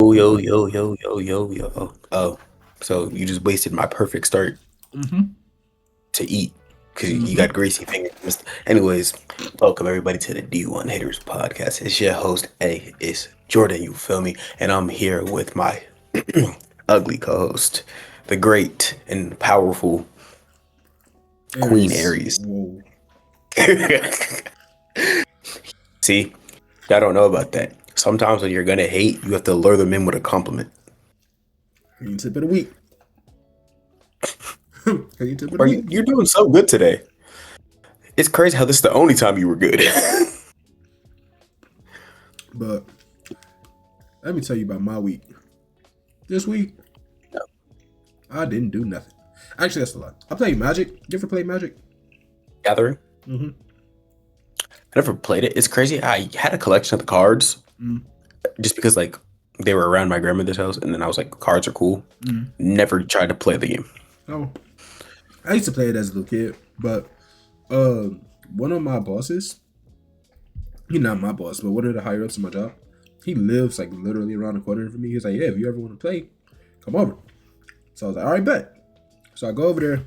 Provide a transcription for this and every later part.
Oh, yo, yo, yo, yo, yo, yo. Oh, so you just wasted my perfect start Mm-hmm. to eat because you Mm-hmm. got greasy fingers. Anyways, welcome everybody to the D1 Hitters podcast. It's your host, it's Jordan, you feel me? And I'm here with my ugly co host, the great and powerful Queen Aries. Aries. Whoa. See, I don't know about that. Sometimes when you're gonna hate, you have to lure them in with a compliment. Green tip of the week. Green tip of the Are week. you're doing so good today? It's crazy how this is the only time you were good. But let me tell you about my week. This week, I didn't do nothing. Actually, that's a lie. I played Magic. You ever play Magic? Gathering. Mm-hmm. I never played it. It's crazy. I had a collection of the cards Mm. just because like they were around my grandmother's house, and then I was like, cards are cool. Mm. Never tried to play the game. Oh, I used to play it as a little kid, but one of my bosses, he's not my boss, but one of the higher ups in my job, he lives like literally around the corner from me. He's like, yeah, if you ever want to play, come over. So I was like, all right, bet. So I go over there.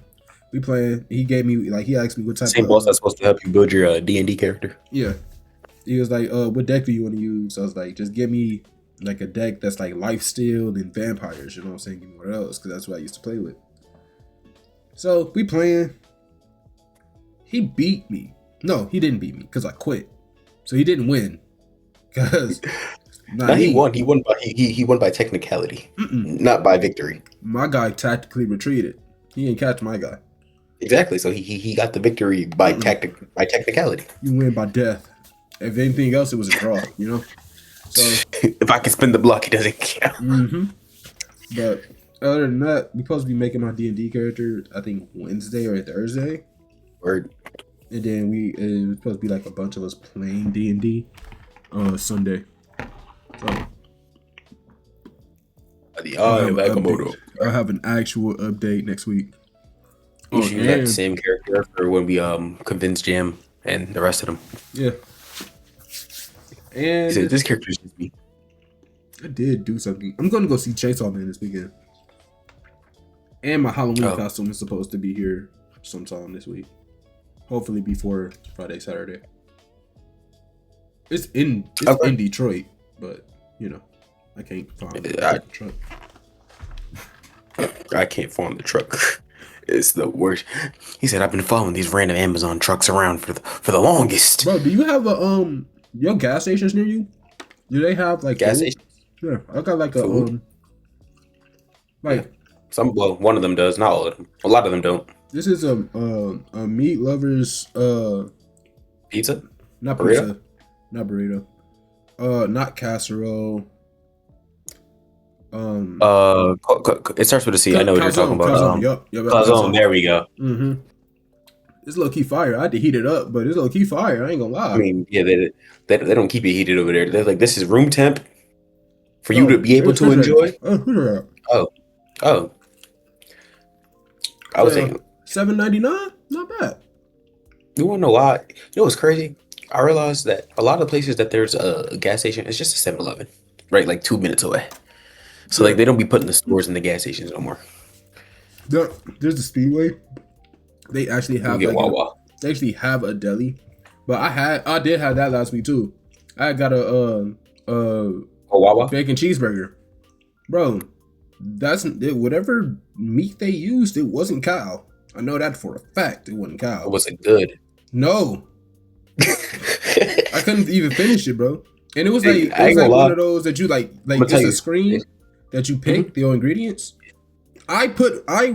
We playing. He gave me he asked me what type Same of boss that's supposed to help you build your D&D character. yeah. He was like, what deck do you want to use? So I was like, just give me like a deck that's like life steal and vampires. You know what I'm saying? Give me what else, because that's what I used to play with. So we playing. He beat me. No, he didn't beat me because I quit. So he didn't win. Because No, he won. He won by technicality, not by victory. My guy tactically retreated. He didn't catch my guy. Exactly. So he got the victory by technicality. You win by death. If anything else, it was a draw. You know. So if I can spin the block, it doesn't count. Mm-hmm. But other than that, we supposed to be making my D&D character, I think Wednesday or Thursday. Word. And then it was supposed to be like a bunch of us playing D&D Sunday. So I I'll have an actual update next week. You should use that same character for when we convince Jam and the rest of them. Yeah. And said, this character is just me. I did do something. I'm going to go see Chainsaw Man this weekend. And my Halloween costume is supposed to be here sometime this week. Hopefully before Friday, Saturday. It's in Detroit, but you know, I can't find the truck. I can't find the truck. It's the worst. He said, I've been following these random Amazon trucks around for the longest. Bro, do you have your gas stations near you? Do they have like gas stations? Yeah, I got like a one of them does, not all of them. A lot of them don't. This is a meat lovers pizza? Not burrito? Pizza. Not burrito. Not casserole. It starts with a C. I know what you're talking about. Calzone. There we go. Mm-hmm. It's low key fire. I had to heat it up, but it's low key fire. I ain't gonna lie. I mean, yeah, they don't keep it heated over there. They're like, this is room temp for you to be able to enjoy. Oh. I was thinking $7.99. Not bad. You wanna know why? You know what's crazy? I realized that a lot of places that there's a gas station, it's just a 7-Eleven, right? Like 2 minutes away. So like they don't be putting the stores in the gas stations no more. There's the Speedway. They actually have they actually have a deli, but I did have that last week too. I got a Wawa bacon cheeseburger, bro. That's whatever meat they used. It wasn't cow. I know that for a fact. It wasn't cow. Was it good? No. I couldn't even finish it, bro. And it was like one of those that you like it's a screen that you pick the ingredients. I picked them.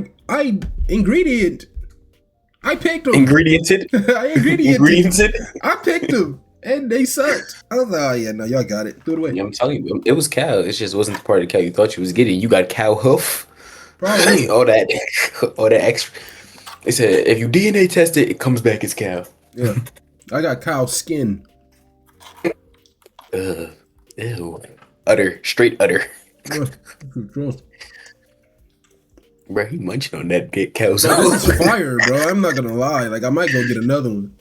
I picked them, and they sucked. I was like, oh yeah, no, y'all got it. Threw it away. Yeah, I'm telling you, it was cow. It just wasn't the part of the cow you thought you was getting. You got cow hoof. Probably all that extra. They said if you DNA test it, it comes back as cow. Yeah, I got cow skin. Ew. Straight udder. Bro, he munching on that big cow. This is fire, bro. I'm not gonna lie. Like I might go get another one.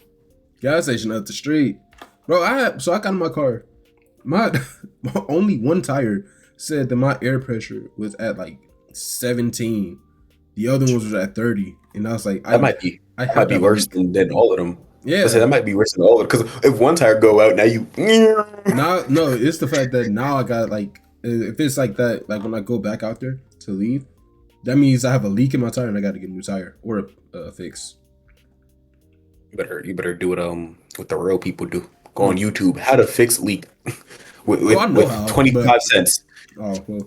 Gas station up the street, bro. I got in my car. My only one tire said that my air pressure was at like 17. The other ones was at 30, and I was like, That might be I that have might to be have a worse leak. than all of them. I say Yeah. that might be worse than all of it because if one tire go out, now you. Now, no, it's the fact that now I got like, if it's like that, like when I go back out there to leave, that means I have a leak in my tire and I got to get a new tire or a fix. You better do what what the real people do. Go on Mm. YouTube, how to fix leak with Oh, I know with how, 25 but cents. oh well.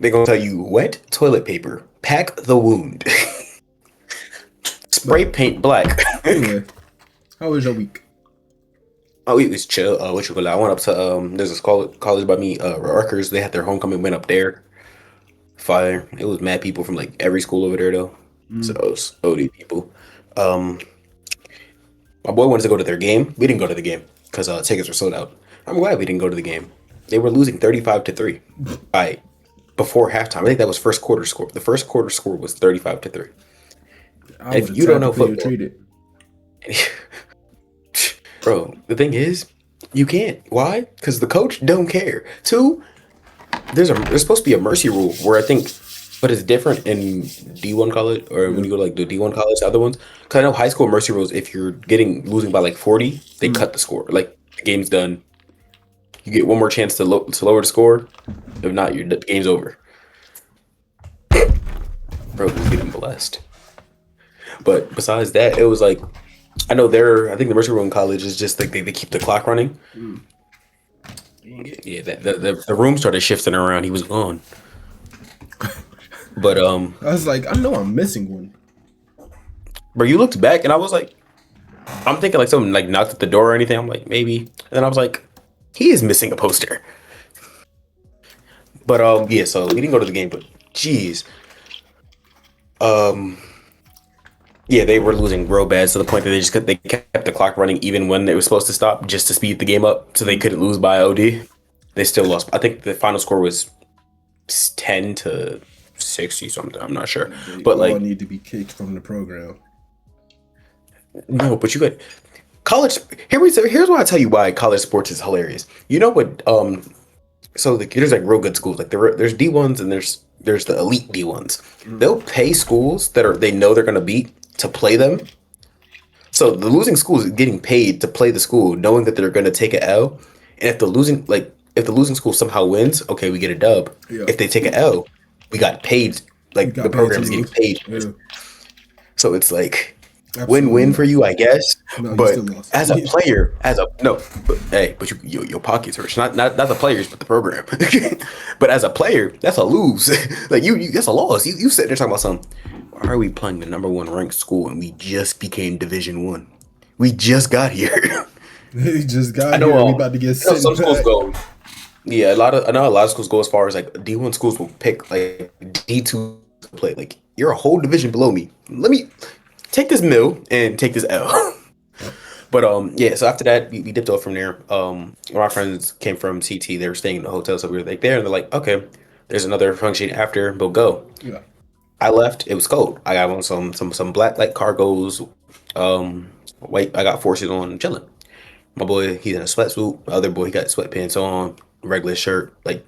They're gonna tell you wet toilet paper, pack the wound, spray But paint black. anyway, how was your week? Oh, it was chill. What you call it? I went up to there's this college by me, Rutgers. They had their homecoming. Went up there. Fire. It was mad people from like every school over there though. So Mm. it was OD people. Um, my boy wanted to go to their game. We didn't go to the game because tickets were sold out. I'm glad we didn't go to the game. They were losing 35-3 by before halftime. I think that was first quarter score. The first quarter score was 35-3. I And would if have you don't know tactically football, retreated. bro, the thing is, you can't. Why? Because the coach don't care. Two, there's supposed to be a mercy rule where I think, but it's different in D1 college or when Yeah. you go to like the D1 college, the other ones. Because I know high school mercy rules, if you're getting losing by like 40, they Mm. cut the score. Like the game's done. You get one more chance to lower the score. If not, the game's over. Bro, was getting blessed. But besides that, it was like I know I think the mercy rule in college is just like they keep the clock running. Mm. Dang it. Yeah, the room started shifting around. He was gone. But I was like, I know I'm missing one. bro, you looked back and I was like, I'm thinking like someone like knocked at the door or anything. I'm like, maybe. And then I was like, he is missing a poster. But yeah, so we didn't go to the game, but jeez. Um yeah, they were losing real bad to the point that they kept the clock running even when it was supposed to stop just to speed the game up so they couldn't lose by OD. They still lost. I think the final score was 10-60 something. I'm not sure. They But all like need to be kicked from the program. no, but you could college here's why I tell you why college sports is hilarious. You know what so there's like real good schools. Like there's D1s and there's the elite D1s. Mm. They'll pay schools that they know they're gonna beat to play them. So the losing school is getting paid to play the school, knowing that they're gonna take an L. And if the losing school somehow wins, okay, we get a dub. Yeah. If they take an L, we got paid. You Like the got paid to program is getting lose. paid. Yeah. So it's like Absolutely win-win for not. you, I guess. No, you But still lost. as a player, as a no, but hey, but your pockets hurt. Not the players, but the program. But as a player, that's a lose. Like you that's a loss. You sitting there talking about something. Why are we playing the number one ranked school and we just became Division 1? We just got here. He just got I know. here. We about to get I know sent some schools back. go. Yeah, I know a lot of schools go as far as like D1 schools will pick like D2 to play. Like you're a whole division below me. Let me take this mill and take this L. But yeah, so after that we dipped off from there. One of our friends came from CT, they were staying in the hotel, so we were like there and they're like, okay, there's another function after, we'll go. Yeah. I left, it was cold. I got on some black like cargos, white, I got forces on chilling. My boy, he's in a sweatsuit. The other boy, he got sweatpants on, regular shirt, like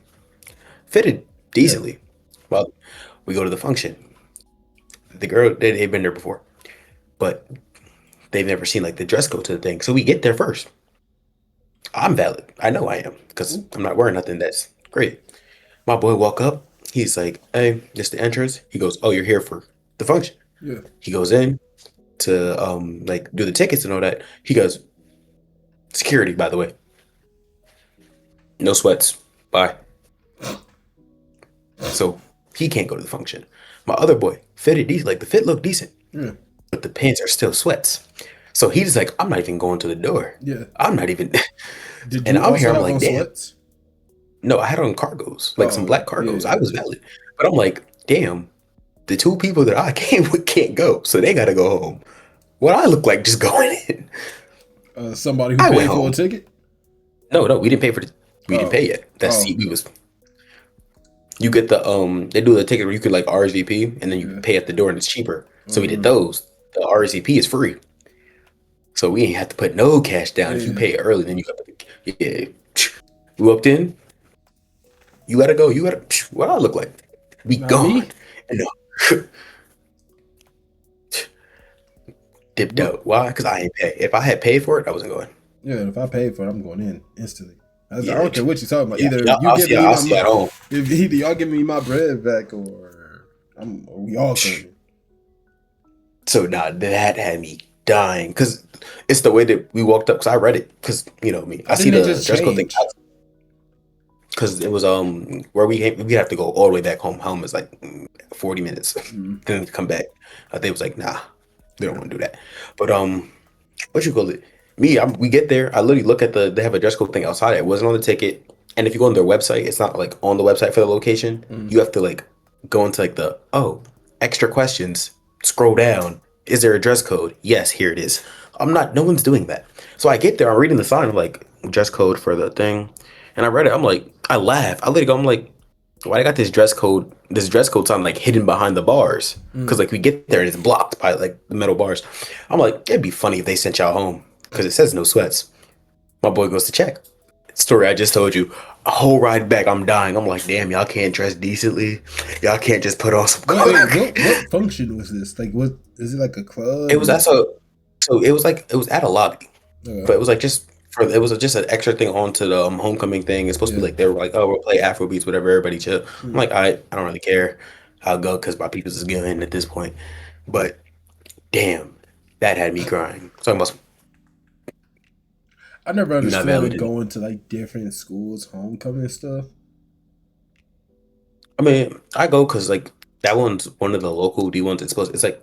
fitted Yeah. decently. Well, we go to the function. The girl, they've been there before, but they've never seen like the dress code to the thing. So we get there first. I'm valid. I know I am because I'm not wearing nothing that's great. My boy walk up. He's like, "Hey, this the entrance." He goes, "Oh, you're here for the function." Yeah. He goes in to like do the tickets and all that. He goes, "Security, by the way, no sweats. Bye." So he can't go to the function. My other boy fitted decent. Like the fit looked decent, Yeah. but the pants are still sweats. So he's like, "I'm not even going to the door. Yeah. I'm not even." Did And you I'm here. also I'm have like, on "Damn." sweats? No, I had on cargos, like some Oh, black yeah, cargos. I yeah. was valid, but I'm like, "Damn." The two people that I came with can't go, so they gotta go home. What I look like just going in. Somebody who I went paid for a home. ticket? No, we didn't pay for we didn't Oh. pay yet. That Oh. seat we was you get the they do the ticket where you could like RSVP and then you Yeah. pay at the door and it's cheaper. So we did Mm. those. The RSVP is free. So we ain't have to put no cash down. If you Yeah. pay early, then you got to yeah. We walked in, You gotta go. You gotta. What I look like? Be Not gone. me. And dipped What? out. Why? Because I ain't pay. If I had paid for it, I wasn't going. Yeah, if I paid for it, I'm going in instantly. I Yeah, don't care what you're talking about. yeah. Either Yeah, you giving me I'll my see you at home. if either y'all giving me my bread back, or we all coming. So nah, that had me dying because it's the way that we walked up. Because I read it. Because you know me, I Why see didn't they the just dress code thing. change? Because it was where we have to go all the way back home. Home is like 40 minutes. Mm, Then come back. They was like, nah, they don't yeah. want to do that. But what you call it? We get there. I literally look at they have a dress code thing outside. It wasn't on the ticket. And if you go on their website, it's not like on the website for the location. Mm. You have to like go into like the extra questions. Scroll down. Is there a dress code? Yes, here it is. I'm not. No one's doing that. So I get there. I'm reading the sign. I'm like dress code for the thing, and I read it. I'm like, I laugh. I let it go. I'm like, why I got this dress code? This dress code sign like hidden behind the bars because Mm. like we get there and it's blocked by like the metal bars. I'm like, it'd be funny if they sent y'all home because it says no sweats. My boy goes to check. Story I just told you. A whole ride back, I'm dying. I'm like, damn, y'all can't dress decently. Y'all can't just put on some Wait, clothes. what function was this? Like, what is it? Like a It club? was Is at it? so it was like it was at a lobby, Okay. but it was like it was just an extra thing onto the homecoming thing. It's supposed to Yeah. be like they were like, oh, we'll play Afro beats, whatever. Everybody chill. I'm Mm. like, I don't really care. I'll go because my people's is good at this point. But damn, that had me crying. Talking about I never you not understood valid. it going to like different schools, homecoming stuff. I mean, I go because like that one's one of the local D ones. It's like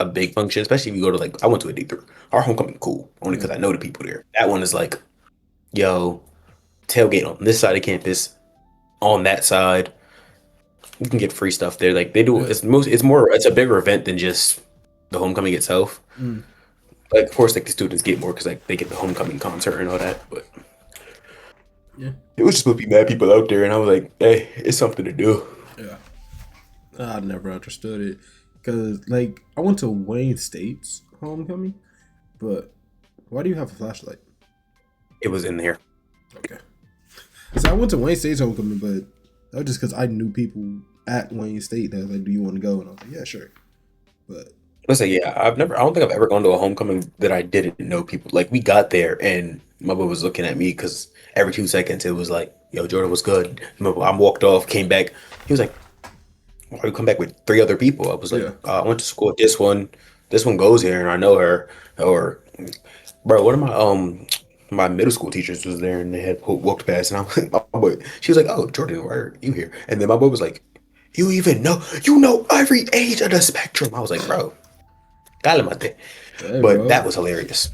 a big function, especially if you go to like I went to a D3. Our homecoming cool only Yeah. because I know the people there. That one is like, yo, tailgate on this side of campus, on that side. You can get free stuff there. Like they do. Yeah. It's a bigger event than just the homecoming itself. Mm. Like of course, like the students get more because like they get the homecoming concert and all that. But Yeah. it was just supposed to be mad people out there, and I was like, hey, it's something to do. Yeah. I never understood it because, like, I went to Wayne State's homecoming, but why do you have a flashlight? It was in there. Okay. So I went to Wayne State's homecoming, but that was just because I knew people at Wayne State that was like, "Do you want to go?" And I was like, "Yeah, sure." But Listen, yeah, I don't think I've ever gone to a homecoming that I didn't know people. Like we got there and my boy was looking at me because every 2 seconds it was like, "Yo, Jordan was good." I walked off, came back. He was like, "Why you come back with three other people?" I was like, yeah, "I went to school with this one. This one goes here, and I know her." Or, bro, one of my middle school teachers was there and they had walked past, and I'm like, my boy, she was like, "Oh, Jordan, why are you here?" And then my boy was like, you know every age of the spectrum." I was like, "Bro." Cálmate. hey, But that bro, was hilarious.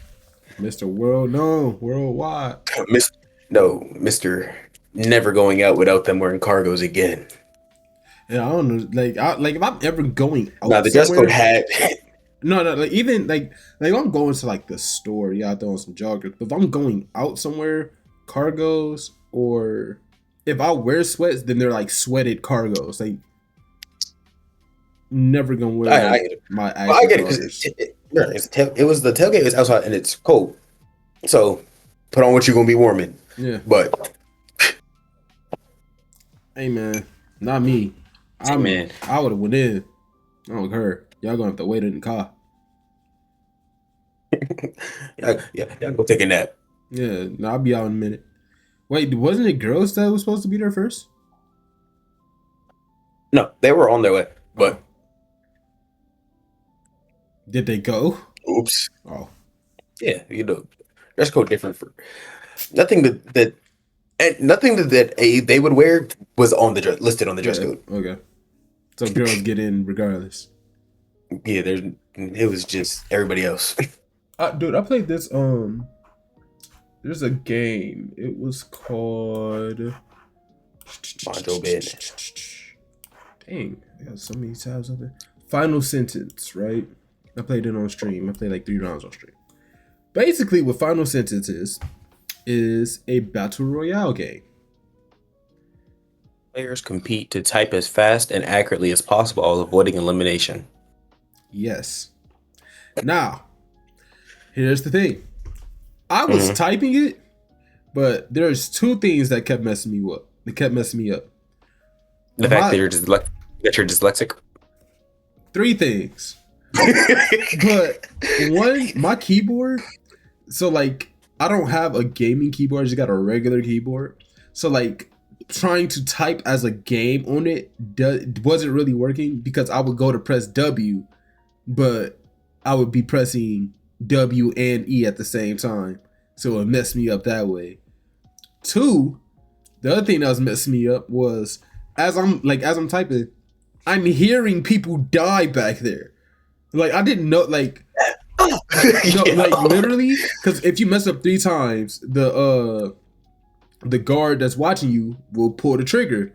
Mr. World known worldwide. Miss, no, Mister, never going out without them wearing cargos again. And I don't know, like if I'm ever going Now out the dress code somewhere, had. no, like even like if I'm going to like the store, yeah, I throw on some joggers. But if I'm going out somewhere, cargos, or if I wear sweats, then they're like sweated cargos. Like never gonna wear I like get it. my Well, I actual get it because joggers. it was the tailgate was outside and it's cold. So put on what you're gonna be warm in. Yeah. But Hey man, not me. man, I would have went in. I don't care. Y'all gonna have to wait in the car. yeah, go take a nap. Yeah, no, I'll be out in a minute. Wait, wasn't it girls that was supposed to be there first? No, they were on their way, Oh, but did they go? oops. Oh, Yeah, dress code different for nothing that and nothing that they would wear was on the listed on the dress yeah. code. Okay. So girls get in regardless. Yeah, it was just everybody else. Dude, I played this. There's a game. It was called. Mojo business. Dang, I got so many tabs open. Final Sentence, right? I played it on stream. I played like 3 rounds on stream. Basically, what Final Sentence is a battle royale game. Players compete to type as fast and accurately as possible while avoiding elimination. Yes. Now, here's the thing. I was typing it, but there's 2 things that kept messing me up. It kept messing me up. The fact that My you're dyslexic. three things, but one, my keyboard. So like, I don't have a gaming keyboard. I just got a regular keyboard. So like, trying to type as a game on it wasn't really working because I would go to press W, but I would be pressing W and E at the same time. So it messed me up that way. Two, the other thing that was messing me up was as I'm typing, I'm hearing people die back there. Like I didn't know no, Yeah. like literally, because if you mess up three times, the guard that's watching you will pull the trigger,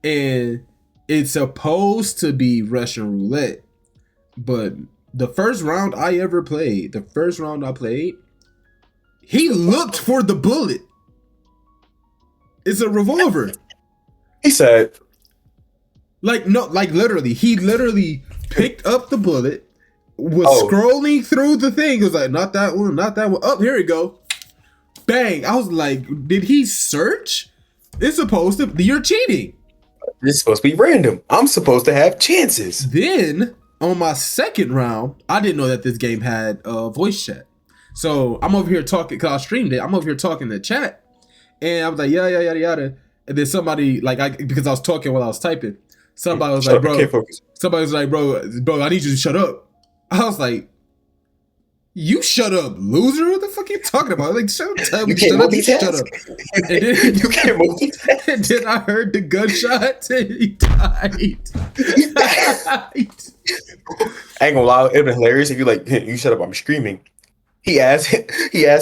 and it's supposed to be Russian roulette. But the first round I played, he looked for the bullet. It's a revolver. He said, Like no, like literally, he literally picked up the bullet, was scrolling through the thing. It was like, not that one, not that one. Oh, here we go. Bang. I was like, did he search? It's supposed to, you're cheating. "This is supposed to be random. I'm supposed to have chances." Then on my second round, I didn't know that this game had voice chat. So I'm over here talking, because I streamed it. I'm over here talking to chat. And I was like, yada, yada, yada. And then somebody, because I was talking while I was typing, somebody was like, bro, I need you to shut up. I was like, you shut up, loser. What the fuck are you talking about? Like, shut up. You can't multitask. Shut up. And then, You can't multitask. and then I heard the gunshot and he died. He died. I ain't gonna lie, it'd been hilarious if you like, you shut up, I'm streaming. He asked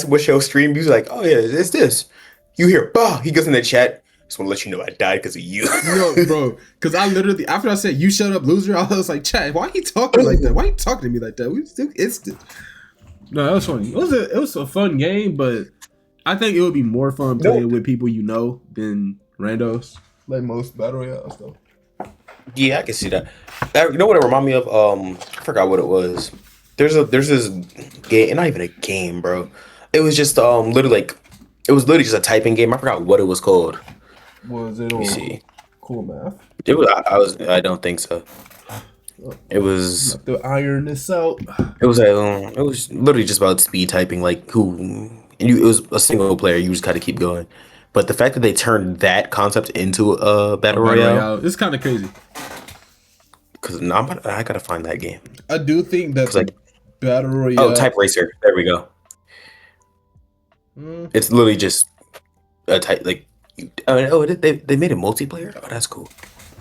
what's your stream? He was like, oh yeah, it's this. You hear, bah, he goes in the chat. Just want to let you know I died because of you. No, bro, because I literally, after I said you shut up, loser, I was like, Chad, why he talking like that? Why you talking to me like that? We still instant. No, that was funny. It was a fun game, but I think it would be more fun playing with people you know than randos, like most battle royale stuff. Yeah, I can see that. You know what it reminded me of? I forgot what it was. There's this game, not even a game, bro. It was just literally just a typing game. I forgot what it was called. Was it Let me see. Cool Math? It was. I don't think so. It was. Have to iron this out. It was literally just about speed typing, like it was a single player. You just gotta keep going. But the fact that they turned that concept into a battle royale, it's kind of crazy. because I gotta find that game. I do think that's like battle royale. Oh, Type Racer. There we go. It's literally just a type they made a multiplayer. Oh, that's cool.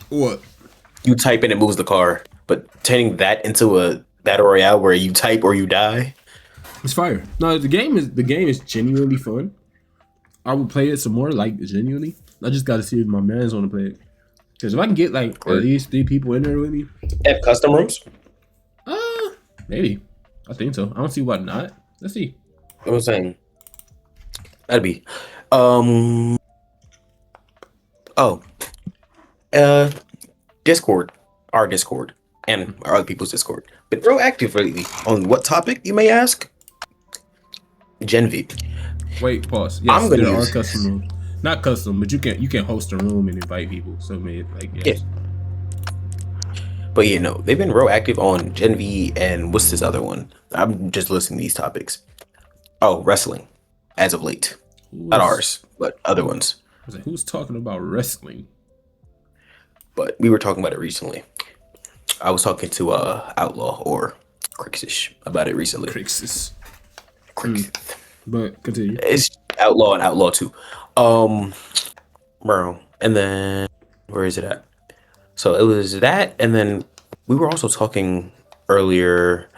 What? You type and it moves the car, but turning that into a battle royale where you type or you die. It's fire. No, the game is genuinely fun. I would play it some more, like genuinely. I just got to see if my man's want to play it. Because if I can get like at least 3 people in there with me, have custom rooms. Maybe. I think so. I don't see why not. Let's see. I was saying that'd be Discord, our Discord, and our other people's Discord. But proactively on what topic, you may ask? Gen V. Wait, pause. Yes, I'm gonna there use are custom rooms. Not custom, but you can host a room and invite people. So maybe yes. Yeah. But yeah, no, they've been real active on Gen V and what's this other one? I'm just listing these topics. Oh, wrestling, as of late. Not ours, but other ones. I was like, who's talking about wrestling? But we were talking about it recently. I was talking to Outlaw or Crixus about it recently. Crixus. But continue. It's Outlaw and Outlaw 2. Bro. And then where is it at? So it was that, and then we were also talking earlier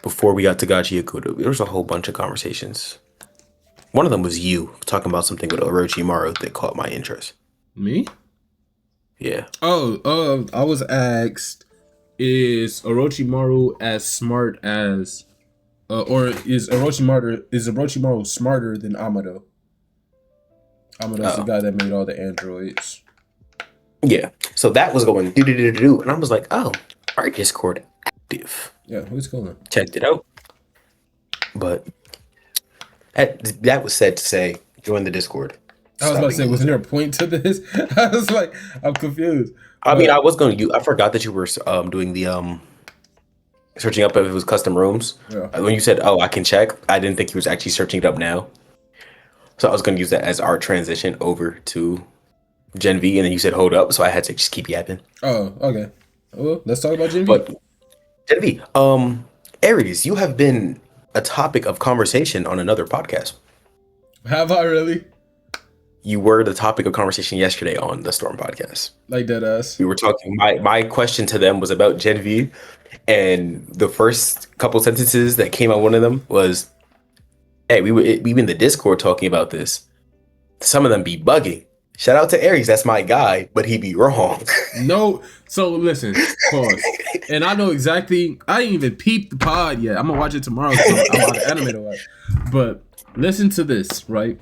before we got to Gachi Yakudo. There was a whole bunch of conversations. One of them was you talking about something with Orochimaru that caught my interest. Me? Yeah. Oh, I was asked, is Orochimaru as smart as, or is Orochimaru smarter than Amado? Amado's the guy that made all the androids. Yeah. So that was going do, and I was like, oh, our Discord active. Yeah, who's calling? Checked it out. But that was said to say, join the Discord. I was about to stopping say, you wasn't with there a that. point to this? I was like, I'm confused. I mean, I But was going to. I forgot that you were doing the searching up if it was custom rooms. yeah. When you said, "Oh, I can check," I didn't think you was actually searching it up now. So I was going to use that as our transition over to Gen V, and then you said, "Hold up," so I had to just keep yapping. Oh, okay. Well, let's talk about Gen V. But Gen V, Aries, you have been a topic of conversation on another podcast. Have I really? You were the topic of conversation yesterday on the Storm podcast. Like that ass. We were talking. My question to them was about Gen V, and the first couple sentences that came out one of them was, "Hey, we in the Discord talking about this. Some of them be bugging. Shout out to Aries, that's my guy, but he be wrong." No. So listen, pause. And I know exactly. I didn't even peep the pod yet. I'm gonna watch it tomorrow. I'm about to animate a lot. But listen to this, right?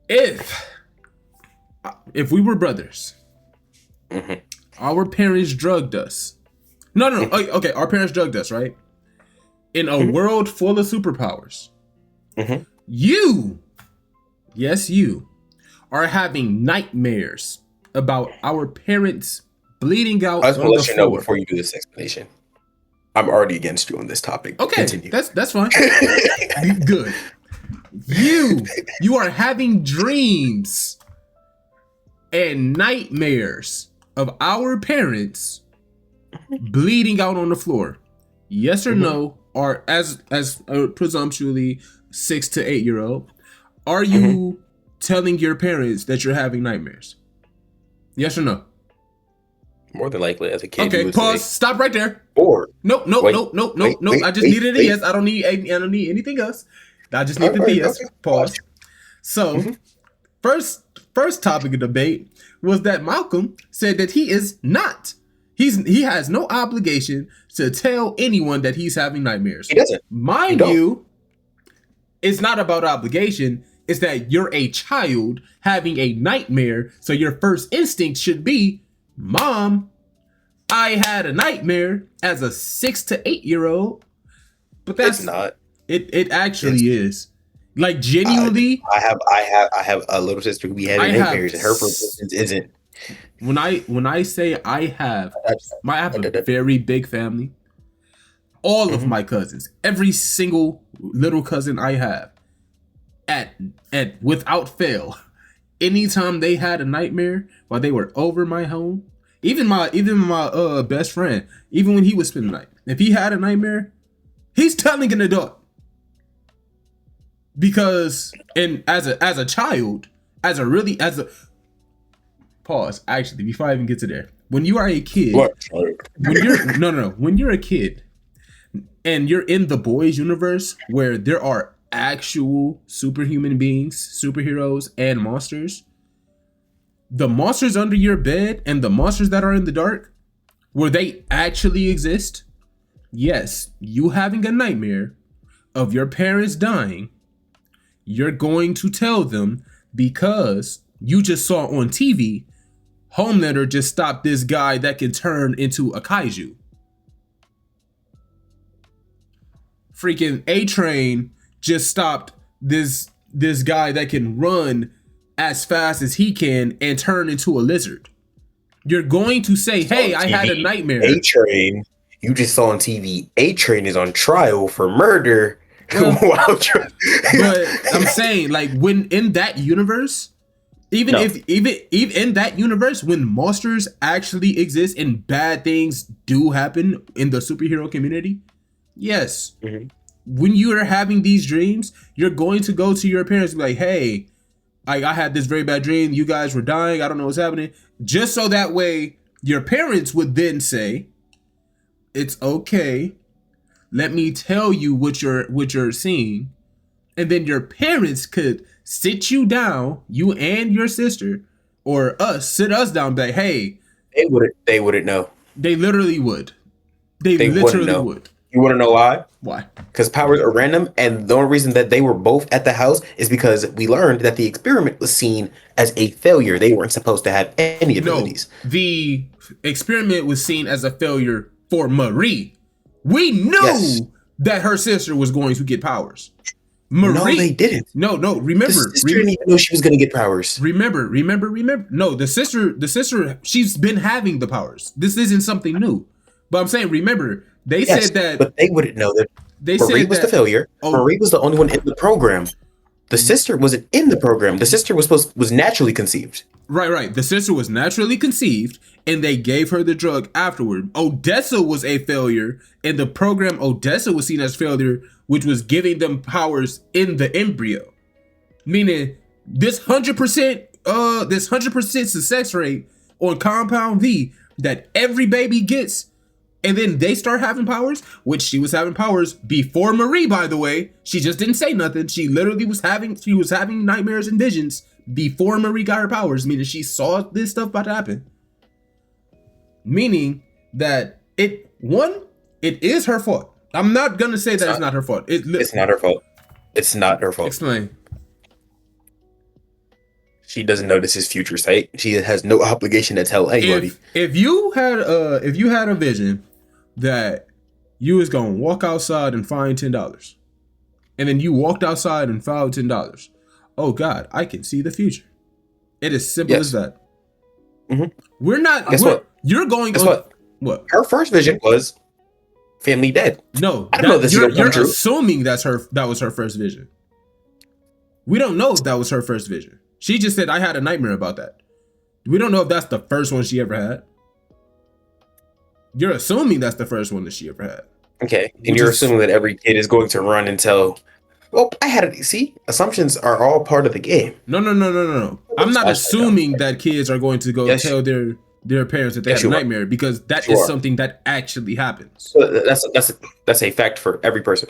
If we were brothers, our parents drugged us. No. Okay, our parents drugged us, right? In a world full of superpowers, you, yes, you, are having nightmares about our parents bleeding out I just want on to the let you know floor. before you do this explanation. I'm already against you on this topic. Okay, Continue. that's fine. Good. You are having dreams and nightmares of our parents bleeding out on the floor. Yes or no? Or as a presumptually 6 to 8 year old, are you telling your parents that you're having nightmares? Yes or no? More than likely, as a kid, you Okay, would pause. say, Stop right there. or Nope. wait, I just needed a yes. I don't need anything else. I just needed the yes. Okay. Pause. So, first topic of debate was that Malcolm said that he is not. He has no obligation to tell anyone that he's having nightmares. He doesn't. Mind you, it's not about obligation. It's that you're a child having a nightmare. So your first instinct should be, Mom, I had a nightmare as a 6 to 8 year old. But that's It's not. It actually is. Like genuinely, I have a little sister who be having nightmares, and her first instance isn't. when I say I have a very big family. All of my cousins, every single little cousin I have, at without fail, anytime they had a nightmare while they were over my home, even my best friend, even when he was spending the night, if he had a nightmare, he's telling an adult. Because as a child, as a pause, actually, before I even get to there, when you are a kid, when you're a kid and you're in the boys universe where there are actual superhuman beings, superheroes, and monsters, the monsters under your bed and the monsters that are in the dark, where they actually exist, yes, you having a nightmare of your parents dying, you're going to tell them because you just saw on TV, Homelander just stopped this guy that can turn into a kaiju. Freaking A-Train just stopped this guy that can run as fast as he can and turn into a lizard. You're going to say, hey, I had a nightmare. A-Train, you just saw on TV, A-Train is on trial for murder. Well, but I'm saying, like, when in that universe, even in that universe, when monsters actually exist and bad things do happen in the superhero community, yes, when you are having these dreams, you're going to go to your parents and be like, hey, I had this very bad dream. You guys were dying. I don't know what's happening. Just so that way your parents would then say, it's okay. Let me tell you what you're seeing. And then your parents could sit you down, you and your sister, or sit us down and be like, hey. They wouldn't know. They literally would. They literally would. You want to know why? Why? Because powers are random, and the only reason that they were both at the house is because we learned that the experiment was seen as a failure. They weren't supposed to have any abilities. No, the experiment was seen as a failure for Marie. We knew that her sister was going to get powers. No, they Marie. didn't. No, The remember. sister didn't even know she was gonna get powers. Remember. No, the sister, she's been having the powers. This isn't something new. But I'm saying, remember, they Yes, said that but they wouldn't know that they Marie said was the that failure. oh, Marie was the only one in the program. The sister wasn't in the program. The sister was naturally conceived. right. The sister was naturally conceived, and they gave her the drug afterward. Odessa was a failure, and the program Odessa was seen as failure, which was giving them powers in the embryo. Meaning this 100%, this 100% success rate on Compound V that every baby gets, and then they start having powers, which she was having powers before Marie, by the way. She just didn't say nothing. She literally was having nightmares and visions before Marie got her powers, meaning she saw this stuff about to happen. Meaning that it is her fault. I'm not gonna say that it's not her fault. It's not her fault. It's not her fault. Explain. She doesn't know this is future sight. She has no obligation to tell anybody. If you had a vision that you was gonna walk outside and find $10, and then you walked outside and found $10, oh God, I can see the future. It is simple as that. Mm-hmm. We're not. Guess what? You're going. Guess what? What? Her first vision was family dead. No, I don't know this is gonna come you're true. assuming that was her first vision. We don't know if that was her first vision. She just said, I had a nightmare about that. We don't know if that's the first one she ever had. You're assuming that's the first one that she ever had. Okay, and you're assuming that every kid is going to run and tell, well, I had it. See, assumptions are all part of the game. No. I'm not assuming that kids are going to go tell their parents that they had a nightmare, because that is something that actually happens. So that's a fact for every person.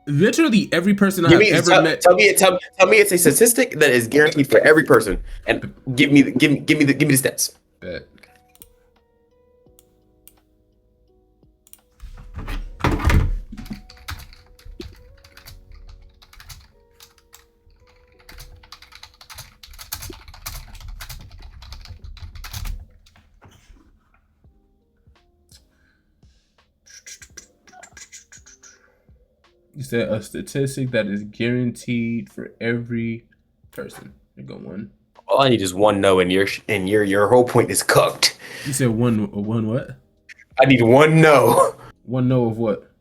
Literally every person I've ever met. Tell me it's a statistic that is guaranteed for every person, and give me the stats. Bet. You said a statistic that is guaranteed for every person. You go one. All I need is one no, and your whole point is cooked. You said one what? I need one no. One no of what?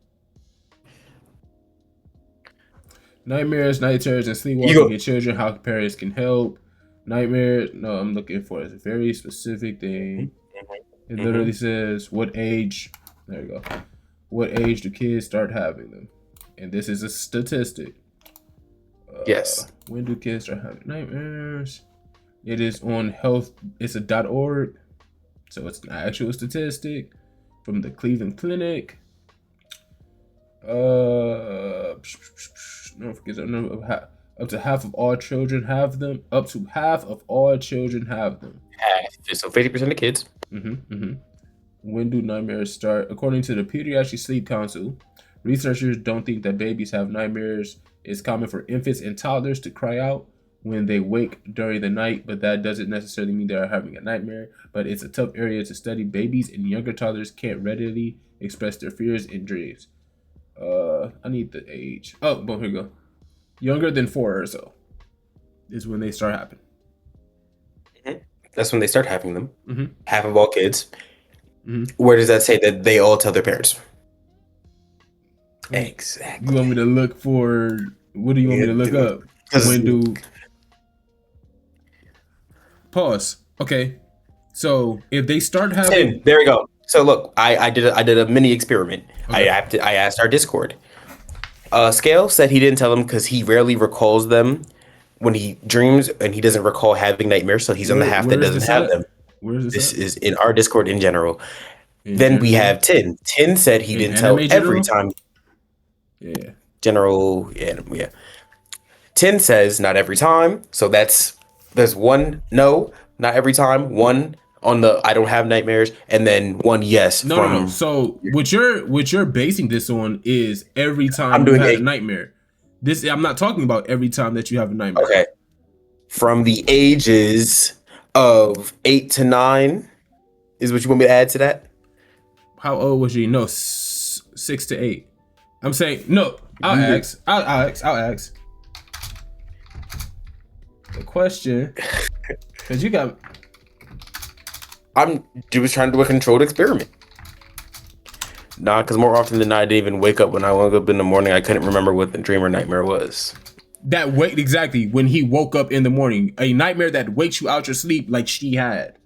Nightmares, night terrors, and sleepwalking in children. How parents can help. Nightmares. No, I'm looking for a very specific thing. It literally says what age. There you go. What age do kids start having them? And this is a statistic. Yes. When do kids start having nightmares? It is on health. It's a .org, so it's an actual statistic from the Cleveland Clinic. Don't forget up to half of all children have them. Up to half of all children have them. So 50% of kids. When do nightmares start? According to the Pediatric Sleep Council, researchers don't think that babies have nightmares. It's common for infants and toddlers to cry out when they wake during the night, but that doesn't necessarily mean they are having a nightmare. But it's a tough area to study. Babies and younger toddlers can't readily express their fears in dreams. I need the age. Oh, well, here we go. Younger than 4 or so is when they start happening. That's when they start having them. Half of all kids. Where does that say that they all tell their parents? Exactly. You want me to look for? What do you want me to look up? When do? Pause. Okay. So if they start having, there we go. So look, I did a mini experiment. Okay. I asked our Discord. Scale said he didn't tell them because he rarely recalls them when he dreams, and he doesn't recall having nightmares. So he's on the half that doesn't have them. Where is this? Is in our Discord in general. Then we have 10. 10 said he didn't tell every time. Yeah. General. Yeah. 10 says not every time. So there's one no, not every time. One on the I don't have nightmares, and then one yes. No. So what you're basing this on is every time you have a nightmare. I'm not talking about every time that you have a nightmare. Okay. From the ages of 8 to 9 is what you want me to add to that? How old was she? No, 6 to 8. I'm saying no. I'll ask. The question, because you got. I'm just trying to do a controlled experiment. Nah, because more often than not, I didn't even wake up. When I woke up in the morning, I couldn't remember what the dream or nightmare was. That wait exactly when he woke up in the morning, a nightmare that wakes you out your sleep like she had.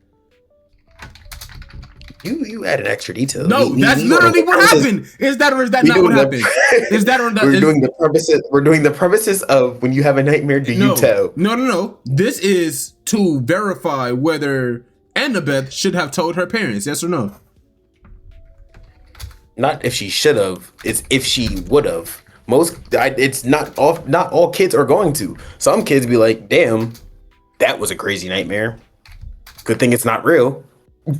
You added extra detail. No, that's literally what happened. Is that or is that not what happened? Is that or not? We're doing the purposes. We're doing the purposes of when you have a nightmare. Do you tell? No. This is to verify whether Annabeth should have told her parents. Yes or no? Not if she should have. It's if she would have. It's not all. Not all kids are going to. Some kids be like, "Damn, that was a crazy nightmare. Good thing it's not real."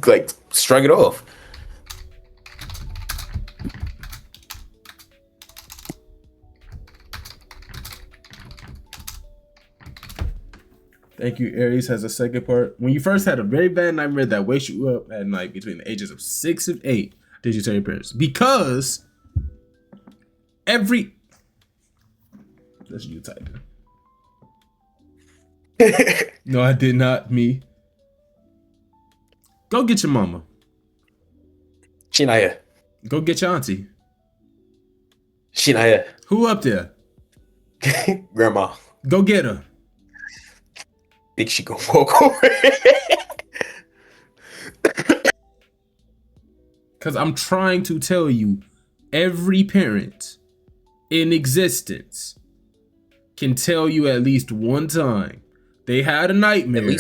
Like, shrug it off. Thank you. Aries has a second part. When you first had a very bad nightmare that wakes you up at night between the ages of 6 and 8, did you tell your parents? Because every... That's you typing. No, I did not. Me. Go get your mama. She not here. Go get your auntie. She not here. Who up there? Grandma. Go get her. Think she gonna walk over? Because I'm trying to tell you, every parent in existence can tell you at least one time they had a nightmare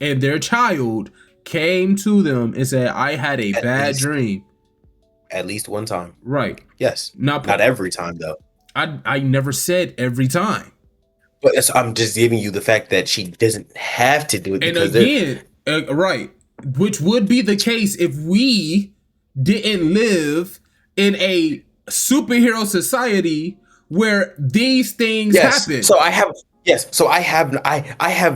and their child came to them and said, I had a bad dream. At least one time. Right. Yes. Not every time, though. I never said every time. But I'm just giving you the fact that she doesn't have to do it. And again, right, which would be the case if we didn't live in a superhero society where these things happen. So I have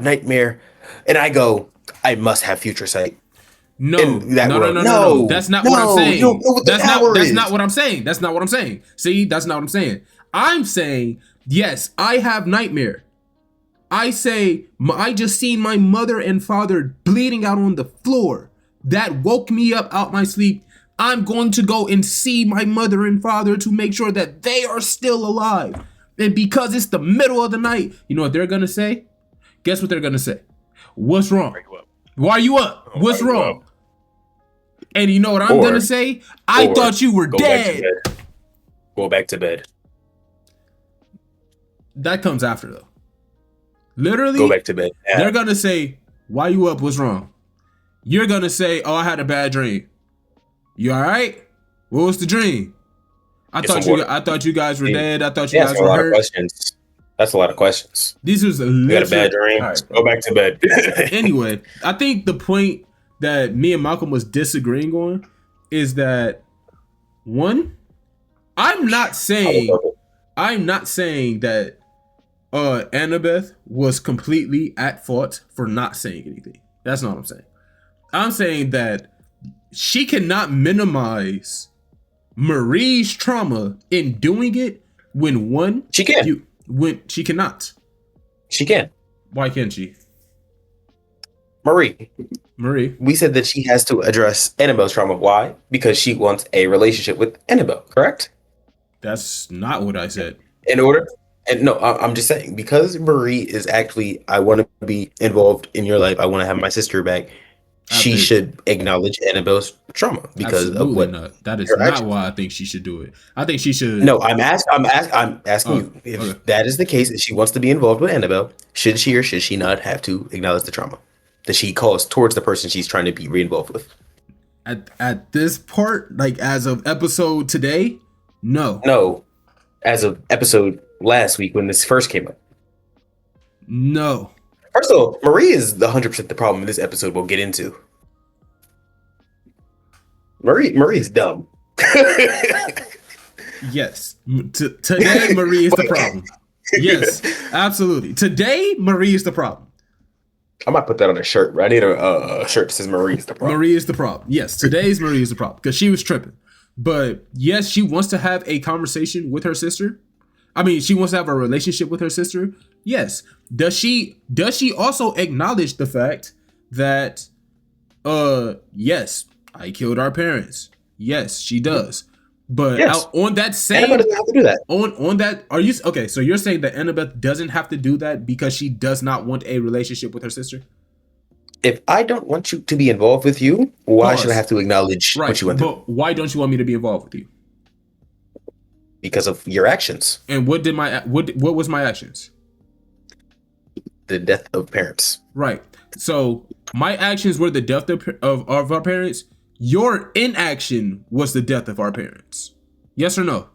nightmare, and I go, I must have future sight. No. That's not what I'm saying. You don't know what that's not what I'm saying. That's not what I'm saying. See, that's not what I'm saying. I'm saying, yes, I have nightmare. I say, I just seen my mother and father bleeding out on the floor. That woke me up out my sleep. I'm going to go and see my mother and father to make sure that they are still alive. And because it's the middle of the night, you know what they're going to say? Guess what they're going to say? What's wrong? Why are you up? What's wrong? And you know what I'm going to say? I thought you were dead. Go back to bed. That comes after, though. Literally, go back to bed. Yeah. They're going to say, why you up? What's wrong? You're going to say, oh, I had a bad dream. You all right? What was the dream? I thought you guys were dead. I thought you guys were hurt. That's a lot of questions. These was you had a bad dream. Right, go back to bed. Anyway, I think the point that me and Malcolm was disagreeing on is that, one, I'm not saying that Annabeth was completely at fault for not saying anything. That's not what I'm saying. I'm saying that she cannot minimize Marie's trauma in doing it when she can. When she cannot. She can. Why can't she? Marie. We said that she has to address Annabelle's trauma. Why? Because she wants a relationship with Annabelle, correct? That's not what I said. I'm just saying, because Marie is actually, I want to be involved in your life. I want to have my sister back. She should acknowledge Annabelle's trauma because of what. Not. That is not why I think she should do it. I think she should. No, I'm asking you if that is the case. If she wants to be involved with Annabelle, should she or should she not have to acknowledge the trauma that she caused towards the person she's trying to be re-involved with? At this part, like as of episode today, no. No, as of episode last week when this first came up. No. First of all, Marie is 100% the problem in this episode we'll get into. Marie's dumb. Yes. Today, Marie is the problem. Yes, absolutely. Today, Marie is the problem. I might put that on a shirt. I need a shirt that says Marie is the problem. Marie is the problem. Yes, today's Marie is the problem because she was tripping. But yes, she wants to have a conversation with her sister. I mean, she wants to have a relationship with her sister. Yes. Does she also acknowledge the fact that yes, I killed our parents. Yes, she does. But Yes. on that same Annabeth doesn't have to do that. on that, are you okay? So you're saying that Annabeth doesn't have to do that because she does not want a relationship with her sister? If I don't want you to be involved with you, why should I have to acknowledge what you went through? But why don't you want me to be involved with you? Because of your actions. And what was my actions? The death of parents. Right. So my actions were the death of our parents. Your inaction was the death of our parents. Yes or no?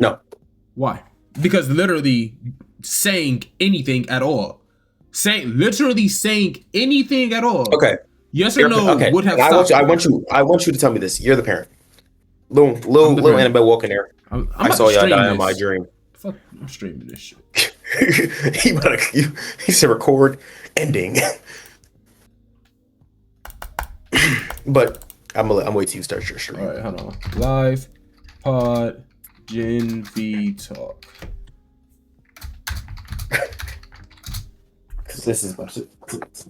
No. Why? Because literally saying anything at all. Literally saying anything at all. Okay. Yes or no would have stopped. I want you to tell me this. You're the parent. Little Annabeth walking there. I saw y'all die in my dream. Fuck, I'm streaming this shit. He said record ending. But I'm waiting till you start your stream. All right, hold on. Live pod Gen V talk. Because this is about to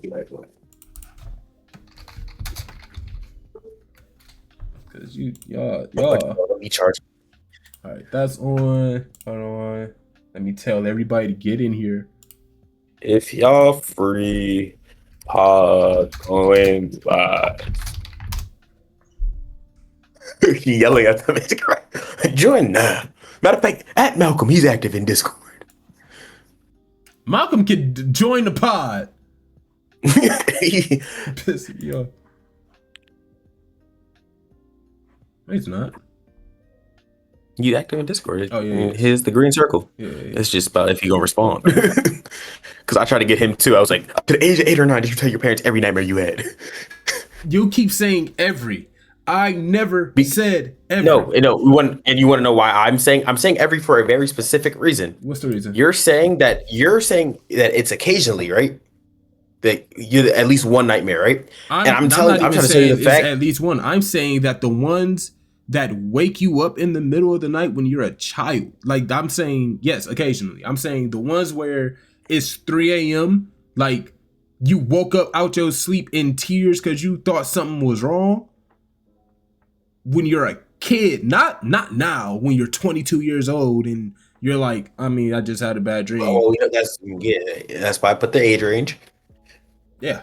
be like what? Because y'all. Let me charge. All right, that's on. Hold on. Let me tell everybody to get in here. If y'all free, pod going live. He yelling at them. Join now. Matter of fact, at Malcolm, he's active in Discord. Malcolm can join the pod. Pissing me off. No, he's not. He's active in Discord. Oh yeah. Here's the green circle. Yeah. It's just about if he gonna respond. Because I tried to get him too. I was like, to the age of 8 or 9, did you tell your parents every nightmare you had? You keep saying every. I never said every. No. You want to know why I'm saying every for a very specific reason. What's the reason? You're saying that it's occasionally, right? That you're at least one nightmare, right? I'm trying to tell you the fact at least one. I'm saying that the ones that wake you up in the middle of the night when you're a child, like I'm saying, yes, occasionally. I'm saying the ones where it's 3 a.m., like you woke up out your sleep in tears because you thought something was wrong. When you're a kid, not now, when you're 22 years old and you're like, I mean, I just had a bad dream. Oh, that's why I put the age range. Yeah.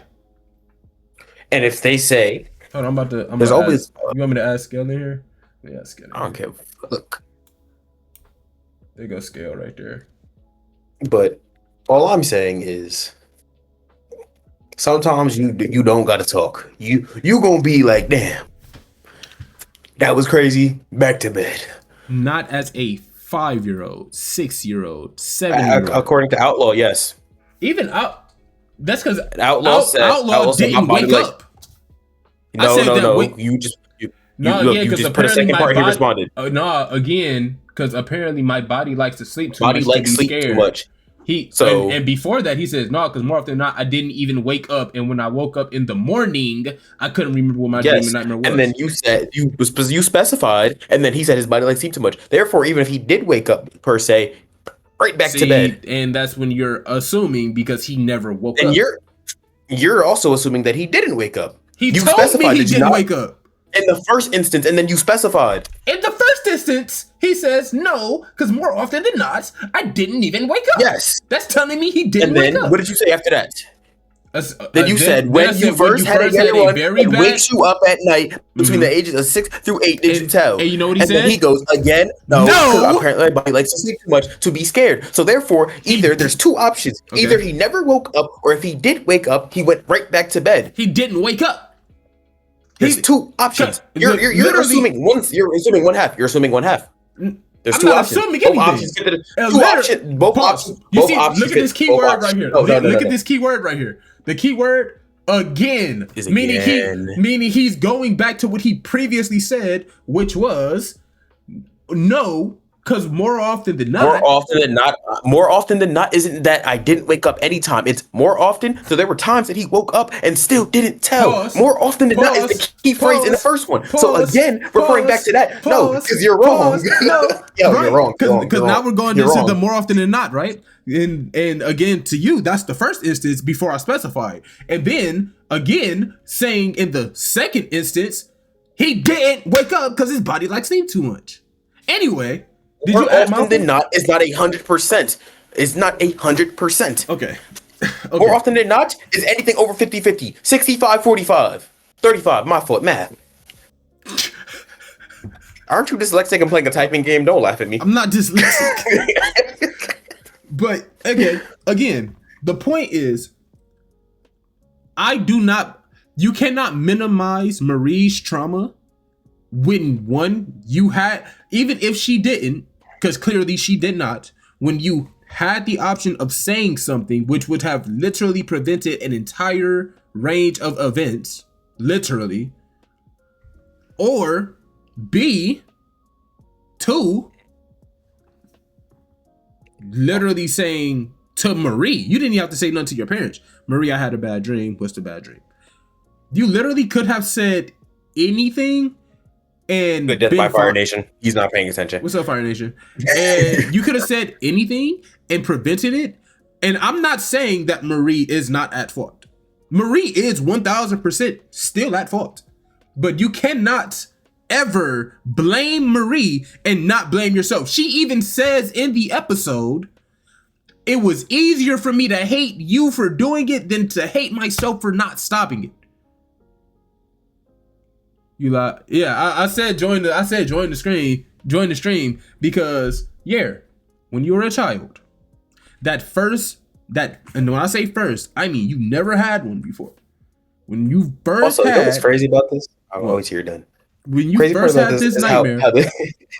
And if they say, hold on, there's always. You want me to add scale in here? Yeah, scale. I don't care. Look. There goes scale right there. But all I'm saying is, sometimes you don't gotta talk. You gonna be like, damn. That was crazy. Back to bed. Not as a 5-year-old, 6-year-old, 7-year-old. According to Outlaw, yes. Even out. That's because Outlaw didn't wake up. No. You just put a second part. He responded. Again, because apparently my body likes to sleep too much. Body likes sleep too much. And before that, he says no, because more often than not, I didn't even wake up, and when I woke up in the morning, I couldn't remember what my dream and nightmare was. And then you said you specified, and then he said his body likes sleep too much. Therefore, even if he did wake up per se, right back to bed. And that's when you're assuming because he never woke up. And you're also assuming that he didn't wake up. You told me he didn't wake up. In the first instance, and then you specified. In the first instance, he says no, because more often than not, I didn't even wake up. Yes. That's telling me he didn't wake up. And then, what did you say after that? Then you said, when you first had a one, it wakes you up at night between the ages of 6 through 8, did you tell? And you know what he said? And then he goes, again, no, because apparently my body likes to sleep too much to be scared. So therefore, either there's two options. Okay. Either he never woke up, or if he did wake up, he went right back to bed. He didn't wake up. There's two options. You're assuming one. You're assuming one half. You're assuming one half. There's two options. Both options. Both options. Look at this keyword right here. Look at this keyword right here. The keyword again, meaning he's going back to what he previously said, which was no. Because more often than More not, often than not, isn't that I didn't wake up anytime. It's more often. So there were times that he woke up and still didn't tell. pause, More often than not is the pause, key phrase in the pause, first one. So pause, again, referring back pause, to that, no, pause, because you're wrong. pause. No, Yo, you're right? wrong. You're wrong. Because You're now wrong. we're going You're into the wrong. more often than not, right? And again, to you, that's the first instance before I specify. And then again, saying in the second instance, he didn't wake up because his body likes sleep too much. Anyway, did you More add my often than point? not is not 100%. It's not 100%. Okay. More Okay. often than not is anything over 50-50. 65-45. 35. My fault. Math. Aren't you dyslexic and playing a typing game? Don't laugh at me. I'm not dyslexic. But again, the point is, you cannot minimize Marie's trauma when one, you had, even if she didn't, because clearly she did not, when you had the option of saying something which would have literally prevented an entire range of events, literally, or B, two, literally saying to Marie, you didn't even have to say nothing to your parents. Marie, I had a bad dream. What's the bad dream? You literally could have said anything and Good death been by Fire fine. Nation. He's not paying attention. What's up, Fire Nation? And you could have said anything and prevented it. And I'm not saying that Marie is not at fault. Marie is 1000% still at fault. But you cannot ever blame Marie and not blame yourself. She even says in the episode, it was easier for me to hate you for doing it than to hate myself for not stopping it. You like, yeah, I said join the stream because when you were a child, and when I say first, I mean you never had one before. When you first Also, you know had, what's crazy about this? I'll always hear you're done. when you Crazy part first about had this is nightmare, how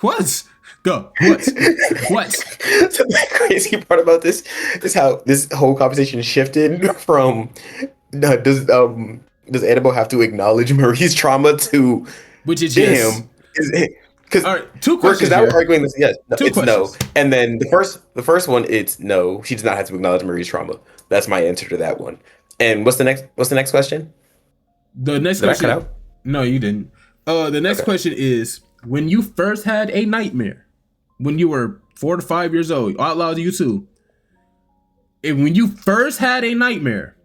what? Go, what? So the crazy part about this is how this whole conversation shifted from does Annabelle have to acknowledge Marie's trauma to Which is yes. damn because All right, two questions because now here. we're arguing this. Yes, no, Two it's questions. no, and then the first one it's no. She does not have to acknowledge Marie's trauma. That's my answer to that one. And what's the next question? The next Did I question. cut out? No, you didn't. The next Okay. question is: when you first had a nightmare, when you were 4 to 5 years old, out loud to you too. And when you first had a nightmare,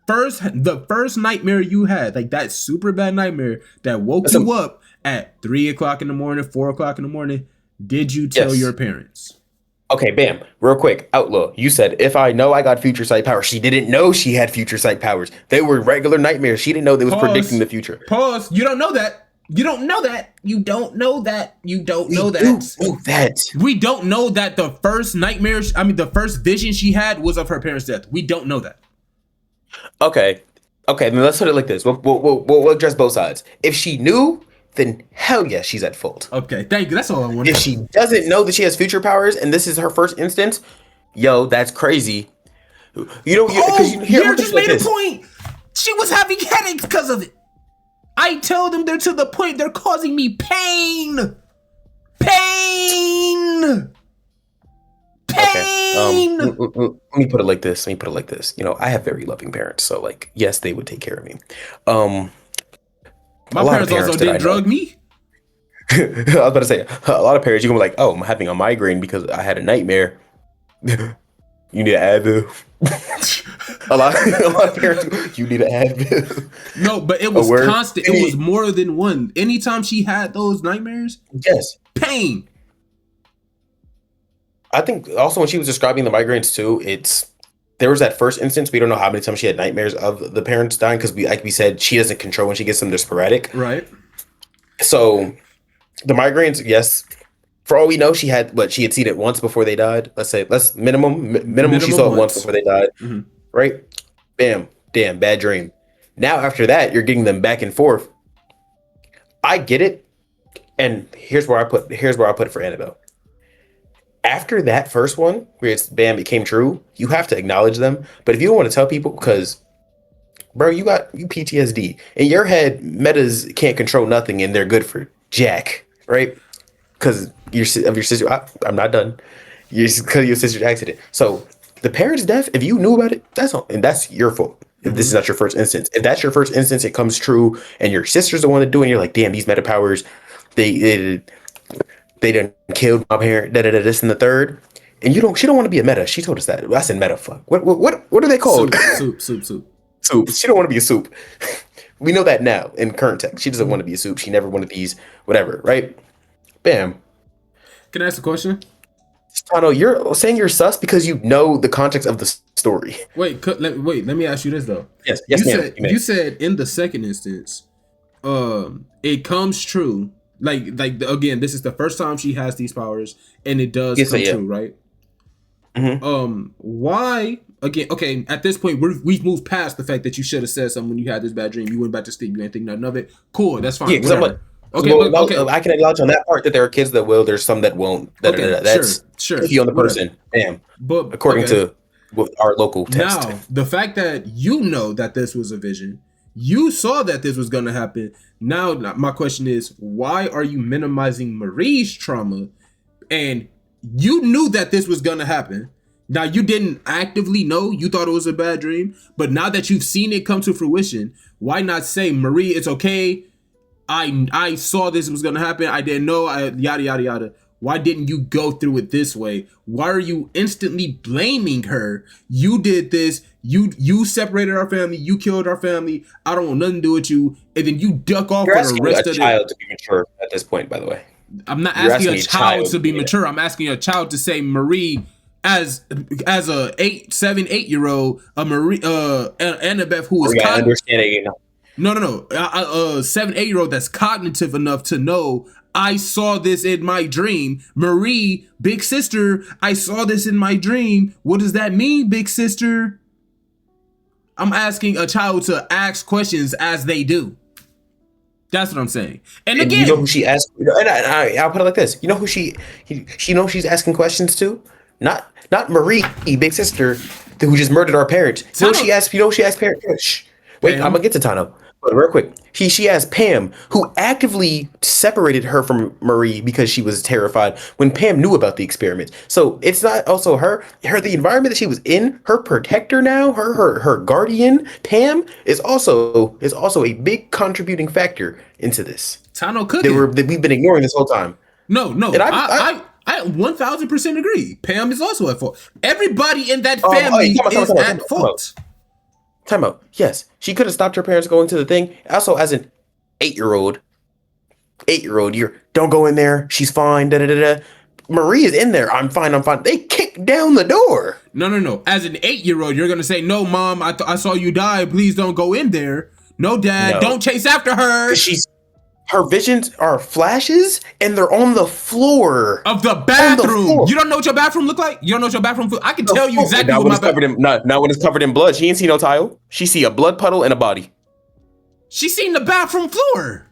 the first nightmare you had, like that super bad nightmare that woke you up at 3 o'clock in the morning, 4 o'clock in the morning, did you tell Yes. your parents? Okay, bam. Real quick, Outlaw. You said if I know I got future sight powers. She didn't know she had future sight powers. They were regular nightmares. She didn't know they was predicting the future. Pause. You don't know that. You don't know that. You don't know that. You don't know that. Know that. We don't know that the first the first vision she had was of her parents' death. We don't know that. Okay, then let's put it like this. We'll address both sides. If she knew, then hell yes, she's at fault. Okay, thank you. That's all I wanted. If she doesn't know that she has future powers and this is her first instance, yo, that's crazy. You know, you just made a point. She was having headaches because of it. I tell them they're to the point they're causing me pain. Pain. Okay. Let me put it like this. You know, I have very loving parents, so like, yes, they would take care of me. My parents also didn't drug me. I was about to say, a lot of parents, you're gonna be like, oh, I'm having a migraine because I had a nightmare. You need an Advil. a lot of parents, you need an Advil. No, but it was constant. It was more than one. Anytime she had those nightmares, yes, pain. I think also when she was describing the migraines too, there was that first instance. We don't know how many times she had nightmares of the parents dying because like we said, she doesn't control when she gets them. They're sporadic. Right. So the migraines, yes. For all we know, she had seen it once before they died. Let's say minimum she saw it once before they died. Mm-hmm. Right? Bam, damn, bad dream. Now after that, you're getting them back and forth. I get it, and here's where I put it for Annabelle. After that first one, where it's bam, it came true, you have to acknowledge them. But if you don't want to tell people, because bro, you PTSD in your head, metas can't control nothing, and they're good for jack, right? because of your sister. I'm not done. Because your sister's accident. So the parent's death, if you knew about it, that's your fault. If this is not your first instance, if that's your first instance, it comes true, and your sister's the one to do it, and you're like, damn, these meta powers, they they done killed my parent, this and the third. And she don't want to be a meta. She told us that. I said meta. Fuck. What are they called? Soup. Soup. She don't want to be a soup. We know that now in current tech. She doesn't want to be a soup. She never wanted these. Whatever. Right? Bam. Can I ask a question? Tano, you're saying you're sus because you know the context of the story. Wait. Let me ask you this though. Yes, You said in the second instance, it comes true. Like again, this is the first time she has these powers, and it does come true, right? Mm-hmm. Why again? Okay, at this point, we've moved past the fact that you should have said something when you had this bad dream. You went back to sleep. You ain't think nothing of it. Cool, that's fine. Yeah, because I'm like, okay. I can acknowledge on that part that there are kids that will. There's some that won't. That's sure. On the person. Bam. But according to our local text. Now, the fact that you know that this was a vision, you saw that this was going to happen. Now, my question is, why are you minimizing Marie's trauma? And you knew that this was going to happen. Now, you didn't actively know. You thought it was a bad dream. But now that you've seen it come to fruition, why not say, Marie, it's okay. I saw this was going to happen. I didn't know. Yada, yada, yada. Why didn't you go through it this way? Why are you instantly blaming her? You did this. You separated our family. You killed our family. I don't want nothing to do with you. And then you duck off for the rest of the child to be mature at this point, by the way. I'm not asking a child to be mature. I'm asking a child to say Marie as a 7, 8-year-old, a Marie Annabeth who is understanding. No. A 7, 8-year-old that's cognitive enough to know I saw this in my dream. Marie, big sister, I saw this in my dream. What does that mean, big sister? I'm asking a child to ask questions as they do. That's what I'm saying. And again, you know who she asked? And I'll put it like this: you know who she knows she's asking questions to? Not Marie, big sister, who just murdered our parents. You know she asked parents. Shh. Wait, I'm gonna get to Tano. But real quick, she asked Pam, who actively separated her from Marie because she was terrified when Pam knew about the experiment. So it's not also her the environment that she was in, her protector now, her guardian, Pam, is also a big contributing factor into this. Tano cooking that we've been ignoring this whole time. No. And I 1000% agree. Pam is also at fault. Everybody in that family is at fault. Time out. Yes, she could have stopped her parents going to the thing. Also, as an 8-year-old, you're don't go in there. She's fine. Marie is in there. I'm fine. They kicked down the door. No. As an 8-year-old, you're gonna say, "No, mom, I saw you die. Please don't go in there." No, dad, don't chase after her. Her visions are flashes, and they're on the floor of the bathroom. You don't know what your bathroom look like? You don't know what your bathroom I can tell you exactly what my bathroom. Not when it's covered in blood. She ain't see no tile. She see a blood puddle and a body. She seen the bathroom floor.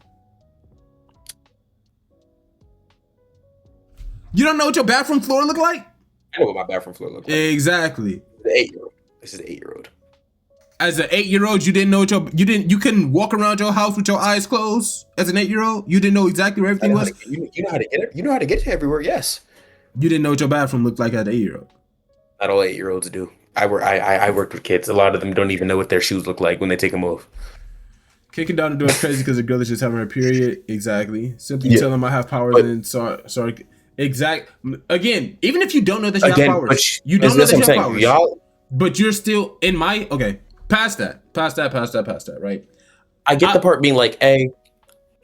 You don't know what your bathroom floor look like? I know what my bathroom floor looks like. Exactly. The 8-year-old. This is an 8-year-old. As an 8-year-old, you didn't know you couldn't walk around your house with your eyes closed. As an 8-year-old, you didn't know exactly where everything was. You know how to get it. You know how to get to everywhere. Yes. You didn't know what your bathroom looked like as an 8-year-old. Not all 8-year-olds do. I worked with kids. A lot of them don't even know what their shoes look like when they take them off. Kicking down the door is crazy because the girl is just having her period. Exactly. Simply tell them I have powers and sorry. Exact. Again, even if you don't know that you have powers, you don't know that you have powers. Y'all, but you're still in my Past that, right? I get the part being like, hey,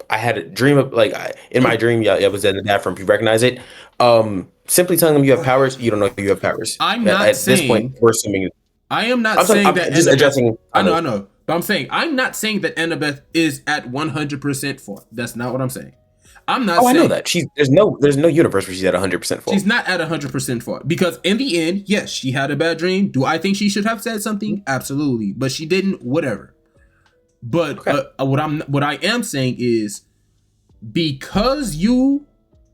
I had a dream of in my dream, I was in the bathroom. You recognize it. Simply telling them you have powers, you don't know you have powers. I'm not at saying, this point, we're assuming. I am not saying that. I'm just addressing. I know. But I'm saying I'm not saying that Annabeth is at 100% fault. That's not what I'm saying. I'm not. I know that there's no universe where she's at 100% fault. She's not at 100% fault because in the end, yes, she had a bad dream. Do I think she should have said something? Absolutely, but she didn't. Whatever. But what I am saying is because you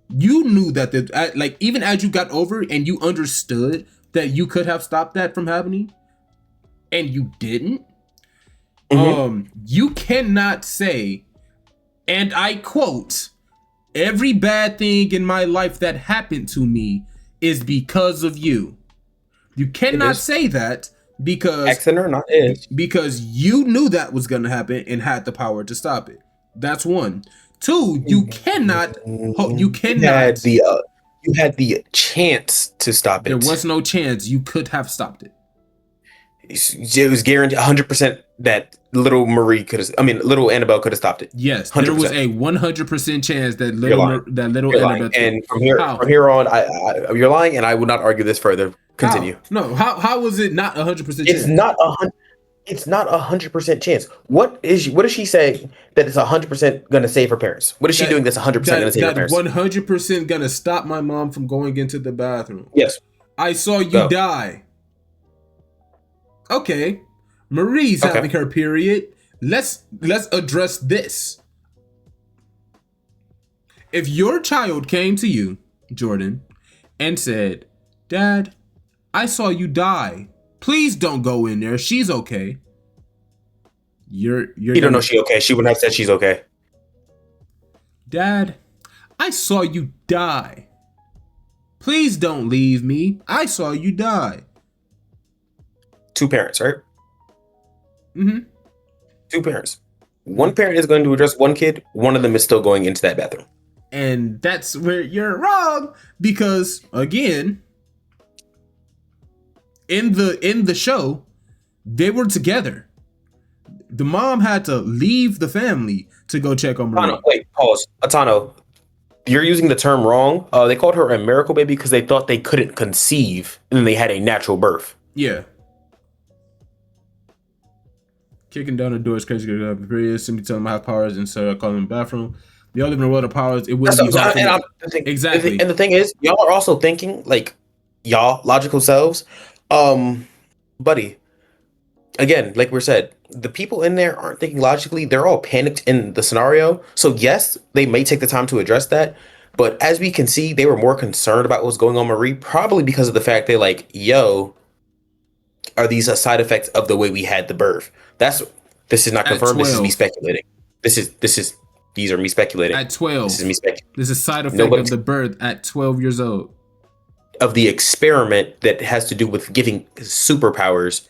knew that even as you got over it and you understood that you could have stopped that from happening, and you didn't. You cannot say, and I quote, every bad thing in my life that happened to me is because of you. You cannot say that because accident or not is. because you knew that was going to happen and had the power to stop it. That's one. Two, you cannot. You cannot. You had the chance to stop it. There was no chance you could have stopped it. It was guaranteed 100% that little little Annabelle could have stopped it. Yes, 100%. there was a 100% chance that little Annabeth. And from here on, you're lying, and I will not argue this further. Continue. How was it not 100%? It's not 100% chance. What is she saying that it's 100% gonna save her parents? What is she doing that's 100% gonna save her parents? 100% gonna stop my mom from going into the bathroom. Yes. I saw you die. Okay. Marie's having her period. Let's address this. If your child came to you, Jordan, and said, "Dad, I saw you die. Please don't go in there. She's okay." You don't know she's okay. She wouldn't have said she's okay. "Dad, I saw you die. Please don't leave me. I saw you die." Two parents, right? Mm-hmm. Two parents. One parent is going to address one kid. One of them is still going into that bathroom. And that's where you're wrong, because again, in the show, they were together. The mom had to leave the family to go check on Marie. Wait, pause. Atano, you're using the term wrong. They called her a miracle baby because they thought they couldn't conceive, and then they had a natural birth. Yeah. Kicking down the door is crazy. Simply tell them I have powers and so I call them bathroom. We all live in a world of powers. It wouldn't be hard. Exactly. And the thing is, y'all are also thinking like y'all logical selves. Buddy, again, like we said, the people in there aren't thinking logically. They're all panicked in the scenario. So yes, they may take the time to address that. But as we can see, they were more concerned about what's going on, Marie, probably because of the fact they're like, yo, are these a side effect of the way we had the birth? This is not confirmed. This is me speculating. These are me speculating. At 12. This is me speculating. This is a side effect of the birth at 12 years old. Of the experiment that has to do with giving superpowers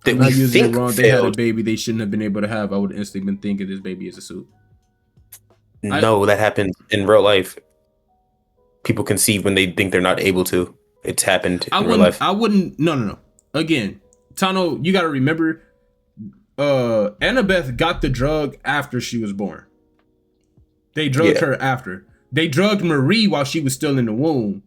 that we think failed. They had a baby they shouldn't have been able to have. I would instantly been thinking this baby is a suit. No, that happens in real life. People conceive when they think they're not able to. It's happened in real life. I wouldn't. No. Again, Tano, you got to remember, Annabeth got the drug after she was born. They drugged her after. They drugged Marie while she was still in the womb.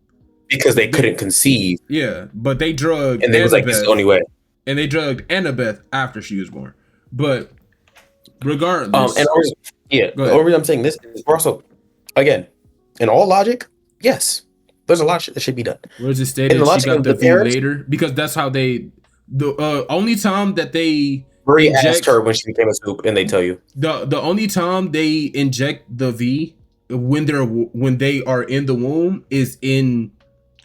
Because they couldn't conceive. Yeah, but they drugged and they was like, this is the only way. And they drugged Annabeth after she was born. But regardless. The only reason I'm saying this is we're also, again, in all logic, yes, there's a lot of shit that should be done. Where's it stated she got the food later? Because that's how the only time that they Marie asked her when she became a soup, and they tell you. The only time they inject the V when they are in the womb is in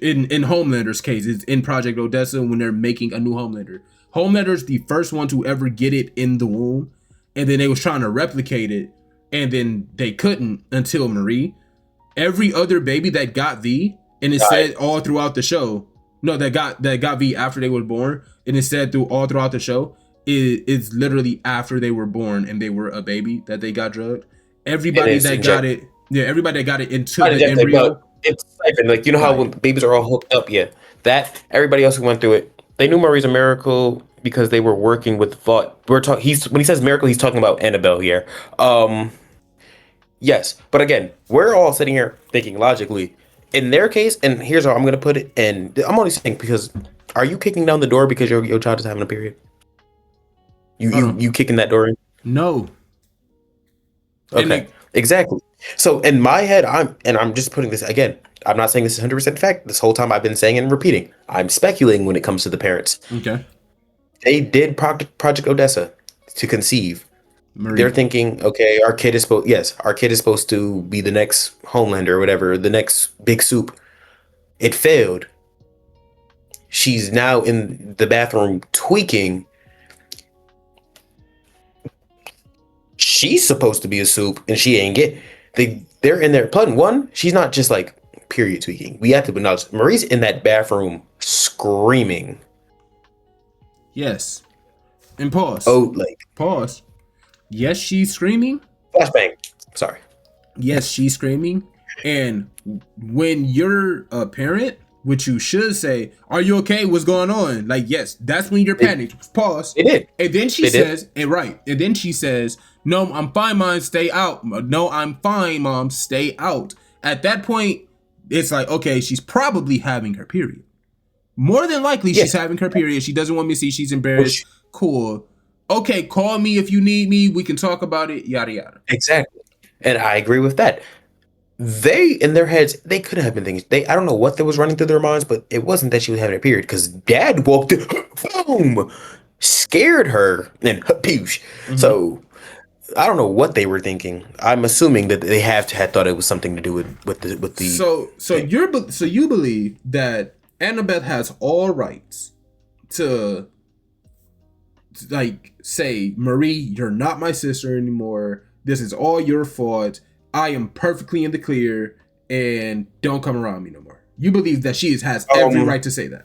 Homelander's case. It's in Project Odessa when they're making a new Homelander. Homelander's the first one to ever get it in the womb, and then they was trying to replicate it, and then they couldn't until Marie. Every other baby that got V, and it said all throughout the show, no, that got V after they were born, and it said all throughout the show, it's literally after they were born and they were a baby that they got drugged. Everybody that got it into the embryo. It's siphoned. Like, you know how when babies are all hooked up, that everybody else who went through it, they knew Marie's a miracle because they were working with Vought. When he says miracle, he's talking about Annabelle here. Yes, but again, we're all sitting here thinking logically. In their case, and here's how I'm gonna put it, and I'm only saying because, are you kicking down the door because your child is having a period? You kicking that door in? No. Okay, exactly. So in my head, I'm just putting this again. I'm not saying this is 100% fact. This whole time I've been saying and repeating. I'm speculating when it comes to the parents. Okay. They did Project Odessa to conceive. Marie. They're thinking, okay, our kid is supposed to be the next Homelander or whatever, the next big soup. It failed. She's now in the bathroom tweaking. She's supposed to be a soup, and she ain't get. they're in there. Plot one, she's not just like period tweaking. We have to acknowledge Marie's in that bathroom screaming. Yes. And pause. Oh, like Pause. Yes, she's screaming. flashbang. Sorry. Yes, she's screaming. And when you're a parent, which you should say, "Are you okay? What's going on?" Like, yes, that's when you're panicked. Pause. It did. And then she says, and right. And then she says, "No, I'm fine, mom. Stay out. No, I'm fine, mom. Stay out." At that point, it's like, okay, she's probably having her period. More than likely, she's having her period. She doesn't want me to see. She's embarrassed. Cool. Okay, call me if you need me. We can talk about it. Yada yada. Exactly. And I agree with that. They, in their heads, they could have been things. I don't know what that was running through their minds, but it wasn't that she was having a period because Dad walked in, boom, scared her, and poosh. Mm-hmm. So I don't know what they were thinking. I'm assuming that they had thought it was something to do with the. So you believe that Annabeth has all rights to like say, Marie, you're not my sister anymore. This is all your fault. I am perfectly in the clear, and don't come around me no more. You believe that she has every right to say that?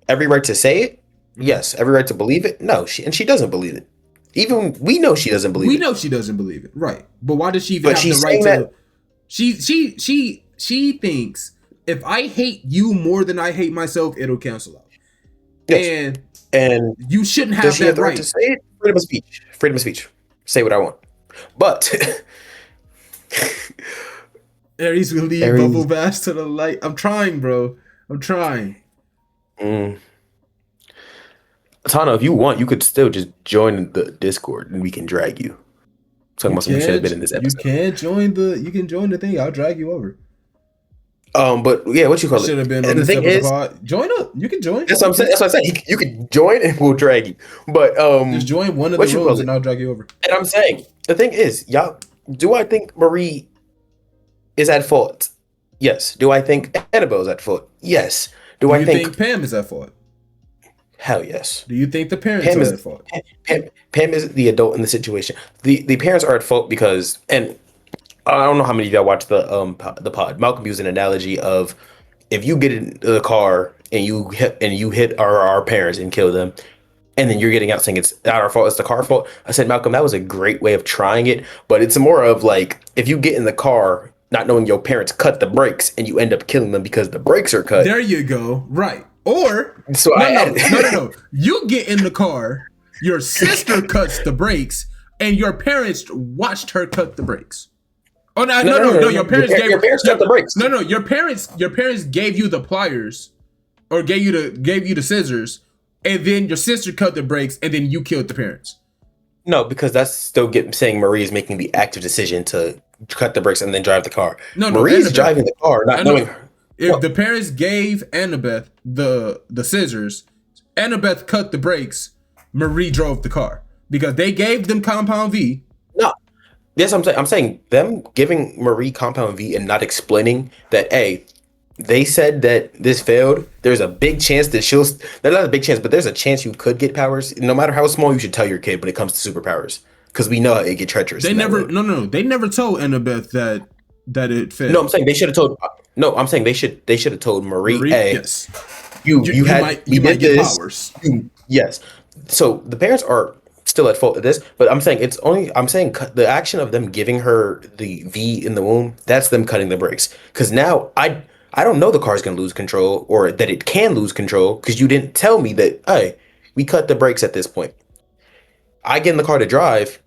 Every right to say it? Yes. Every right to believe it? No. She doesn't believe it. Even we know she doesn't believe it. We know she doesn't believe it, right? But why does she even have the right to? She thinks if I hate you more than I hate myself, it'll cancel out. Yes. And you shouldn't have that right to say it. Freedom of speech. Freedom of speech. Say what I want. But Aries will lead Bubble Bash to the light. I'm trying, bro. I'm trying. Tano, if you want, you could still just join the Discord and we can drag you. Talking about something should have been in this episode. You can join the thing. I'll drag you over. But yeah, what you call it? Should have been on the thing is, join up. You can join. That's what I'm saying. That's what I'm saying. You can join and we'll drag you. But just join one of the rooms and I'll drag you over. And I'm saying the thing is, y'all. Do I think Marie is at fault? Yes. Do I think Annabelle is at fault? Yes. Do I think Pam is at fault? Hell yes. Do you think the parents are at fault? Pam is the adult in the situation. The parents are at fault because, and I don't know how many of y'all watch the pod. Malcolm used an analogy of if you get in the car and you hit our parents and kill them, and then you're getting out saying it's not our fault, it's the car's fault. I said, Malcolm, that was a great way of trying it, but it's more of like if you get in the car not knowing your parents cut the brakes and you end up killing them because the brakes are cut. There you go. Right. Or no. You get in the car, your sister cuts the brakes, and your parents watched her cut the brakes. Oh no! Your parents cut the brakes. No, your parents gave you the pliers, or gave you the scissors, and then your sister cut the brakes, and then you killed the parents. No, because that's still saying Marie is making the active decision to cut the brakes and then drive the car. Marie's driving the car, not knowing her. If the parents gave Annabeth the scissors, Annabeth cut the brakes, Marie drove the car because they gave them Compound V. No. Yes, I'm saying them giving Marie Compound V and not explaining that, hey, they said that this failed. There's a big chance that not a big chance, but there's a chance you could get powers. No matter how small, you should tell your kid when it comes to superpowers because we know it get treacherous. They never told Annabeth that it failed. No, I'm saying they should have told. No, I'm saying they should have told Marie. Hey, yes, you might get this. Powers. Yes. So the parents are still at fault of this, but I'm saying the action of them giving her the V in the womb, that's them cutting the brakes. Because now I don't know the car's gonna lose control or that it can lose control because you didn't tell me that. Hey, we cut the brakes at this point. I get in the car to drive.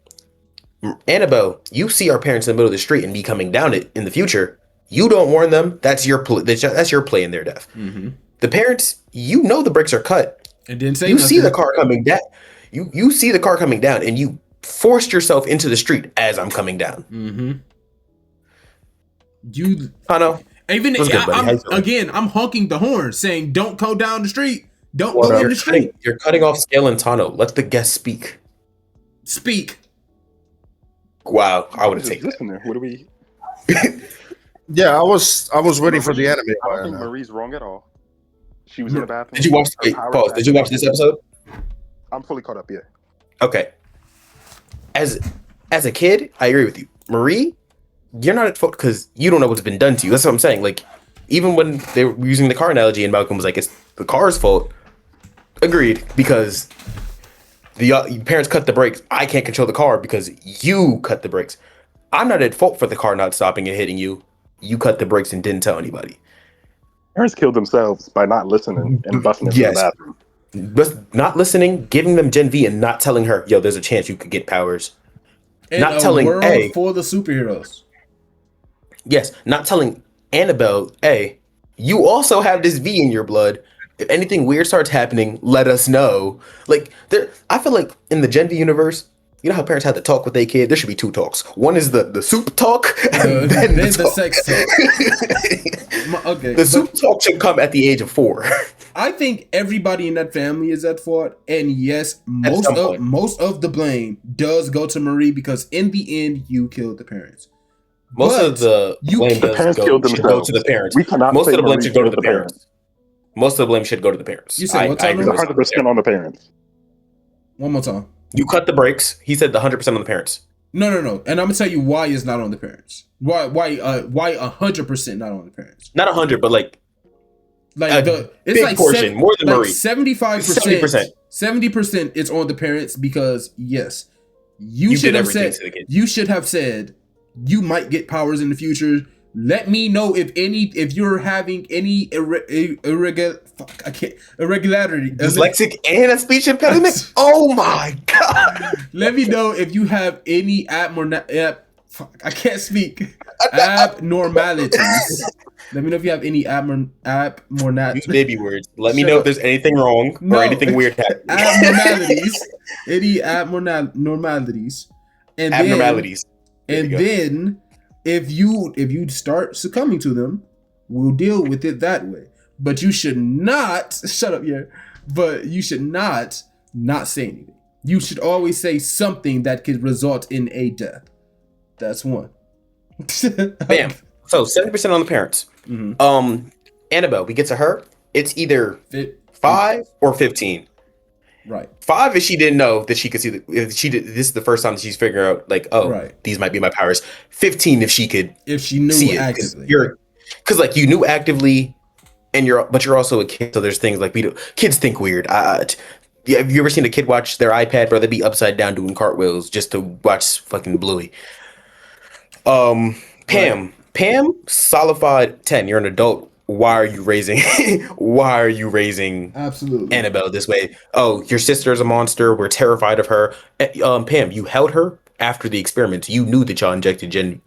Annabelle, you see our parents in the middle of the street and me coming down it in the future. You don't warn them. That's your play in their death. Mm-hmm. The parents, you know the brakes are cut. And didn't say you nothing. See the car coming down. You see the car coming down, and you forced yourself into the street as I'm coming down. Mm-hmm. I know. Even I'm honking the horn, saying, "Don't go down the street. Don't go in the street." You're cutting off Scale and Tano. Let the guest speak. Speak. Wow, I would have taken that. There. What do we? Yeah, I was waiting for the anime. I don't think Marie's wrong at all. She was in the bathroom. Did you watch? Pause. Did you watch this episode? I'm fully caught up. Yeah. Okay. As a kid, I agree with you. Marie you're not at fault because you don't know what's been done to you. That's what I'm saying. Like, even when they were using the car analogy and Malcolm was like, it's the car's fault. Agreed, because the parents cut the brakes. I can't control the car because you cut the brakes. I'm not at fault for the car not stopping and hitting you. You cut the brakes and didn't tell anybody. Parents killed themselves by not listening and busting into the bathroom. But not listening, giving them Gen V and not telling her, yo, there's a chance you could get powers. In not a telling world for the superheroes. Yes, not telling Annabelle, hey, you also have this V in your blood. If anything weird starts happening, let us know. Like, I feel like in the Gen V universe, you know how parents have to talk with their kid? There should be two talks. One is the soup talk, and then the sex talk. Okay, the soup talk should come at the age of 4. I think everybody in that family is at fault, and yes, most of the blame does go to Marie because in the end, you killed the parents. Most of the blame should go to the parents. Most of the blame should go to the parents. Most of the blame should go to the parents. You said what? I agree 100% on the parents. One more time. You cut the brakes. He said the 100% on the parents. No. And I'm gonna tell you why it's not on the parents. Why 100% not on the parents? Not 100, but like it's big like portion, more than Marie. 75%. 70% it's on the parents because yes, you should have said you might get powers in the future. Let me know if you're having any irregularity. Dyslexic and a speech impediment? Oh my god. Let me know if you have any abnormalities. Let me know if you have any abnormalities. Use baby words. Let me know if there's anything wrong or anything weird happening. Any abnormalities. And then if you start succumbing to them, we'll deal with it that way. But you should not shut up here. But you should not say anything. You should always say something that could result in a death. That's one. Bam. So 70% on the parents. Mm-hmm. Annabelle, we get to her. It's either 5 or 15. Right. 5 if she didn't know that she could see if she did. This is the first time that she's figuring out like, these might be my powers. 15 if she knew see actively. Because like you knew actively, but you're also a kid. So there's things like kids think weird. Have you ever seen a kid watch their iPad rather be upside down doing cartwheels just to watch fucking Bluey? Pam, solidified 10. You're an adult. Why are you raising absolutely Annabelle this way? Oh, your sister's a monster. We're terrified of her. Pam, you held her after the experiments. You knew that y'all injected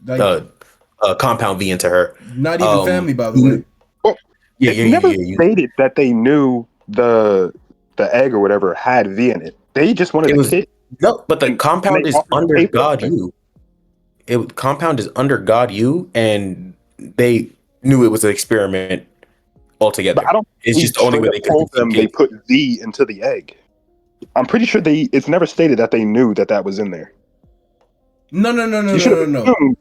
compound V into her. Not even family, by the way. Well, they never stated that they knew the egg or whatever had V in it. They just wanted a kid. No, but the compound is under God U. Compound is under God U, and they knew it was an experiment altogether. But I don't. It's just the only way they could. They put V into the egg. I'm pretty sure it's never stated that they knew that was in there. No.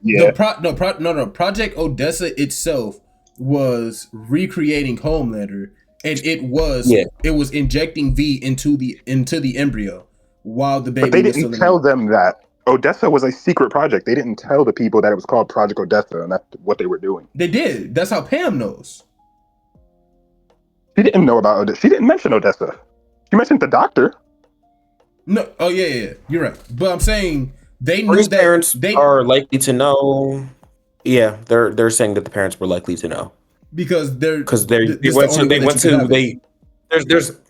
Yeah. Project Odessa itself was recreating Homelander, and it was injecting V into the embryo while the baby. But they didn't tell them that Odessa was a secret project. They didn't tell the people that it was called Project Odessa, and that's what they were doing. They did. That's how Pam knows. She didn't know about Odessa. She didn't mention Odessa. She mentioned the doctor. No. Oh yeah. You're right. But I'm saying they knew Marie's that parents are likely to know. Yeah, they're saying that the parents were likely to know because there's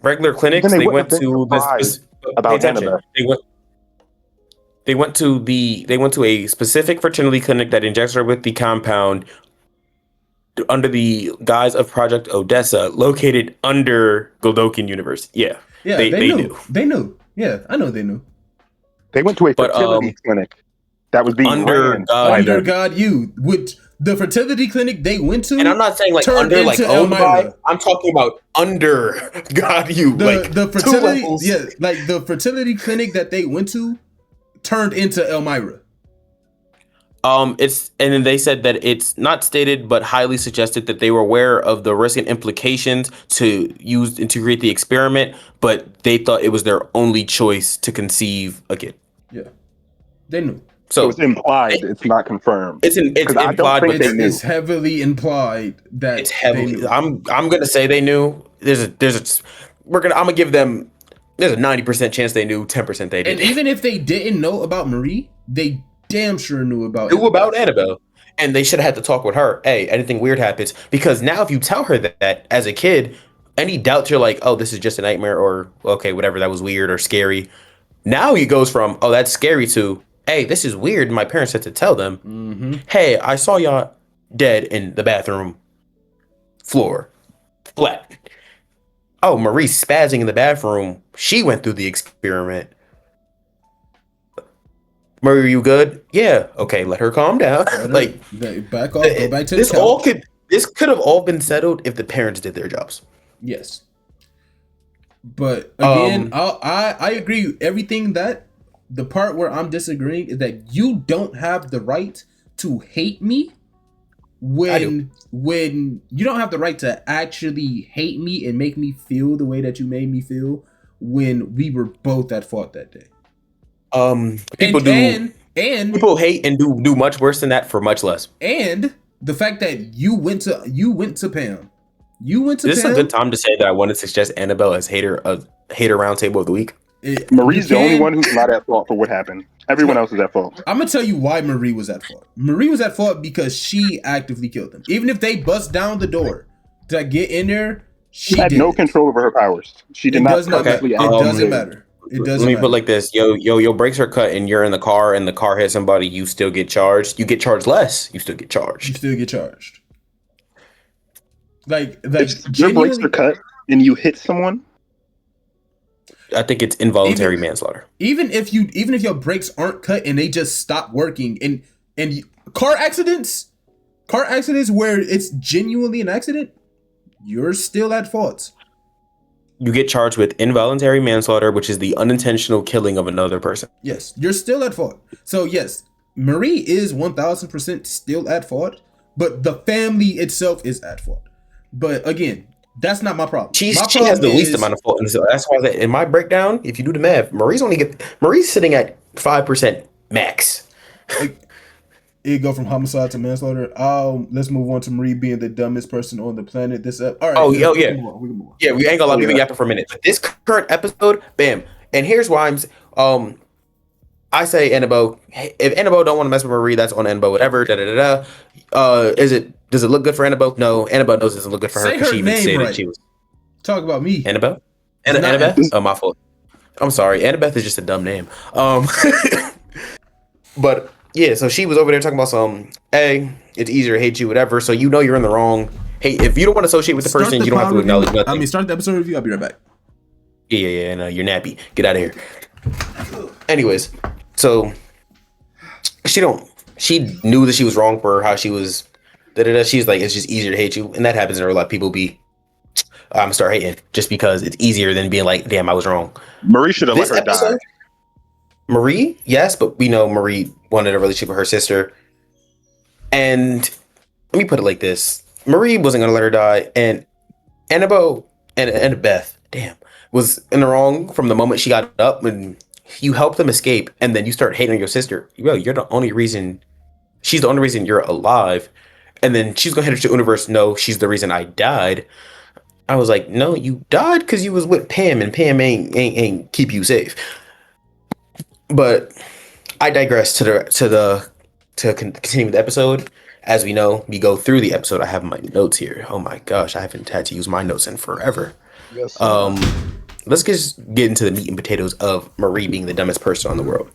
regular clinics. They went to this about Annabeth. They went to a specific fertility clinic that injects her with the compound under the guise of Project Odessa, located under Goldokian Universe. Yeah, they knew. They knew. Yeah, I know they knew. They went to a fertility clinic that was being under God U, which the fertility clinic they went to. And I'm not saying like under like owned by. I'm talking about under God U. The fertility, like the fertility clinic that they went to turned into Elmira. And then they said that it's not stated, but highly suggested that they were aware of the risk and implications to create the experiment, but they thought it was their only choice to conceive a kid. Yeah, they knew. So it's implied. It's not confirmed. It's I don't implied, think but they knew. It's heavily implied that it's heavily. they knew. I'm gonna say they knew. I'm gonna give them. There's a 90% chance they knew, 10% they didn't. And even if they didn't know about Marie, they damn sure knew about Annabeth. And they should have had to talk with her. Hey, anything weird happens. Because now if you tell her that as a kid, any doubts you're like, oh, this is just a nightmare, or okay, whatever, that was weird or scary. Now he goes from, oh, that's scary to, hey, this is weird. My parents had to tell them, hey, I saw y'all dead in the bathroom floor. Flat. Oh, Marie's spazzing in the bathroom. She went through the experiment. Marie, are you good? Yeah. Okay, let her calm down. Back off. Go back to the couch. This could have all been settled if the parents did their jobs. Yes. But again, I agree. Everything that the part where I'm disagreeing is that you don't have the right to hate me when you don't have the right to actually hate me and make me feel the way that you made me feel when we were both at fault that day. People hate and do much worse than that for much less. And the fact that you went to Pam. This is a good time to say that I want to suggest Annabelle as hater roundtable of the week. Marie's the only one who's not at fault for what happened. Everyone else is at fault. I'm gonna tell you why Marie was at fault. Marie was at fault because she actively killed them. Even if they bust down the door to get in there, she had no control over her powers. She did not. It doesn't matter. It doesn't. Let me put it like this: your brakes are cut, and you're in the car, and the car hits somebody. You still get charged. You get charged less. You still get charged. Like your brakes are cut, and you hit someone. I think it's involuntary manslaughter. Even if your brakes aren't cut and they just stop working, and car accidents where it's genuinely an accident, you're still at fault. You get charged with involuntary manslaughter, which is the unintentional killing of another person. Yes, you're still at fault. So yes, Marie is 1000% still at fault, but the family itself is at fault. But again, that's not my problem. She has the least amount of fault, and so that's why in my breakdown, if you do the math, Marie's sitting at 5% max. It go from homicide to manslaughter. Let's move on to Marie being the dumbest person on the planet. All right. Oh, yeah. We can move on. Yeah, we ain't gonna let people yapping for a minute. But this current episode, bam. And here's why I say Annabelle. If Annabelle don't want to mess with Marie, that's on Annabelle. Whatever. Does it look good for Annabelle? No, Annabelle knows it doesn't look good for her because she even said that she was. Talk about me, Annabelle. Annabeth. Oh, my fault. I'm sorry. Annabeth is just a dumb name. But. Yeah, so she was over there talking about it's easier to hate you, whatever. So you know you're in the wrong. Hey, if you don't want to associate with the person, you don't have to acknowledge nothing. Start the episode review. I'll be right back. Yeah, no, you're nappy. Get out of here. Anyways, so she knew that she was wrong for how she was. She's like, it's just easier to hate you, and that happens in real life. People start hating just because it's easier than being like, damn, I was wrong. Marie should have let her die. Marie, yes, but we know Marie wanted a relationship with her sister. And let me put it like this. Marie wasn't going to let her die. And Annabelle and Annabeth, was in the wrong from the moment she got up. When you helped them escape and then you start hating your sister. You're the only reason. She's the only reason you're alive. And then she's going to hit her to the universe. No, she's the reason I died. I was like, no, you died because you was with Pam and Pam ain't keep you safe. But I digress to continue the episode. As we know, we go through the episode. I have my notes here. Oh my gosh, I haven't had to use my notes in forever. Yes. Let's just get into the meat and potatoes of Marie being the dumbest person on the world.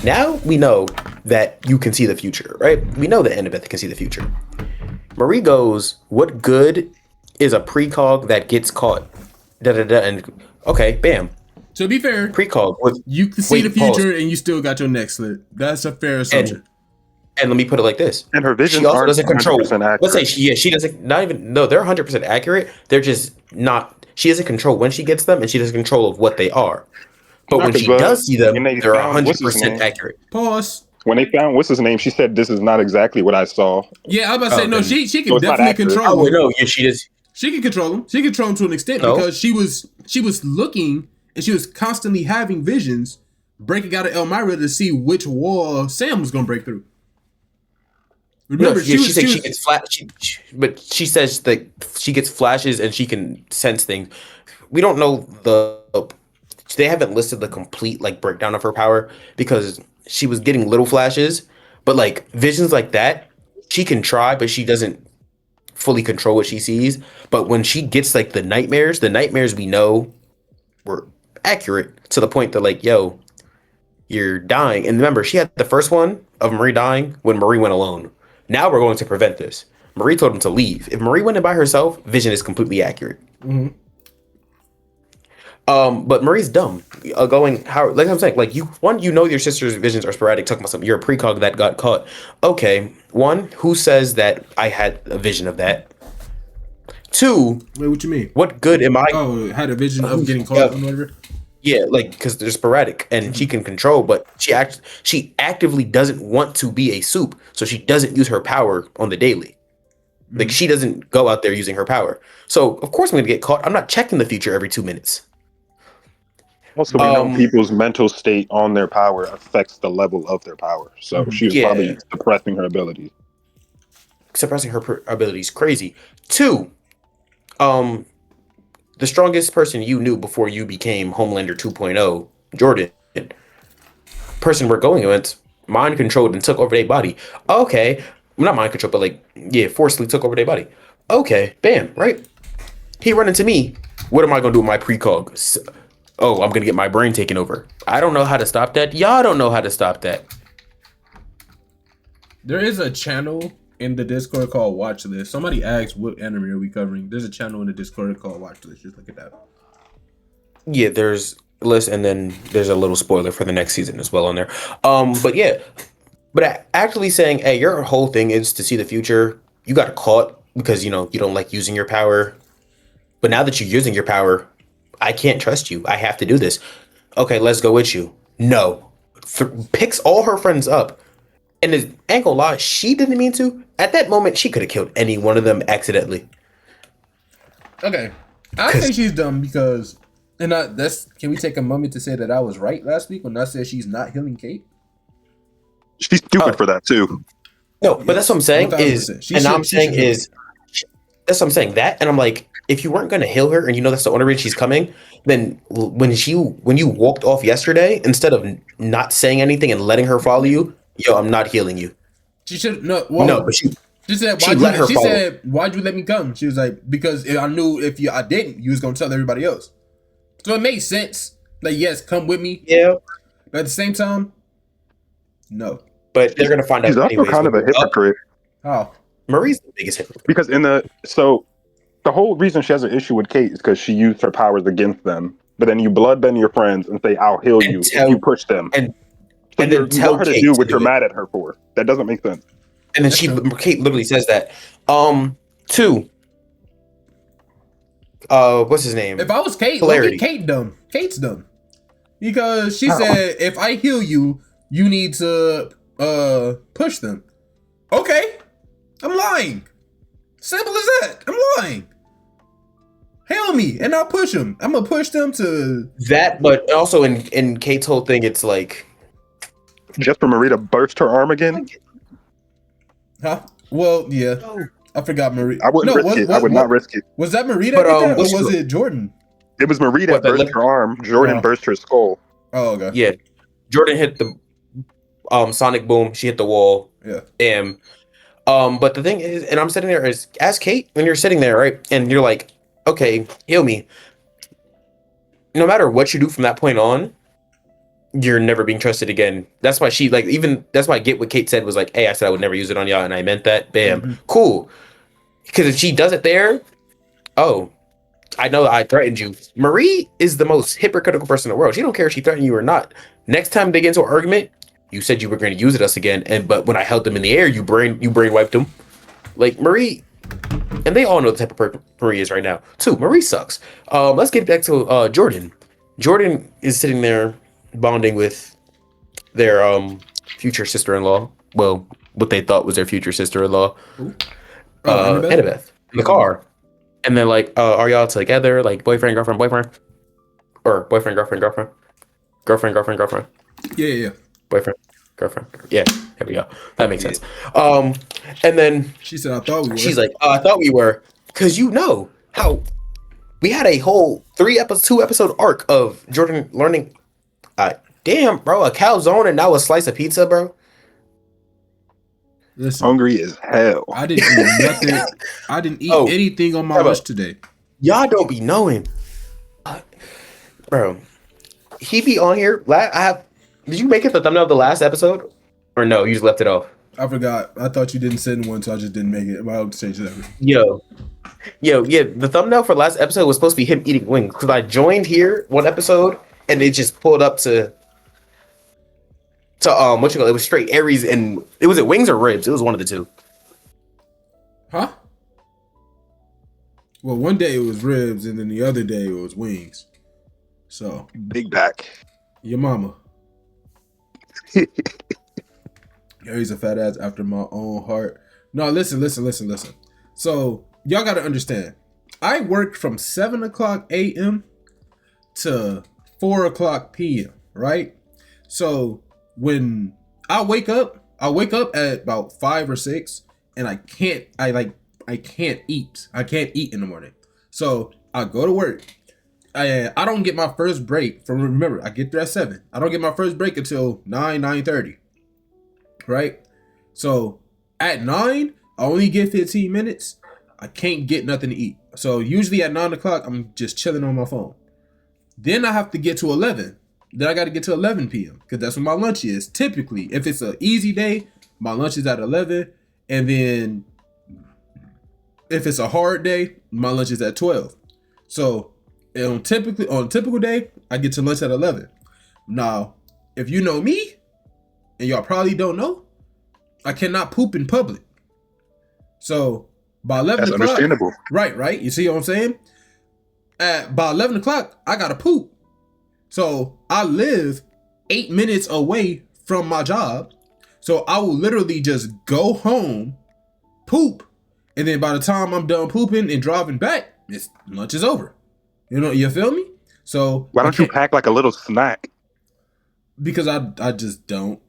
Now we know that you can see the future, right? We know that Annabeth can see the future. Marie goes, what good is a precog that gets caught? And okay, bam. To be fair, precog. You can see the future and you still got your neck slit. That's a fair assumption. And let me put it like this. And her vision also doesn't control. Accurate. Let's say she doesn't, not even, no, they're 100% accurate. They're just not, she doesn't control when she gets them and she doesn't control of what they are. But when she does see them, they're 100% accurate. Pause. When they found, what's his name? She said, this is not exactly what I saw. Yeah, I was about to say, no, she can definitely control them. Oh, no, yeah, she does. She can control them. She can control them to an extent because she was looking and she was constantly having visions breaking out of Elmira to see which wall Sam was gonna break through. Remember, she said she gets flash, but she says that she gets flashes and she can sense things. We don't know they haven't listed the complete like breakdown of her power because she was getting little flashes, but like visions like that, she can try, but she doesn't fully control what she sees. But when she gets like the nightmares we know were accurate to the point that like, yo, you're dying. And remember, she had the first one of Marie dying when Marie went alone. Now we're going to prevent this. Marie told him to leave. If Marie went in by herself, vision is completely accurate. Mm-hmm. But Marie's dumb. Like I'm saying, like you know your sister's visions are sporadic. Talking about something, you're a precog that got caught. Okay, one, who says that I had a vision of that? Two, wait, what you mean? What good am I? Oh, had a vision of getting caught and whatever. Yeah, like because they're sporadic and she can control, but she actively doesn't want to be a soup, so she doesn't use her power on the daily. Like she doesn't go out there using her power. So of course I'm gonna get caught. I'm not checking the future every 2 minutes. Also, we know people's mental state on their power affects the level of their power. So she was probably suppressing her abilities. Suppressing her abilities, crazy. Two, the strongest person you knew before you became Homelander 2.0, Jordan, person we're going against, mind controlled and took over their body. Okay, not mind controlled, but like, forcibly took over their body. Okay, bam, right? He run into me. What am I gonna do with my precog? Oh, I'm gonna get my brain taken over. I don't know how to stop that. Y'all don't know how to stop that. There is a channel in the Discord called Watch List. Somebody asked what anime are we covering. There's a channel in the Discord called Watch List. Just look at that. Yeah, there's a list, and then there's a little spoiler for the next season as well on there. But actually saying, hey, your whole thing is to see the future. You got caught because you don't like using your power. But now that you're using your power, I can't trust you. I have to do this. Okay, let's go with you. No. Picks all her friends up. And ain't gonna lie, she didn't mean to. At that moment, she could have killed any one of them accidentally. Okay. I think she's dumb because... And can we take a moment to say that I was right last week when I said she's not healing Kate? She's stupid for that, too. No, but that's what I'm saying is... That's what I'm saying. That, and I'm like... If you weren't going to heal her and you know that's the only reason she's coming, then when you walked off yesterday, instead of not saying anything and letting her follow you, I'm not healing you. She should but she said, why'd you let me come? She was like, because I knew if I didn't, you was going to tell everybody else. So it made sense. Like, yes, come with me. Yeah. But at the same time, no. But they're going to find out anyways. She's also kind of a hypocrite. How? Marie's the biggest hypocrite. Because the whole reason she has an issue with Kate is because she used her powers against them. But then you bloodbend your friends and say, I'll heal you if you push them. And then tell her to do what you're mad at her for. That doesn't make sense. And then Kate literally says that. Two. What's his name? If I was Kate, look at Kate dumb. Kate's dumb. Because she said, if I heal you, you need to push them. Okay. I'm lying. Simple as that. I'm lying. Heal me, and I'll push them. I'm gonna push them to that. But also in Kate's whole thing, it's like just for Marie to burst her arm again. Huh? Well, yeah. I forgot Marie. I wouldn't risk it. I would not risk it. Was that Marie that did that, or was it Jordan? It was Marie that burst her arm. Jordan burst her skull. Oh, okay. Yeah, Jordan hit the sonic boom. She hit the wall. Yeah. Damn. But the thing is, and I'm sitting there as Kate, when you're sitting there, right, and you're like, okay, heal me. No matter what you do from that point on, you're never being trusted again. That's why that's why I get what Kate said was like, hey, I said I would never use it on y'all, and I meant that. Bam. Cool. Because if she does it there, I know I threatened you. Marie is the most hypocritical person in the world. She don't care if she threatened you or not. Next time they get into an argument, you said you were going to use us again, but when I held them in the air, you brain wiped them. Like Marie, and they all know the type of person Marie is right now. Too, Marie sucks. Let's get back to Jordan. Jordan is sitting there bonding with their future sister-in-law. Well, what they thought was their future sister-in-law, Annabeth, in the car. And they're like, "Are y'all together? Like boyfriend, girlfriend, boyfriend, or boyfriend, girlfriend, girlfriend, girlfriend, girlfriend, girlfriend?" Yeah. Boyfriend, girlfriend. Yeah, there we go. That makes sense. And then she said, "I thought we were." She's like, "I thought we were," because you know how we had a whole 2 episode arc of Jordan learning. Damn, bro, a calzone and now a slice of pizza, bro. Listen, hungry as hell. I didn't eat nothing. I didn't eat anything on my lunch today. Y'all don't be knowing, bro. He be on here. Did you make it the thumbnail of the last episode, or no? You just left it off. I forgot. I thought you didn't send one, so I just didn't make it. I'll change that. Yo, yeah. The thumbnail for last episode was supposed to be him eating wings because I joined here one episode and it just pulled up to what you call it? It was straight Aries and it was wings or ribs. It was one of the two. Huh? Well, one day it was ribs, and then the other day it was wings. So big back. Your mama. Aries a fat ass after my own heart. No, listen. So y'all got to understand. I worked from 7:00 a.m. to 4:00 p.m. Right? So when I wake up at about 5 or 6, and I can't eat. I can't eat in the morning. So I go to work. I don't get my first break from, remember, I get there at 7. I don't get my first break until 9:30. Right? So at 9, I only get 15 minutes. I can't get nothing to eat. So usually at 9 o'clock, I'm just chilling on my phone. Then I have to get to 11. Then I got to get to 11 p.m. because that's when my lunch is. Typically, if it's an easy day, my lunch is at 11. And then if it's a hard day, my lunch is at 12. So on a typical day, I get to lunch at 11. Now, if you know me, and y'all probably don't know, I cannot poop in public. So by 11 That's o'clock, understandable. Right. You see what I'm saying? By 11 o'clock, I gotta poop. So I live 8 minutes away from my job. So I will literally just go home, poop, and then by the time I'm done pooping and driving back, lunch is over. You feel me? So why don't you pack like a little snack? Because I just don't.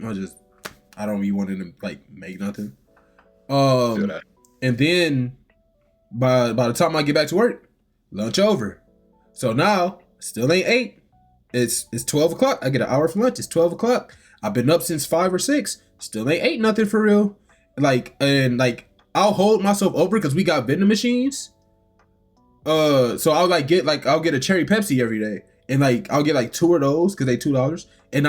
I don't be wanting to like make nothing. And then by the time I get back to work, lunch over. So now still ain't 8. It's 12 o'clock. I get an hour for lunch. It's 12 o'clock. I've been up since 5 or 6. Still ain't ate nothing for real. I'll hold myself over because we got vending machines. So I'll get a cherry Pepsi every day. And I'll get 2 of those because they $2. And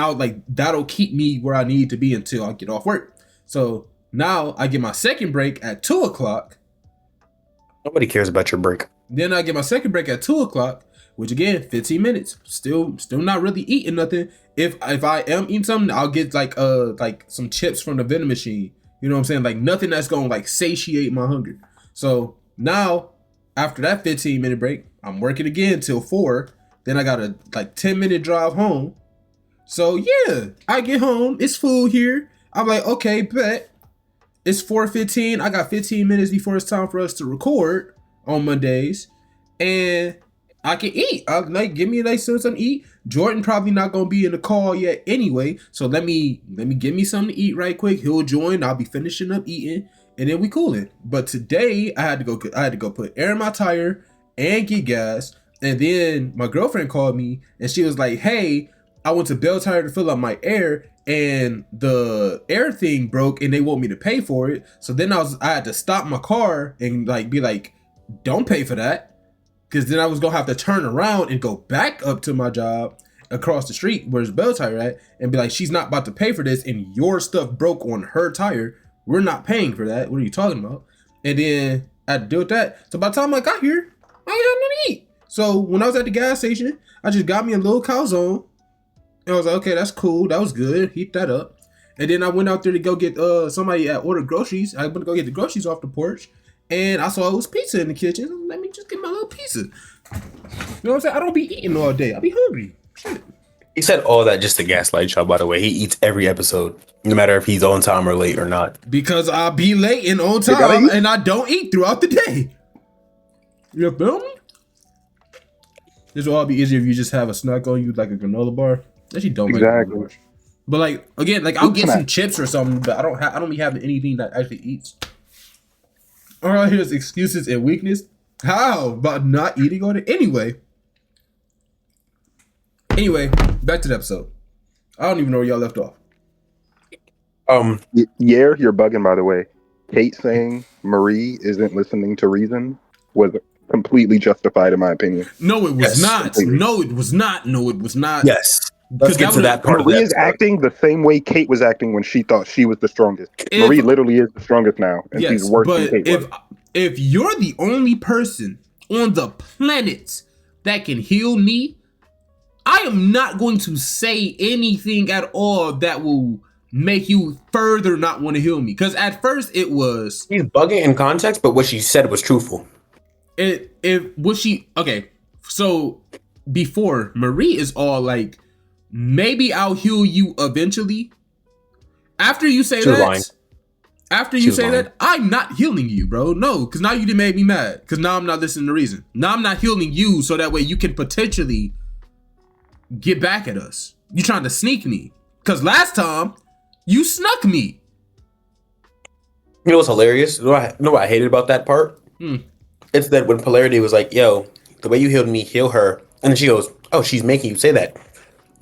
that'll keep me where I need to be until I get off work. So now I get my second break at 2 o'clock. Nobody cares about your break. Then I get my second break at 2 o'clock, which again, 15 minutes. Still not really eating nothing. If I am eating something, I'll get some chips from the vending machine. You know what I'm saying? Nothing that's gonna satiate my hunger. So now after that 15-minute break, I'm working again till 4. Then I got a 10-minute drive home. So yeah, I get home. It's food here. I'm like, okay, bet. It's 4:15. I got 15 minutes before it's time for us to record on Mondays, and I can eat. Give me something to eat. Jordan probably not gonna be in the call yet anyway, so let me give me something to eat right quick. He'll join. I'll be finishing up eating, and then we cooling. But today I had to go put air in my tire and get gas, and then my girlfriend called me and she was like, "Hey, I went to Bell Tire to fill up my air, and the air thing broke, and they want me to pay for it." So then I had to stop my car and be like, "Don't pay for that." Because then I was going to have to turn around and go back up to my job across the street, where's Bell Tire at, and be like, "She's not about to pay for this, and your stuff broke on her tire. We're not paying for that. What are you talking about?" And then I had to deal with that. So by the time I got here, I ain't had nothing to eat. So when I was at the gas station, I just got me a little calzone. And I was like, okay, that's cool. That was good. Heat that up. And then I went out there to go get somebody ordered groceries. I went to go get the groceries off the porch. And I saw it was pizza in the kitchen. Let me just get my little pizza. You know what I'm saying? I don't be eating all day. I be hungry. Shit. He said all that just to gaslight y'all, by the way. He eats every episode, no matter if he's on time or late or not. Because I be late and on time, and I don't eat throughout the day. You feel me? This will all be easier if you just have a snack on you, like a granola bar. Actually, don't exactly. like granola bars. But like again, like I'll get some chips or something, but I don't be having anything that actually eats. All I hear is excuses and weakness. How about not eating on it anyway? Anyway, back to the episode. I don't even know where y'all left off. Yeah, you're bugging, by the way. Kate saying Marie isn't listening to reason was completely justified, in my opinion. No, it was not. Completely. No, it was not. No, it was not. Yes. Let's get to that part. Marie is acting the same way Kate was acting when she thought she was the strongest. Marie literally is the strongest now, and she's worse than Kate was. If you're the only person on the planet that can heal me, I am not going to say anything at all that will make you further not want to heal me. Because at first it was... She's bugging in context, but what she said was truthful. Okay, so before, Marie is all like, maybe I'll heal you eventually. After you say that... After you say that, I'm not healing you, bro. No, because now you done made me mad. Because now I'm not listening to reason. Now I'm not healing you so that way you can potentially get back at us. You trying to sneak me. Because last time, you snuck me. You know what's hilarious? You know what I hated about that part? It's that when Polarity was like, yo, the way you healed me, heal her. And then she goes, oh, she's making you say that.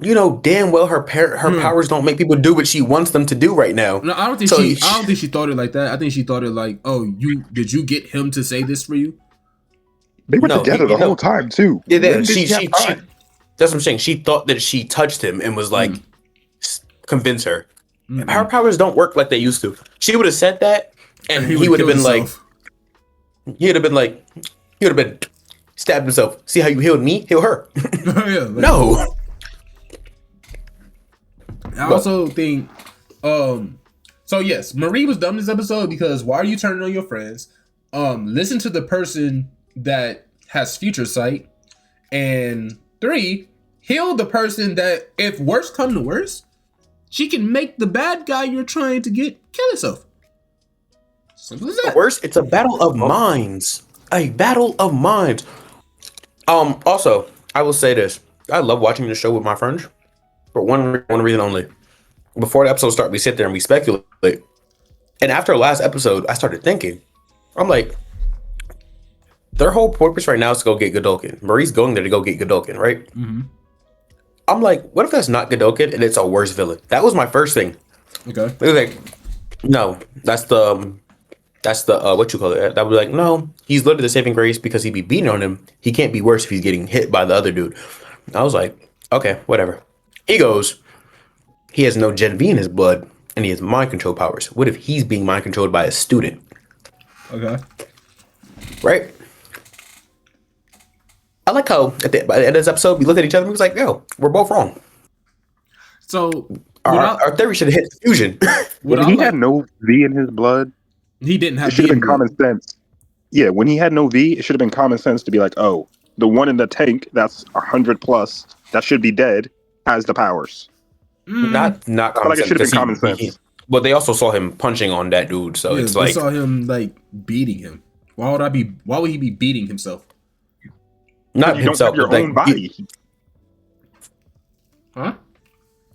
You know damn well her powers don't make people do what she wants them to do right now. No, I don't think she thought it like that. I think she thought it like, oh, did you get him to say this for you? They were together the whole time too. Yeah, she that's what I'm saying. She thought that she touched him and was like, convince her. Her powers don't work like they used to. She would have said that, and he would have been like, he would have been stabbed himself. See how you healed me? Heal her. No. I also think, so yes, Marie was dumb this episode because why are you turning on your friends? Listen to the person that has future sight, and 3, heal the person that if worse come to worse, she can make the bad guy you're trying to get kill himself. Simple as that. Worse, it's a battle of minds. A battle of minds. Also, I will say this: I love watching the show with my friends. For one reason only. Before the episode starts, we sit there and we speculate. And after the last episode, I started thinking. I'm like, their whole purpose right now is to go get Godolkin. Marie's going there to go get Godolkin, right? Mm-hmm. I'm like, what if that's not Godolkin and it's a worse villain? That was my first thing. Okay. It was like, no, that's the what you call it? That was like, no, he's literally the saving grace because he'd be beating on him. He can't be worse if he's getting hit by the other dude. I was like, okay, whatever. He goes, he has no Gen V in his blood, and he has mind control powers. What if he's being mind controlled by a student? Okay. Right? I like how at the end of this episode, we looked at each other and we was like, yo, we're both wrong. So our theory should have hit fusion. When he had no V in his blood, he didn't have. It should have been common sense. Yeah, when he had no V, it should have been common sense to be like, oh, the one in the tank that's 100 plus that should be dead has the powers. Not common like sense. It should have been common sense. But they also saw him punching on that dude, so it's like they saw him like beating him. Why would he be beating himself? Not you himself, don't have your own body. Huh?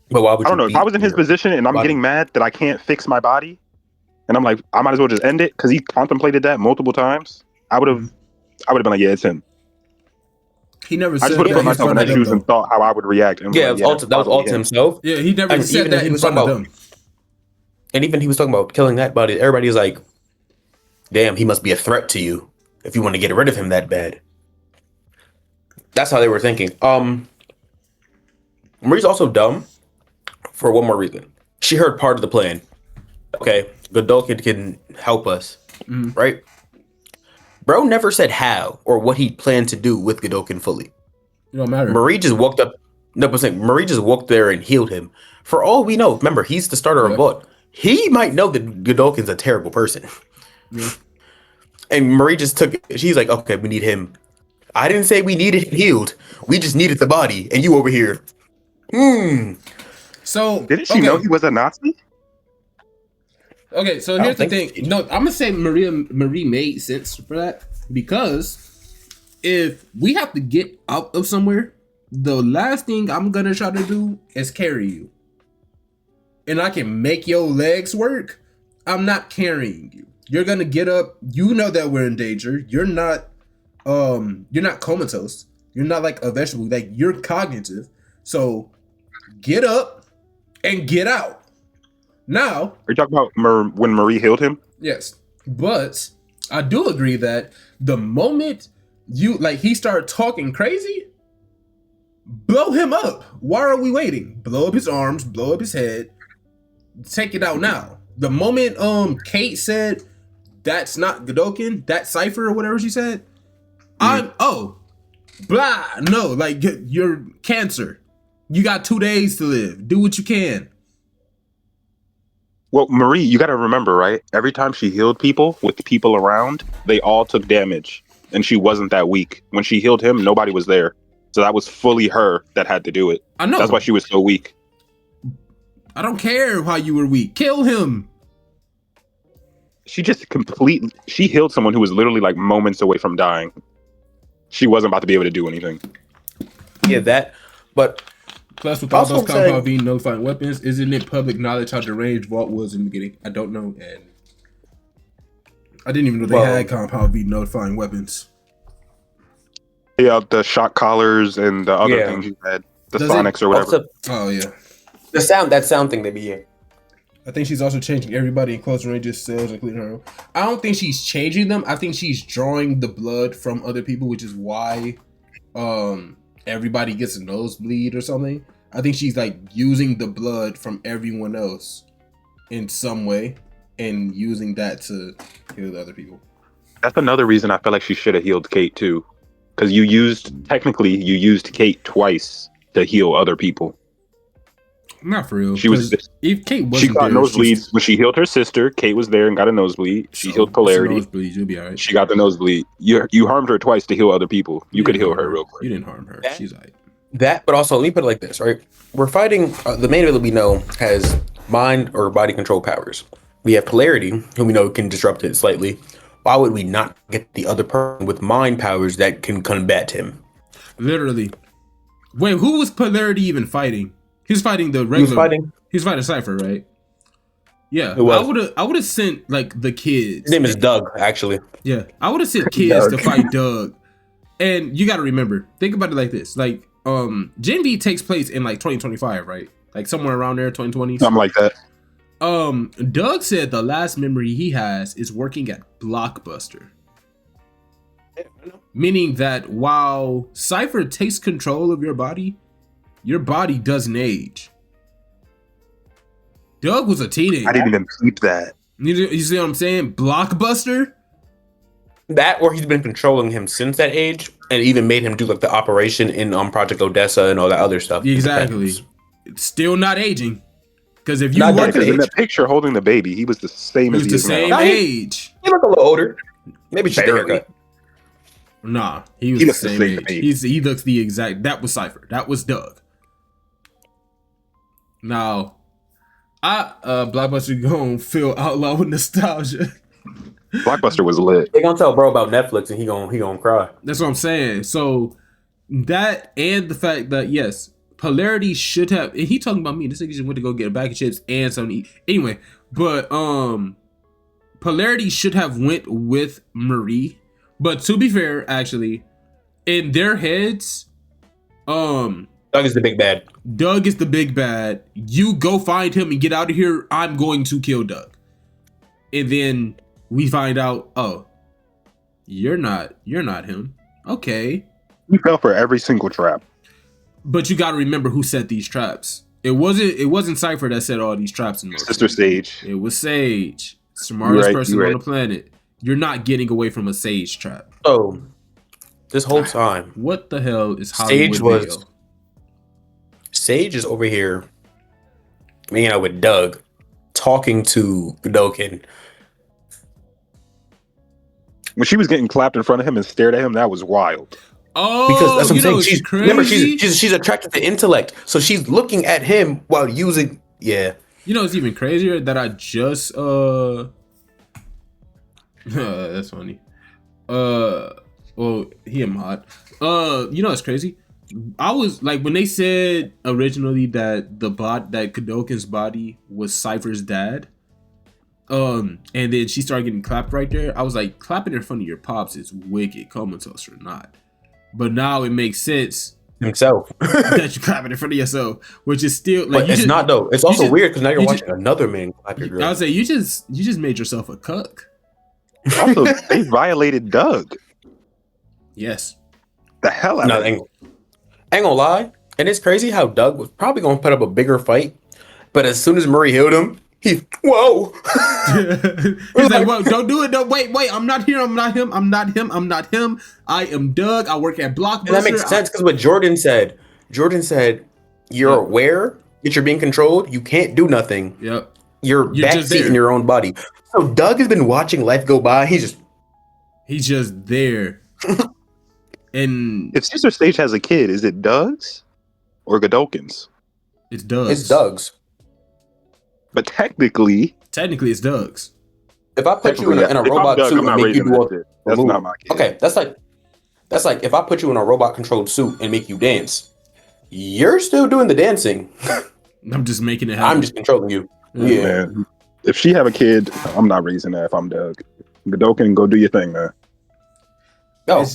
But why would I don't know. If I was in his position and I'm getting mad that I can't fix my body, and I'm like, I might as well just end it because he contemplated that multiple times. I would have been like, yeah, it's him. He never said I just would have put myself in that shoes and thought how I would react. And yeah, that was all to himself. Yeah, he never said that in front of them. And even he was talking about killing that body. Everybody was like, damn, he must be a threat to you if you want to get rid of him that bad. That's how they were thinking. Marie's also dumb for one more reason. She heard part of the plan. Okay, Godolkin can help us, right? Bro never said how or what he planned to do with Godolkin fully. It don't matter. Marie just walked up. No, but saying Marie just walked there and healed him. For all we know, remember he's the starter of Vault. He might know that Godolkin's a terrible person. Yeah. And Marie just took it. She's like, okay, we need him. I didn't say we needed him healed. We just needed the body. And you over here. So didn't she know he was a Nazi? Okay, so here's the thing. No, I'm gonna say Marie made sense for that because if we have to get out of somewhere, the last thing I'm gonna try to do is carry you. and I can make your legs work, I'm not carrying you. You're gonna get up. You know that we're in danger. You're not comatose. You're not like a vegetable. Like, you're cognitive. So get up and get out. Now, Are you talking about when Marie healed him? yes, but I do agree that the moment he started talking crazy, blow him up. Why are we waiting? Blow up his arms, blow up his head, take it out now. The moment Kate said that's not Godokin, that's Cypher or whatever she said, no, like, you're cancer. You got 2 days to live. Do what you can. Well, Marie, you got to remember, right? Every time she healed people with people around, they all took damage, and she wasn't that weak. When she healed him, nobody was there. So that was fully her that had to do it. I know. That's why she was so weak. I don't care how you were weak. Kill him. She healed someone who was literally like moments away from dying. She wasn't about to be able to do anything. Yeah, that. But plus, with all those compound being notifying weapons, isn't it public knowledge how deranged Vault was in the beginning? I don't know, and I didn't even know they had compound being notifying weapons. Yeah, the shock collars and the other things you had, the sonics or whatever. Oh yeah, that sound thing they be in. I think she's also changing everybody in close ranges cells, including her own. I don't think she's changing them. I think she's drawing the blood from other people, which is why everybody gets a nosebleed or something. I think she's like using the blood from everyone else in some way and using that to heal the other people. That's another reason I feel like she should have healed Kate too. Because you used Kate twice to heal other people. Not for real. She was. If Kate wasn't she got there, nosebleeds when she healed her sister. Kate was there and got a nosebleed. She healed Polarity. Nosebleed, you'll be all right. She got the nosebleed. You harmed her twice to heal other people. You could heal her real quick. You didn't harm her. She's all right. That, but also, let me put it like this, right? We're fighting, the main villain we know has mind or body control powers. We have Polarity, who we know can disrupt it slightly. Why would we not get the other person with mind powers that can combat him? Literally. Wait, who was Polarity even fighting? He was fighting the regular. He was fighting Cypher, right? Yeah. I would have sent like the kids. His name is Doug, actually. Yeah. I would have sent kids to fight Doug. And you gotta remember, think about it like this. Like, Gen V takes place in like 2025, right? Like somewhere around there, 2020. Something like that. Doug said the last memory he has is working at Blockbuster. Meaning that while Cypher takes control of your body doesn't age. Doug was a teenager. I didn't even keep that. You see what I'm saying? Blockbuster? That, or he's been controlling him since that age, and even made him do like the operation in Project Odessa and all that other stuff. Exactly. It's still not aging. Because if you work in the picture holding the baby, he was the same as he is now. He was the same age. He looked a little older. Maybe just the haircut. Nah, he was the same age. He looks the exact. That was Cypher. That was Doug. Now, Blockbuster gonna feel outlaw with nostalgia. Blockbuster was lit. They gonna tell bro about Netflix and he gonna cry. That's what I'm saying. So that and the fact that yes, Polarity should have. And he talking about me. This nigga just went to go get a bag of chips and something to eat. Anyway, but Polarity should have went with Marie. But to be fair, actually, in their heads, Doug is the big bad. Doug is the big bad. You go find him and get out of here. I'm going to kill Doug. And then we find out, oh, you're not him. Okay. You fell for every single trap. But you got to remember who set these traps. It wasn't Cypher that set all these traps in motion. Sister Sage. It was Sage, smartest person on the planet. You're not getting away from a Sage trap. Oh, this whole time, what the hell is Hollywood? Sage is over here, hanging out with Doug, talking to Godokin. When she was getting clapped in front of him and stared at him, that was wild. Oh, because that's what I'm saying. Remember, she's attracted to intellect, so she's looking at him while using. Yeah. You know, it's even crazier that I just that's funny. Well, he a mod. You know, it's crazy. I was like, when they said originally that that Kadoken's body was Cypher's dad, and then she started getting clapped right there. I was like, clapping in front of your pops is wicked, comatose or not. But now it makes sense himself that you clapping in front of yourself, which is still like, it's not though. It's also weird because now you're watching another man clap your girl. I would say you just made yourself a cuck. Also, they violated Doug. Yes. The hell out of it. Ain't gonna lie, and it's crazy how Doug was probably gonna put up a bigger fight, but as soon as Murray healed him, he's like, whoa, don't do it. Don't wait. I'm not here. I'm not him. I'm not him. I am Doug. I work at Blockbuster. And that makes sense because what Jordan said, you're aware that you're being controlled. You can't do nothing. Yep. You're backseat in your own body. So Doug has been watching life go by. He's just there. And if Sister Stage has a kid, is it Doug's or Godolkin's? It's Doug's. It's Doug's. But technically it's Doug's. If I put you in a robot suit and make you do all that's not my kid. Okay, that's like if I put you in a robot controlled suit and make you dance, you're still doing the dancing. I'm just making it happen. I'm just controlling you. Yeah. Man. If she have a kid, I'm not raising that if I'm Doug. Godolkin, go do your thing, man. No,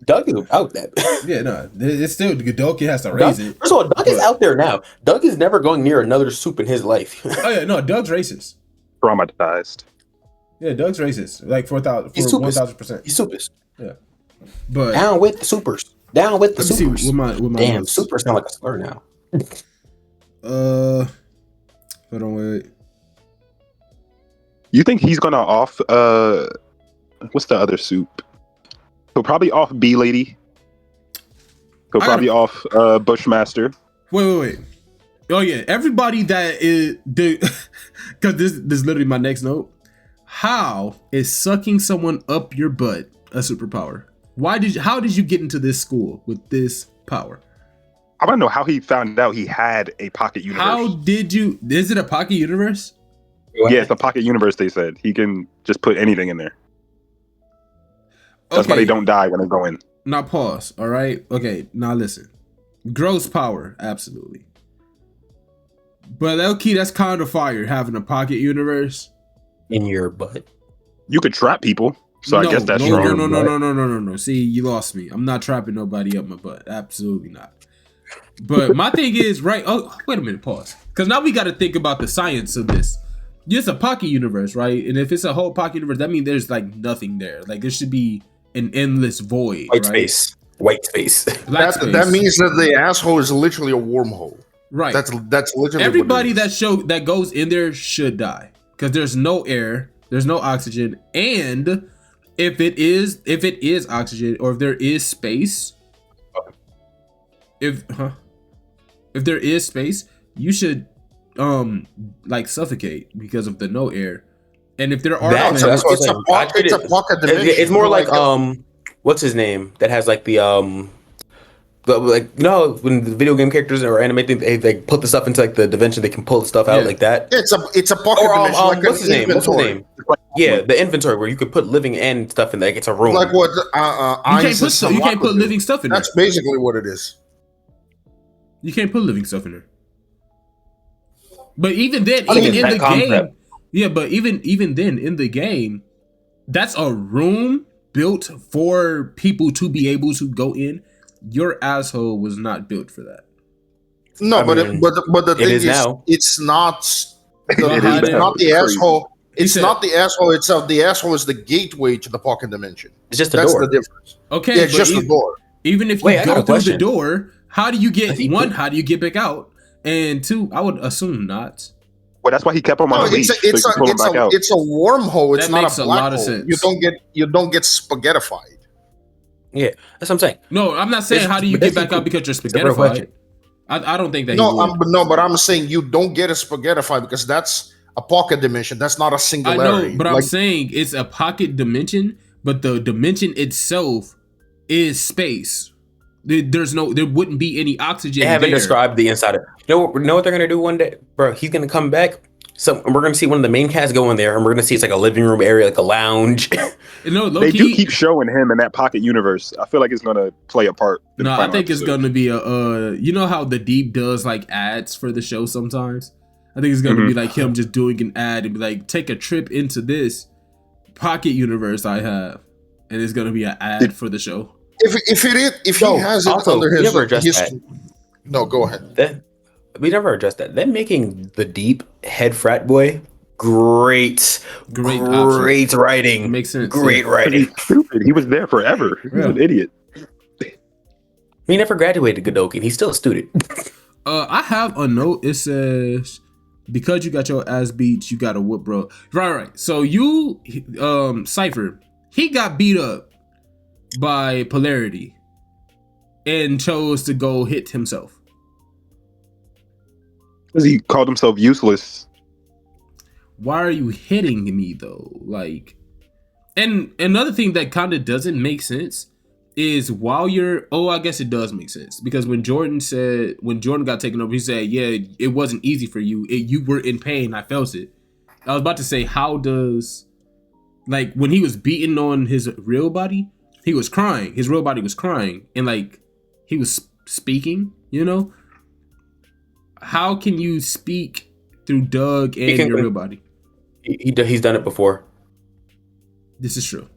Doug is out that. Yeah, no, it's still Godolkin has to raise it. First of all, Doug is out there now. Doug is never going near another soup in his life. Oh yeah, no, Doug's racist. Traumatized. Yeah, Doug's racist. Like 1,000%. He's supers. Yeah, but down with the supers. Down with the supers. With my damn, notes. super sound like a slur now. Hold on, wait. You think he's gonna off? What's the other soup? He'll probably off B Lady. He'll probably off Bushmaster. Wait. Oh yeah, everybody that is because this is literally my next note. How is sucking someone up your butt a superpower? How did you get into this school with this power? I want to know how he found out he had a pocket universe. How did you? Is it a pocket universe? Yeah, it's a pocket universe. They said he can just put anything in there. That's why they don't die when they go in. Now pause. All right. Okay. Now listen. Gross power, absolutely. But low-key, that's kind of fire having a pocket universe in your butt. You could trap people, so I guess that's wrong. No. See, you lost me. I'm not trapping nobody up my butt. Absolutely not. But my thing is, right? Oh, wait a minute. Pause. Because now we got to think about the science of this. It's a pocket universe, right? And if it's a whole pocket universe, that means there's like nothing there. Like there should be an endless void. White space. That means that the asshole is literally a wormhole. Right. That's literally everybody that goes in there should die because there's no air, there's no oxygen, and if it is oxygen or if there is space, if there is space, you should like suffocate because of the no air. And if there are it's a pocket dimension. It's more like what's his name that has like the like when the video game characters or animated they put the stuff into like the dimension, they can pull the stuff out like that. Yeah, it's a pocket dimension. Like what's his name? Yeah, the inventory where you could put living and stuff in there. Like it's a room. Like what? You can't put living stuff in there. That's basically what it is. You can't put living stuff in there. But even then, even in the game, yeah. But even then in the game, that's a room built for people to be able to go in. Your asshole was not built for that. No, but the thing is, it's not the asshole. It's not the asshole itself. The asshole is the gateway to the pocket dimension. It's just the door. That's the difference. Okay, yeah, it's just the door. Even if you go through the door, how do you get how do you get back out? And two, I would assume not. Well, that's why he kept him on the leash. It's a wormhole. It's that not makes a black lot of hole. sense. You don't get spaghettified. Yeah, that's what I'm saying. No, I'm not saying how do you get back out because you're spaghettified. I don't think that. But I'm saying you don't get a spaghettified because that's a pocket dimension. That's not a singularity. I know, but I'm saying it's a pocket dimension, but the dimension itself is space. There wouldn't be any oxygen. They haven't described the inside of it. You know what they're gonna do one day, bro? He's gonna come back So we're gonna see one of the main cast go in there, and we're gonna see it's like a living room area, like a lounge. They do keep showing him in that pocket universe. I feel like it's gonna play a part. No, I think it's gonna be a. You know how the Deep does like ads for the show sometimes. I think it's gonna be like him just doing an ad and be like, "Take a trip into this pocket universe I have," and it's gonna be an ad for the show. If he has it under his no, go ahead. We never addressed that. Them making the Deep head frat boy. Great writing. Makes sense. Great writing. He's stupid. He was there forever. He's an idiot. He never graduated Godokin. He's still a student. I have a note. It says, because you got your ass beat, you got a whoop, bro. Right. So you, Cypher, he got beat up by Polarity and chose to go hit himself. Because he called himself useless. Why are you hitting me though? Like, and another thing that kind of doesn't make sense is while you're, I guess it does make sense, because when Jordan got taken over, he said, yeah, it wasn't easy for you. You were in pain. I felt it. I was about to say, how does, like, when he was beaten on his real body, he was crying. His real body was crying, and like he was speaking, you know? How can you speak through Doug and your real body? He's done it before. This is true.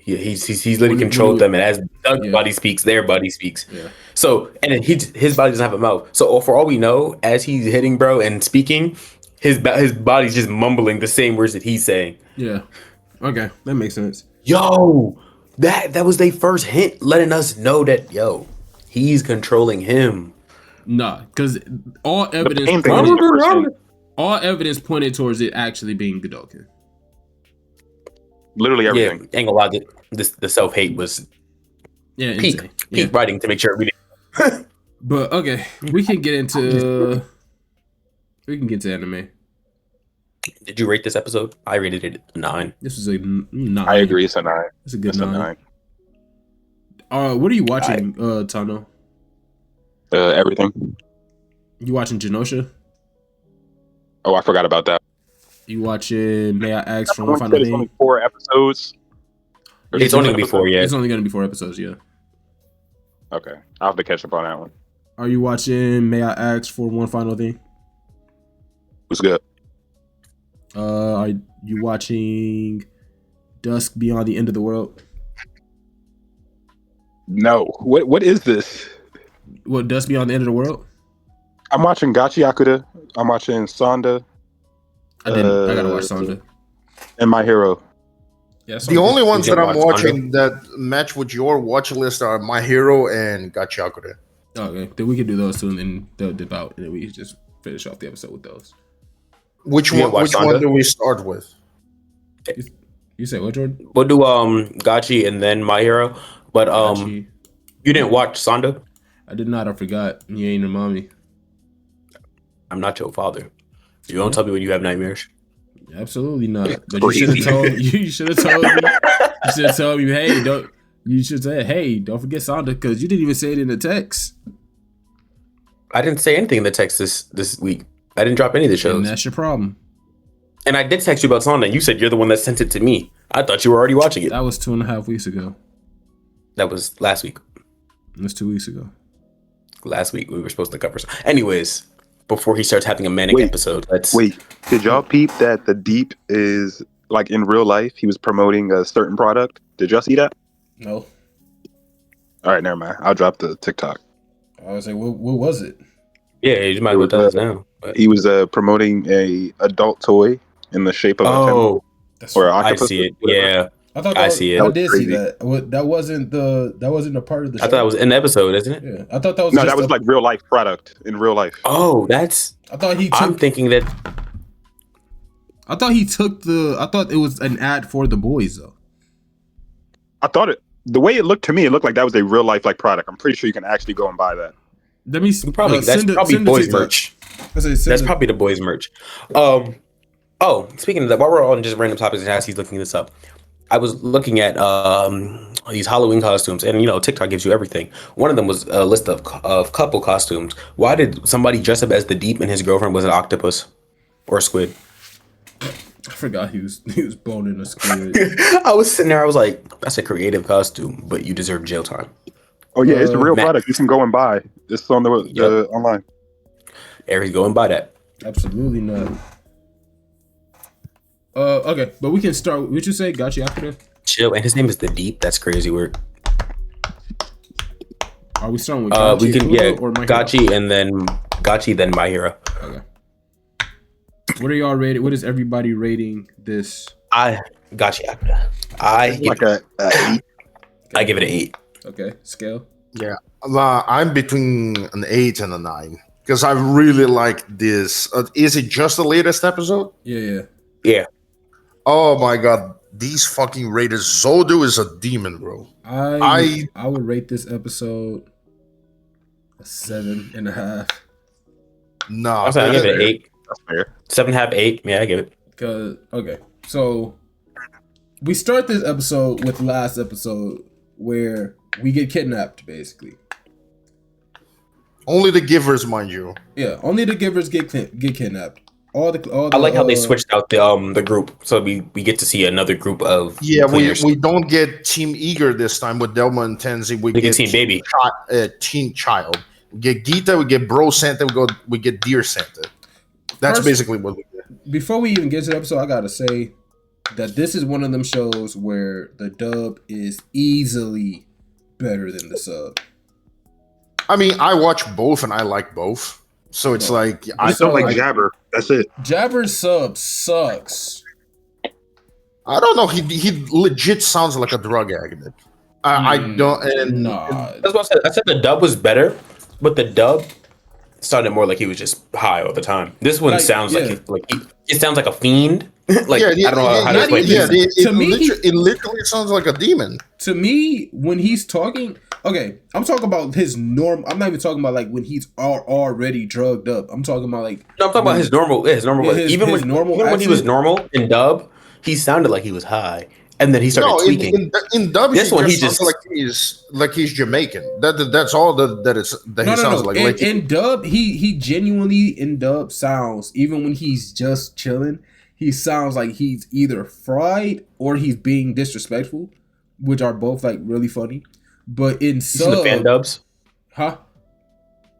Yeah, he's literally controlled them, and as Doug's body speaks, their body speaks. Yeah. So, and his body doesn't have a mouth. So, for all we know, as he's hitting bro and speaking, his body's just mumbling the same words that he's saying. Yeah. Okay, that makes sense. Yo, that was their first hint, letting us know that he's controlling him. Nah, because all evidence pointed towards it actually being Godokin. Literally everything. Yeah, ain't gonna lie, the self-hate was peak writing to make sure we didn't. But okay, we can get into anime. Did you rate this episode? I rated it a 9. This was a 9. I agree, it's a 9. It's a good 9. What are you watching, Tano? Everything. You watching Genosha? Oh, I forgot about that. You watching, may I ask for one final thing? It's only 4 episodes. It's only gonna be 4, yeah. It's only gonna be 4 episodes, yeah. Okay, I'll have to catch up on that one. Are you watching, may I ask for one final thing? What's good? Are you watching Dusk Beyond the End of the World? No. What is this? What, Dusk Beyond the End of the World? I'm watching Gachi Akuda. I'm watching Sonda. I gotta watch Sonda. And My Hero. Yeah, the only ones that I'm watching that match with your watch list are My Hero and Gachi Akuda. Okay, then we can do those two, and then they'll dip out, and then we just finish off the episode with those. Which one do we start with? You say what, Jordan? We'll do Gachi and then My Hero. But Gachi. You didn't watch Sonda? I did not. I forgot. You ain't remind me. I'm not your father. You don't tell me when you have nightmares. Absolutely not. But you should have told. You should have told me. You should have told me. Hey, don't. You should say, hey, don't forget Sonda, because you didn't even say it in the text. I didn't say anything in the text this week. I didn't drop any of the shows. And that's your problem. And I did text you about Sonda, and you said you're the one that sent it to me. I thought you were already watching it. That was 2.5 weeks ago. That was last week. It was 2 weeks ago. Last week we were supposed to cover. Anyways, before he starts having a manic episode, wait. Did y'all peep that the Deep is like in real life? He was promoting a certain product. Did y'all see that? No. All right, never mind. I'll drop the TikTok. I was like, what was it? Yeah, you might as well tell us now. But he was promoting a adult toy in the shape of a temple or an octopus. I see it. Yeah. I see it. I did see that. That wasn't a part of the show. I thought it was an episode, isn't it? Yeah. I thought that was that was like real life product in real life. Oh, that's. I'm thinking that. I thought it was an ad for the boys though. I thought the way it looked to me, it looked like that was a real life like product. I'm pretty sure you can actually go and buy that. Let me probably that's probably boys merch. That's probably the boys merch. Speaking of that, while we're on just random topics and as he's looking this up, I was looking at these Halloween costumes, and TikTok gives you everything. One of them was a list of couple costumes. Why did somebody dress up as the Deep and his girlfriend was an octopus? or squid. I forgot he was boning a squid. I was sitting there. I was like, "That's a creative costume, but you deserve jail time." Oh yeah, it's a real product. You can go and buy. It's on the online. Aries, go and buy that. Absolutely not. Okay, but we can start. What you say? Got you after that? Chill. And his name is The Deep. That's crazy word. Are we starting with Gachi? We can or Gachi and then Gachi, then My Hero. Okay. What are y'all rating? What is everybody rating this? I give it an 8. Okay, scale. Yeah, I'm between an 8 and a 9 because I really like this. Is it just the latest episode? Yeah. Oh my god, these fucking raiders! Zoldo is a demon, bro. I would rate this episode a 7.5. No, I give it an 8. That's fair. 7.5, 8. Yeah, I give it. Cause okay, so we start this episode with last episode where we get kidnapped, basically. Only the givers, mind you. Yeah, only the givers get kidnapped. All the I like how they switched out the group, so we get to see another group of we don't get Team Eager this time with Delma and Tenzi. We get Team Baby, Team Child. We get Gita, we get Bro Santa, we get Dear Santa. That's basically what we get. Before we even get to the episode, I gotta say that this is one of them shows where the dub is easily better than the sub. I mean, I watch both and I like both. So it's like I don't like Jabber. That's it. Jabber's sub sucks. I don't know. He legit sounds like a drug addict. I don't. And that's what I said. I said the dub was better, but the dub sounded more like he was just high all the time. This one sounds it sounds like a fiend. I don't know how to explain it. To me, it literally sounds like a demon. To me, when he's talking, okay, I'm talking about his norm. I'm not even talking about like when he's already drugged up. I'm talking about like no, I'm talking about his normal. Even when he was normal in dub, he sounded like he was high, and then he started tweaking. In dub, this one he just like he's Jamaican. That's all that he sounds like. In dub, he genuinely in dub sounds, even when he's just chilling, he sounds like he's either fried or he's being disrespectful, which are both like really funny. But in sub, the fan dubs, the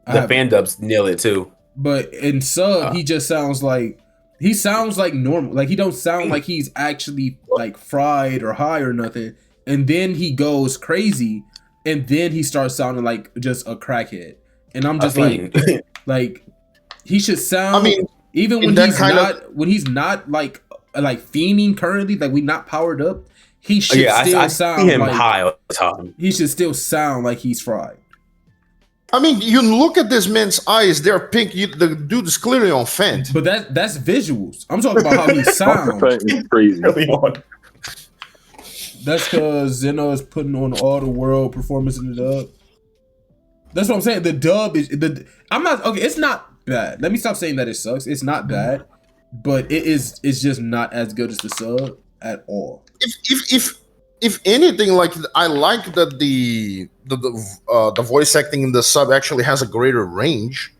fan dubs nail it too. But in sub, he just sounds like normal. Like he don't sound like he's actually like fried or high or nothing. And then he goes crazy, and then he starts sounding like just a crackhead. And I'm just like he should sound. I mean, even when he's not like fiending currently, like we not powered up, he should still sound see him like high all the time. He should still sound like he's fried. I mean, you look at this man's eyes; they're pink. The dude is clearly on Fent. But that's visuals. I'm talking about how he sounds. Crazy. That's because Zeno is putting on all the world performance in the dub. That's what I'm saying. The dub is I'm not okay. It's not bad. Let me stop saying that it sucks. It's not bad, but it's just not as good as the sub at all. If anything, like I like that the voice acting in the sub actually has a greater range.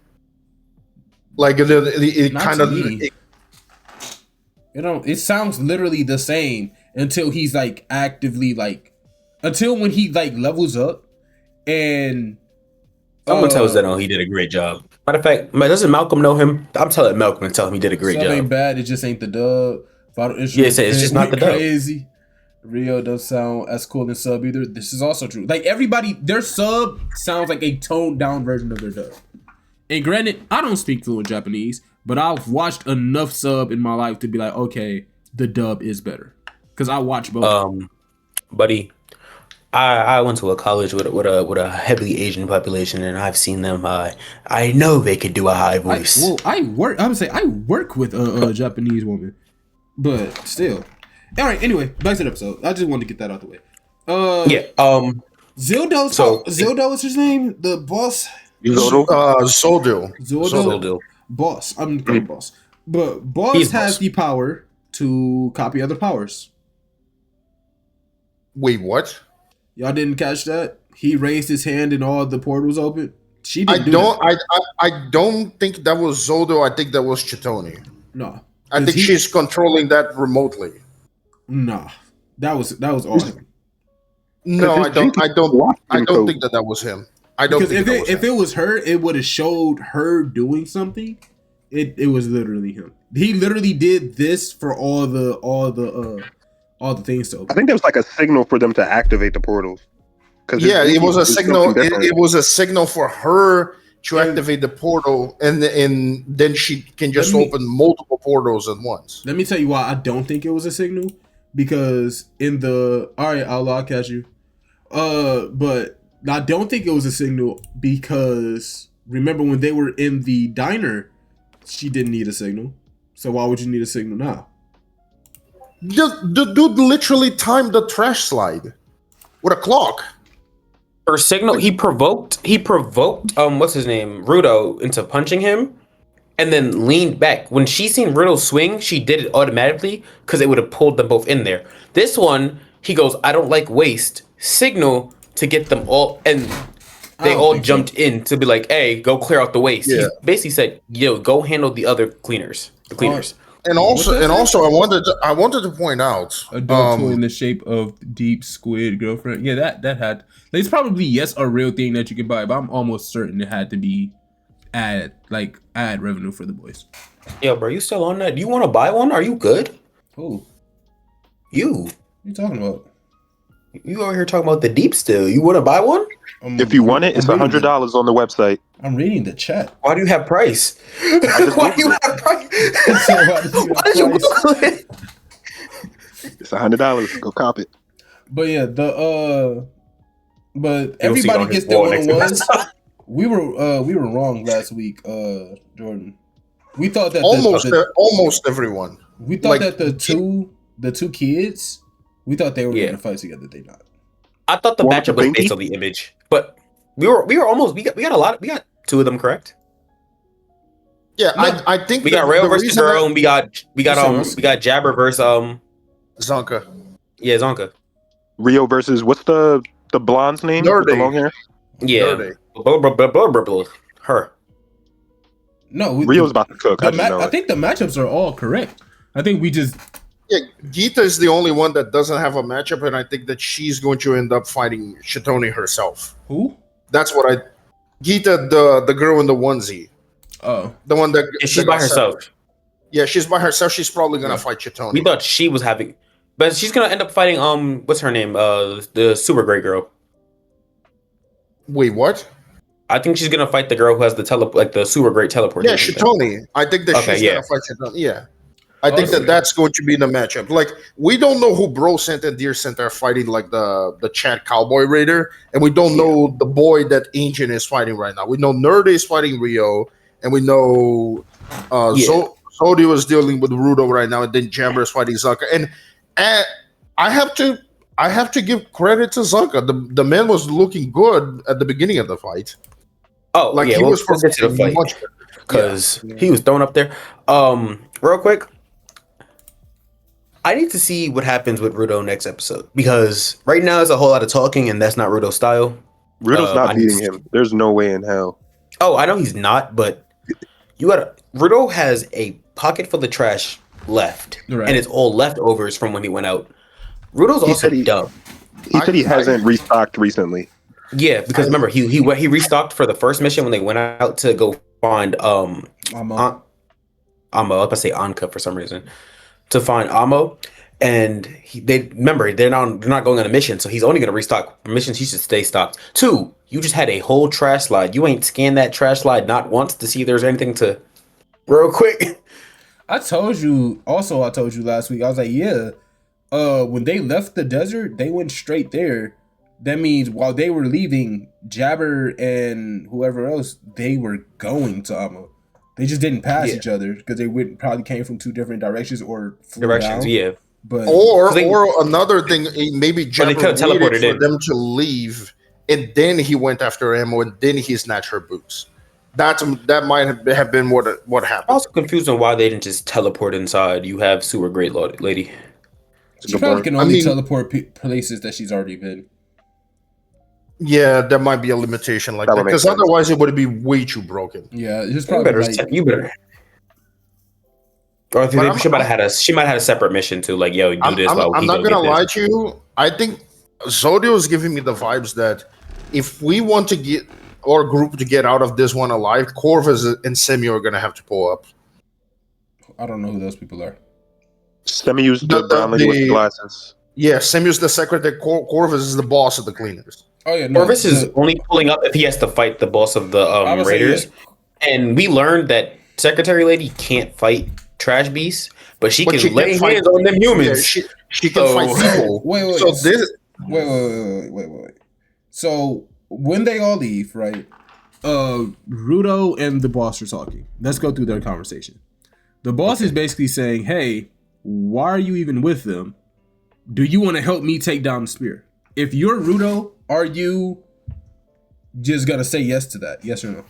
Like it kind of, it sounds literally the same until he's like actively until when he like levels up and someone tells Zeno he did a great job. Matter of fact, doesn't Malcolm know him? I'm telling Malcolm and tell him he did a great job. Ain't bad. It just ain't the dub. It's just not the dub. Crazy. Rio doesn't sound as cool in sub either. This is also true. Like everybody, their sub sounds like a toned down version of their dub. And granted, I don't speak fluent Japanese, but I've watched enough sub in my life to be like, okay, the dub is better because I watch both. Buddy, I went to a college with a heavily Asian population, and I've seen them. I know they could do a high voice. I work with a Japanese woman, but still. All right. Anyway, back to the episode. I just wanted to get that out the way. Zildo is his name. The boss. Zoldo. Boss. I'm the boss. But boss has the power to copy other powers. Wait, what? Y'all didn't catch that? He raised his hand and all the portals opened. She didn't I don't think that was Zoldo. I think that was Chitoni. No, I think she's controlling that remotely. Nah, that was all him. No, I don't think that was him. I don't because think if it was her, it would have showed her doing something. It was literally him. He literally did this for all the things to open. I think there was like a signal for them to activate the portals. Yeah, it was a signal. It was a signal for her to activate the portal, and then she can just open multiple portals at once. Let me tell you why I don't think it was a signal. Because I'll catch you. But I don't think it was a signal because remember when they were in the diner, she didn't need a signal. So why would you need a signal now? The dude literally timed the trash slide with a clock. Her signal, he provoked what's his name, Rudo, into punching him, and then leaned back. When she seen Rudo swing, she did it automatically because it would have pulled them both in there. This one, he goes, I don't like waste. Signal to get them all, and they all jumped in to be like, hey, go clear out the waste. Yeah. He basically said, yo, go handle the other cleaners. And also, I wanted to point out a dog toy in the shape of deep squid girlfriend. Yeah, that had. It's probably a real thing that you can buy, but I'm almost certain it had to be add revenue for the boys. Yo, bro, you still on that? Do you want to buy one? Are you good? Who? You. What are you talking about? You over here talking about the deep still. You want to buy one? If you want it, it's $100 on the website. I'm reading the chat. Why do you have price? Why do you have price? Why did you Google it? It's $100. Go cop it. But yeah, but everybody gets their one-on-ones. We were wrong last week, Jordan. We thought that almost everyone. We thought that the two kids, we thought they were going to fight together. They not. I thought the matchup was based on the image, but we got a lot. We got two of them correct. Yeah, no, I think we got Rail versus Girl, and we got Jabber versus Zonka. Yeah, Zonka. Rio versus what's the blonde's name? With the long hair. Yeah. Her. No, Rio's about to cook. I think the matchups are all correct. I think we just. Yeah, Geeta is the only one that doesn't have a matchup, and I think that she's going to end up fighting Shitoni herself. Who? That's what Geeta, the girl in the onesie. Oh. The one that. She's by herself. Yeah, she's by herself. She's probably going to fight Shitoni. We thought she was having. But she's going to end up fighting, what's her name? The super great girl. Wait, what? I think she's gonna fight the girl who has the super great teleportation. Yeah, Shitoni. I think that she's gonna fight Shitoni. Yeah, I think that's going to be the matchup. Like, we don't know who Bro Sent and Deer Sent are fighting, like the Chad Cowboy Raider, and we don't know the boy that Ancient is fighting right now. We know Nerd is fighting Rio, and we know Zodi was dealing with Rudo right now, and then Jabber is fighting Zaka. And I have to give credit to Zaka. The man was looking good at the beginning of the fight. Oh, like he was to the fight because he was thrown up there. Real quick, I need to see what happens with Rudo next episode because right now there's a whole lot of talking and that's not Rudo's style. Rudo's not beating him. There's no way in hell. Oh, I know he's not, but Rudo has a pocket full of trash left, and it's all leftovers from when he went out. Rudo's also dumb. He said he hasn't restocked recently. Yeah, because remember he restocked for the first mission when they went out to go find I was about to say Anka for some reason to find Amo, and they're not going on a mission, so he's only going to restock missions. He should stay stocked. 2, you just had a whole trash slide. You ain't scanned that trash slide not once to see if there's anything to. Real quick, I told you last week. I was like, when they left the desert, they went straight there. That means while they were leaving, Jabber and whoever else, they were going to Amma. They just didn't pass each other because they probably came from two different directions or flew down. Yeah. But or another thing, maybe Jabber waited for them to leave, and then he went after Ammo, and then he snatched her boots. That might have been what happened. I'm also confused on why they didn't just teleport inside. You have super great lady. She probably can only teleport places that she's already been. Yeah, there might be a limitation like that because otherwise it would be way too broken. Yeah, it's just probably you better. Or she might have had a separate mission to like, yo, do this. I'm not gonna lie to you. I think Zodio is giving me the vibes that if we want to get our group to get out of this one alive, Corvus and Semi are gonna have to pull up. I don't know who those people are. Semi used the brown lady with the glasses. Yeah, Semi's the secretary. Corvus is the boss of the cleaners. Oh yeah, no, Corvus is only pulling up if he has to fight the boss of the Raiders. And we learned that Secretary Lady can't fight trash beasts, but she can lay hands on them humans. Yeah, she can fight people. Wait. So when they all leave, right? Rudo and the boss are talking. Let's go through their conversation. The boss is basically saying, "Hey, why are you even with them? Do you want to help me take down the spear? If you're Rudo, are you just gonna say yes to that? Yes or no?"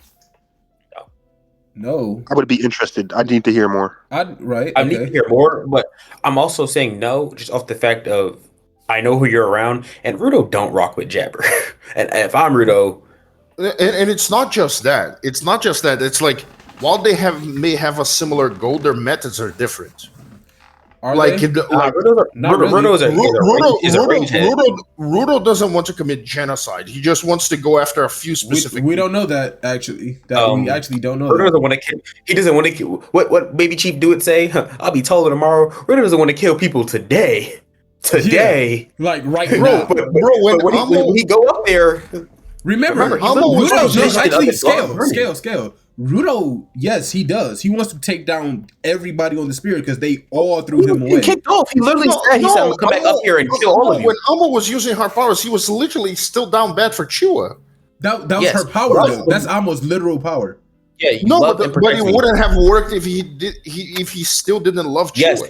No. I would be interested. I need to hear more. I need to hear more, but I'm also saying no, just off the fact of I know who you're around, and Rudo don't rock with Jabber. And if I'm Rudo, and it's not just that. It's like while they may have a similar goal, their methods are different. Rudo doesn't want to commit genocide. He just wants to go after a few specific. We don't know that actually. We actually don't know. Rudo doesn't want to kill. He doesn't want to kill. What Baby Chief do it say? I'll be taller tomorrow. Rudo doesn't want to kill people today. Yeah, like right now, but when he go up there, remember Rudo actually scale. Rudo, yes, he does. He wants to take down everybody on the spirit because they all threw him away. He kicked off. He literally said, "He said, I'm gonna come back up here and kill all of you." When Amo was using her powers, he was literally still down bad for Chua. That was her power, though. That's Amo's literal power. Yeah, but it wouldn't have worked if he still didn't love Chua. Yes,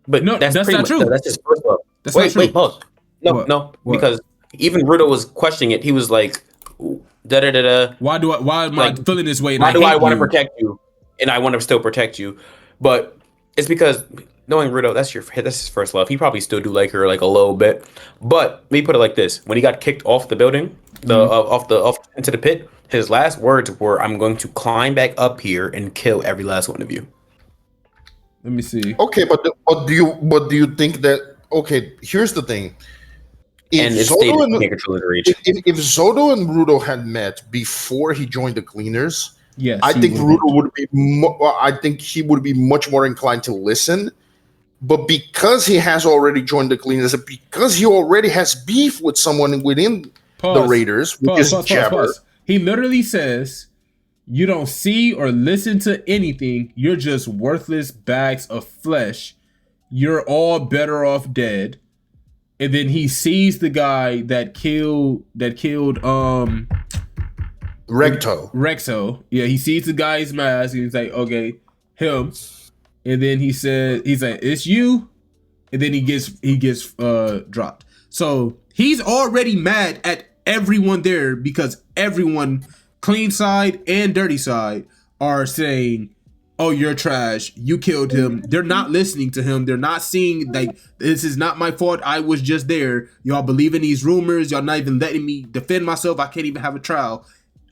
but no, that's not true. That's his first love. Wait, pause. No, because even Rudo was questioning it. He was like, Why am I feeling this way? Why do I want to protect you? And I want to still protect you. But it's because knowing Rudo, that's his first love. He probably still do like her like a little bit. But let me put it like this: when he got kicked off the building, off into the pit, his last words were, "I'm going to climb back up here and kill every last one of you." Let me see. Okay, but do you think that? Okay, here's the thing. If Zodo and Rudo had met before he joined the Cleaners, yes, I think Rudo would be. I think he would be much more inclined to listen. But because he has already joined the Cleaners, and because he already has beef with someone within the Raiders, which is Jabber, he literally says, "You don't see or listen to anything. You're just worthless bags of flesh. You're all better off dead." And then he sees the guy that killed Rexo. Yeah, he sees the guy's mask and he's like, okay, him. And then he's like, it's you. And then he gets dropped. So he's already mad at everyone there because everyone, clean side and dirty side, are saying, "Oh, you're trash. You killed him." They're not listening to him. They're not seeing, like, this is not my fault. I was just there. Y'all believe in these rumors. Y'all not even letting me defend myself. I can't even have a trial.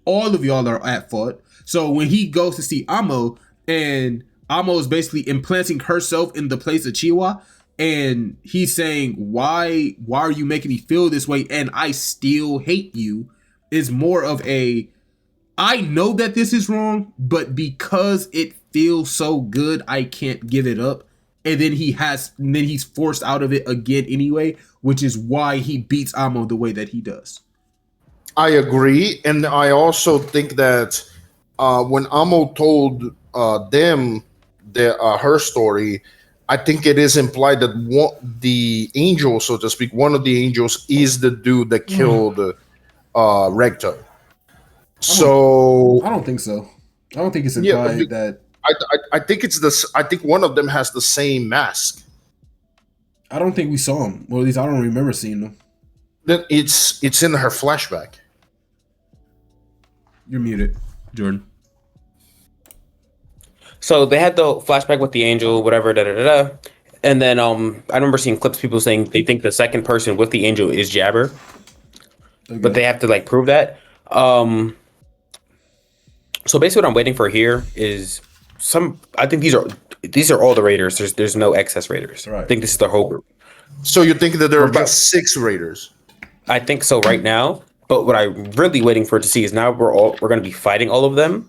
All of y'all are at fault. So when he goes to see Amo, and Amo is basically implanting herself in the place of Chiwa, and he's saying, why are you making me feel this way? And I still hate you, is more of a, I know that this is wrong, but because it feels so good, I can't give it up. And then he's forced out of it again anyway, which is why he beats Amo the way that he does. I agree, and I also think that when Amo told them her story, I think it is implied that the angel, so to speak, one of the angels is the dude that killed Recto. So I don't think so. I don't think it's implied that. I think it's this. I think one of them has the same mask. I don't think we saw him, or at least I don't remember seeing him. Then it's in her flashback. You're muted, Jordan. So they had the flashback with the angel, whatever, and then I remember seeing clips, people saying they think the second person with the angel is Jabber, but they have to like prove that. So basically, what I'm waiting for here is I think these are these are all the Raiders. There's no excess Raiders. Right. I think this is the whole group. So you think that there are just 6 Raiders? I think so right now. But what I'm really waiting for to see is now we're going to be fighting all of them.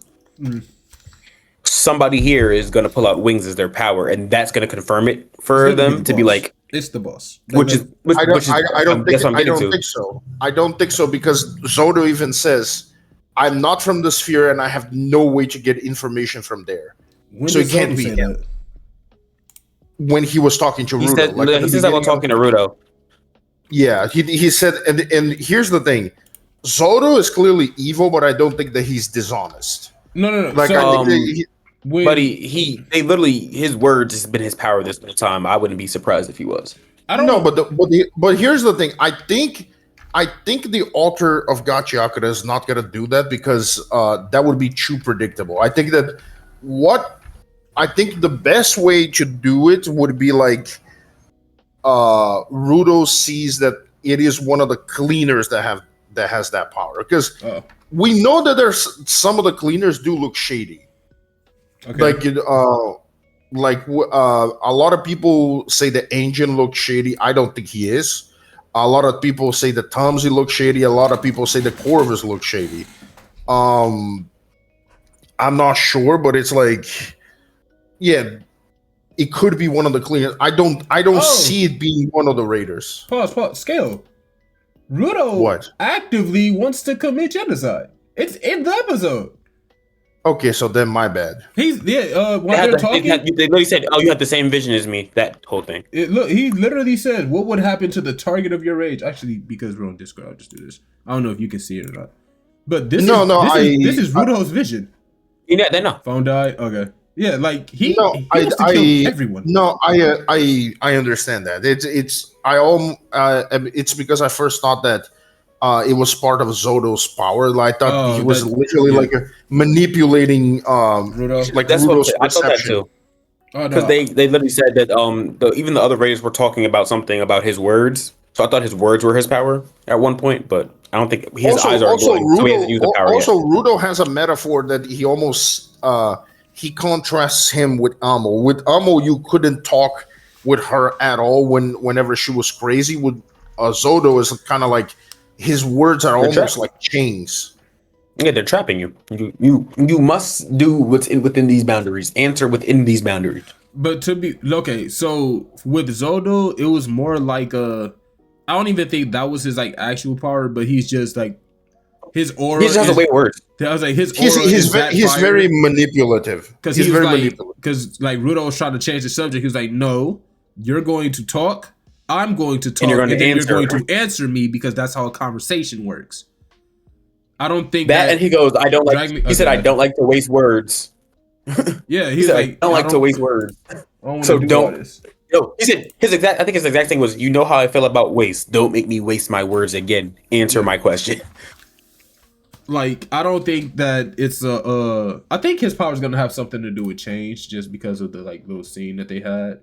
Somebody here is going to pull out wings as their power, and that's going to confirm it for them to be like, it's the boss. I don't think so. I don't think so because Zodo even says, "I'm not from the sphere, and I have no way to get information from there." So it can't be him. When he was talking to Rudo, he says that while talking to Rudo. Yeah, he said, and here's the thing: Zodo is clearly evil, but I don't think that he's dishonest. No. Like I think but they literally, his words has been his power this whole time. I wouldn't be surprised if he was. I don't know, but here's the thing: I think the altar of Gachiakura is not gonna do that because that would be too predictable. I think the best way to do it would be like Rudo sees that it is one of the cleaners that has that power because we know that there's some of the cleaners do look shady. Okay. Like a lot of people say the engine looks shady. I don't think he is. A lot of people say the Tomsy looks shady. A lot of people say the Corvus look shady. I'm not sure, but it's like, yeah, it could be one of the cleaners. I don't see it being one of the Raiders. Pause. Scale. Rudo actively wants to commit genocide. It's in the episode. Okay, so then my bad. When they're talking, they literally said, "Oh, you have the same vision as me." That whole thing. He literally said, "What would happen to the target of your rage?" Actually, because we're on Discord, I'll just do this. I don't know if you can see it or not. But this is Rudo's vision. Yeah, they know. Phone died. Okay. Yeah, like he wants to kill everyone. No, I understand that. It's because I first thought that it was part of Zodo's power. Like, I thought he was literally like manipulating Rudo. Like that's Rudo's I thought that too. Because they literally said that even the other Raiders were talking about something about his words. So I thought his words were his power at one point, but I don't think his eyes are glowing, so he hasn't used the power also, yet. Rudo has a metaphor that he almost he contrasts him with Amo. With Amo, you couldn't talk with her at all whenever she was crazy. With Zodo is kind of like his words are almost like chains. Yeah, they're trapping you. You must do what's within these boundaries. Answer within these boundaries. But so with Zodo, it was more like I don't even think that was his like actual power, but he's just like his aura. He just has a way of words. I was like his aura. He's very manipulative because he's very manipulative. Because like Rudo was trying to change the subject. He was like, "No, you're going to talk. I'm going to talk, and you're going to answer me because that's how a conversation works." I don't think that. And he goes, "I don't like." He said, "I don't like to waste words." Yeah, he said, "I don't like to waste words." So don't. No, he said I think his exact thing was, "You know how I feel about waste. Don't make me waste my words again. Answer my question." Like, I don't think that it's I think his power is gonna have something to do with change, just because of the like little scene that they had.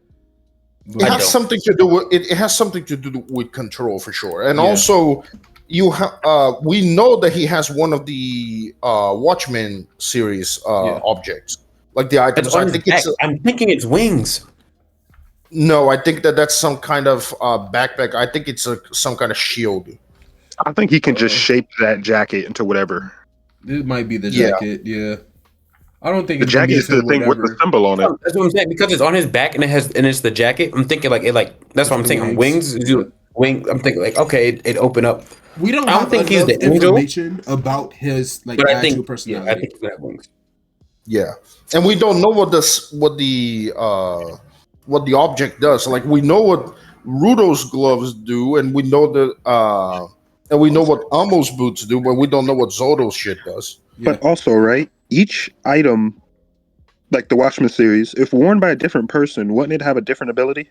But it has something to do with it has something to do with control for sure, and also we know that he has one of the Watchmen series objects, like the items. I'm thinking it's wings. No, I think that's some kind of backpack. I think it's some kind of shield. I think he can just shape that jacket into whatever. It might be the jacket, yeah. I don't think the jacket is the thing with the symbol on it. That's what I'm saying, because it's on his back and it's the jacket. I'm thinking that's what I'm saying. Wings. I'm thinking like, okay, it opened up. We don't. I don't think he's the information about his like actual personality. I think he's got wings. Yeah, and we don't know what the object does. Like, we know what Rudo's gloves do, and we know that and we know what Amo's boots do, but we don't know what Zodo's shit does. But also, right, each item, like the Watchmen series, if worn by a different person, wouldn't it have a different ability?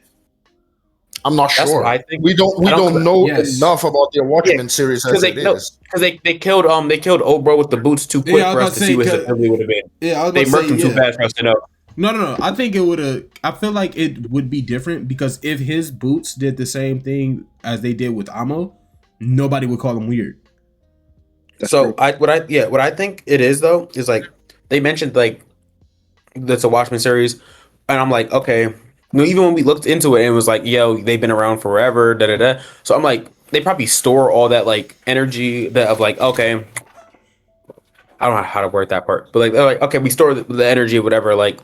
I'm not sure. I think we don't know enough about the Watchmen series as it is. Because they killed old bro with the boots too quick for us to see what his ability would have been. Yeah, they murked him too fast for us to know. No. I think it would have. I feel like it would be different because if his boots did the same thing as they did with Amo, nobody would call him weird. What I think it is though is like they mentioned like that's a Watchmen series. and I'm like, okay. No, even when we looked into it, it was like, yo, they've been around forever, da da da. So I'm like, they probably store all that like energy that of like, okay, I don't know how to word that part, but like they're like, okay, we store the energy, whatever. Like,